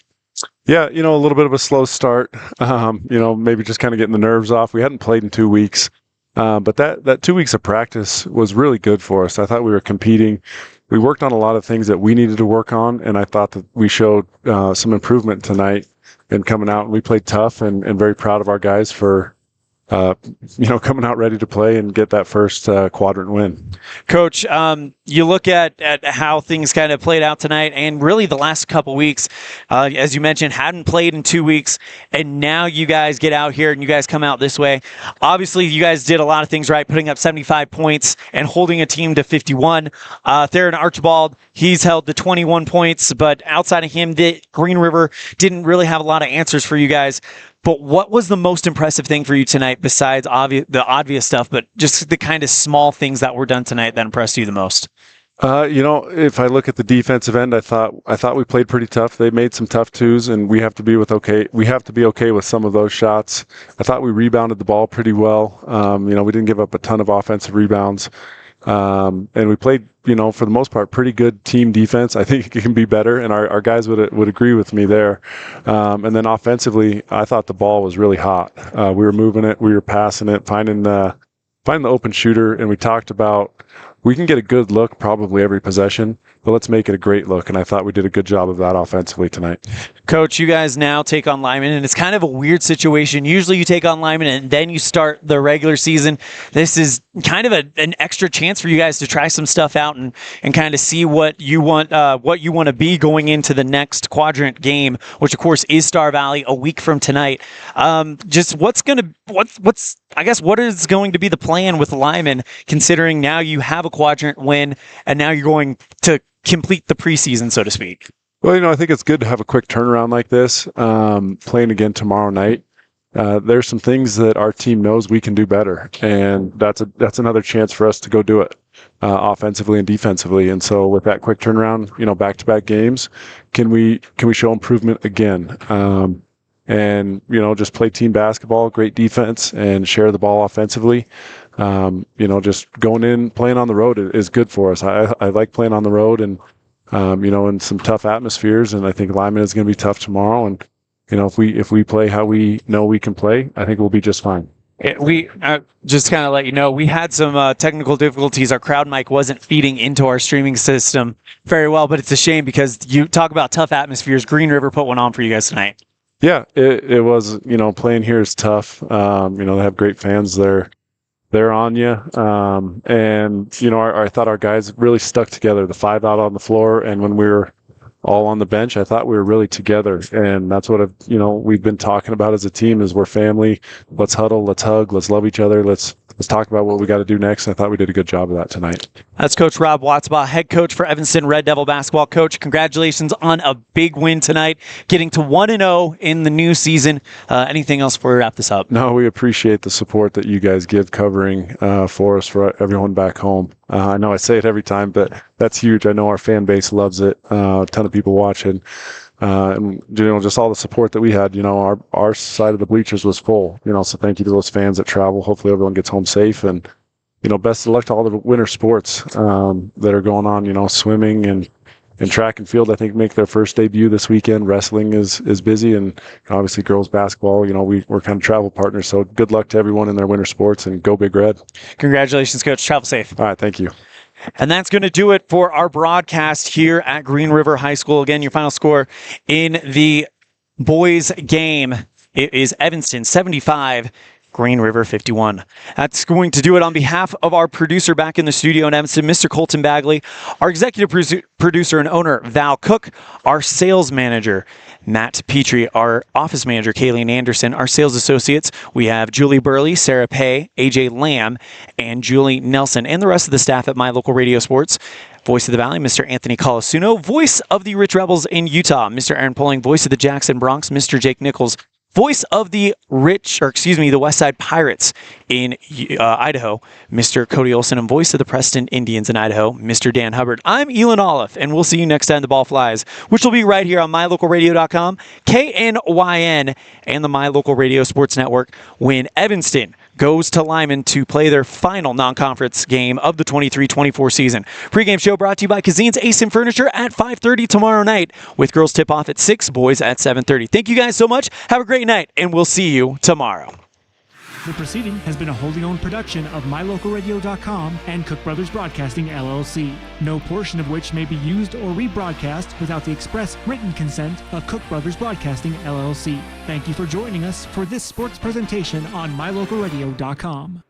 [SPEAKER 7] Yeah, a little bit of a slow start. Maybe just kind of getting the nerves off. We hadn't played in 2 weeks, but that 2 weeks of practice was really good for us. I thought we were competing. We worked on a lot of things that we needed to work on, and I thought that we showed some improvement tonight in coming out. We played tough and very proud of our guys for coming out ready to play and get that first quadrant win.
[SPEAKER 2] Coach, you look at how things kind of played out tonight and really the last couple weeks, as you mentioned, hadn't played in 2 weeks, and now you guys get out here and you guys come out this way. Obviously, you guys did a lot of things right, putting up 75 points and holding a team to 51. Theron Archibald, he's held to 21 points, but outside of him, the Green River didn't really have a lot of answers for you guys. But what was the most impressive thing for you tonight besides the obvious stuff, but just the kind of small things that were done tonight that impressed you the most?
[SPEAKER 7] If I look at the defensive end, I thought we played pretty tough. They made some tough twos, and we have to be okay with some of those shots. I thought we rebounded the ball pretty well. We didn't give up a ton of offensive rebounds. And we played, for the most part, pretty good team defense. I think it can be better, and our guys would agree with me there. And then offensively, I thought the ball was really hot. We were moving it, we were passing it, finding the open shooter, and we talked about we can get a good look probably every possession, but let's make it a great look. And I thought we did a good job of that offensively tonight.
[SPEAKER 2] Coach, you guys now take on Lyman, and it's kind of a weird situation. Usually you take on Lyman and then you start the regular season. This is kind of an extra chance for you guys to try some stuff out and kind of see what you want to be going into the next quadrant game, which of course is Star Valley a week from tonight. Just what is going to be the plan with Lyman, considering now you have a quadrant win and now you're going to complete the preseason, so to speak?
[SPEAKER 7] Well, I think it's good to have a quick turnaround like this. Playing again tomorrow night, there's some things that our team knows we can do better, and that's another chance for us to go do it offensively and defensively. And so with that quick turnaround, back-to-back games, can we show improvement again? And just play team basketball, great defense, and share the ball offensively. Just going in, playing on the road is good for us. I like playing on the road, and in some tough atmospheres. And I think Lyman is going to be tough tomorrow. And if we play how we know we can play, I think we'll be just fine.
[SPEAKER 2] We just kind of let you know, we had some technical difficulties. Our crowd mic wasn't feeding into our streaming system very well, but it's a shame because you talk about tough atmospheres. Green River put one on for you guys tonight.
[SPEAKER 7] Yeah, it was, playing here is tough. They have great fans there. They're on you. I thought our guys really stuck together, the 5 out on the floor. And when we were all on the bench. I thought we were really together, and that's what we've been talking about as a team is we're family. Let's huddle, let's hug, let's love each other. Let's talk about what we got to do next. I thought we did a good job of that tonight.
[SPEAKER 2] That's Coach Rob Watsbaugh, head coach for Evanston Red Devil basketball. Coach, congratulations on a big win tonight, getting to 1-0 in the new season. Anything else before we wrap this up?
[SPEAKER 7] No, we appreciate the support that you guys give covering for us, for everyone back home. I know I say it every time, but that's huge. I know our fan base loves it. A ton of people watching. And just all the support that we had, our side of the bleachers was full, so thank you to those fans that travel. Hopefully everyone gets home safe, and, best of luck to all the winter sports that are going on, swimming and track and field, I think, make their first debut this weekend. Wrestling is busy, and obviously girls basketball, we're kind of travel partners. So good luck to everyone in their winter sports, and go Big Red.
[SPEAKER 2] Congratulations, Coach. Travel safe.
[SPEAKER 7] All right. Thank you.
[SPEAKER 2] And that's going to do it for our broadcast here at Green River High School. Again, your final score in the boys game, it is Evanston 75, Green River 51. That's going to do it on behalf of our producer back in the studio in Evanston, Mr. Colton Bagley, our executive producer and owner, Val Cook, our sales manager, Matt Petrie, our office manager, Kayleen Anderson, our sales associates, we have Julie Burley, Sarah Pay, AJ Lamb, and Julie Nelson, and the rest of the staff at My Local Radio Sports. Voice of the Valley, Mr. Anthony Colasuno. Voice of the Rich Rebels in Utah, Mr. Aaron Poling. Voice of the Jackson Bronx, Mr. Jake Nichols. Voice of the the West Side Pirates in Idaho, Mr. Cody Olson, and voice of the Preston Indians in Idaho, Mr. Dan Hubbard. I'm Elan Olliff, and we'll see you next time the ball flies, which will be right here on mylocalradio.com, KNYN, and the My Local Radio Sports Network when Evanston goes to Lyman to play their final non-conference game of the 23-24 season. Pregame show brought to you by Cazin's Ace in Furniture at 5:30 tomorrow night, with girls tip-off at 6, boys at 7:30. Thank you guys so much. Have a great night, and we'll see you tomorrow.
[SPEAKER 8] The proceeding has been a wholly owned production of MyLocalRadio.com and Cook Brothers Broadcasting, LLC. No portion of which may be used or rebroadcast without the express written consent of Cook Brothers Broadcasting, LLC. Thank you for joining us for this sports presentation on MyLocalRadio.com.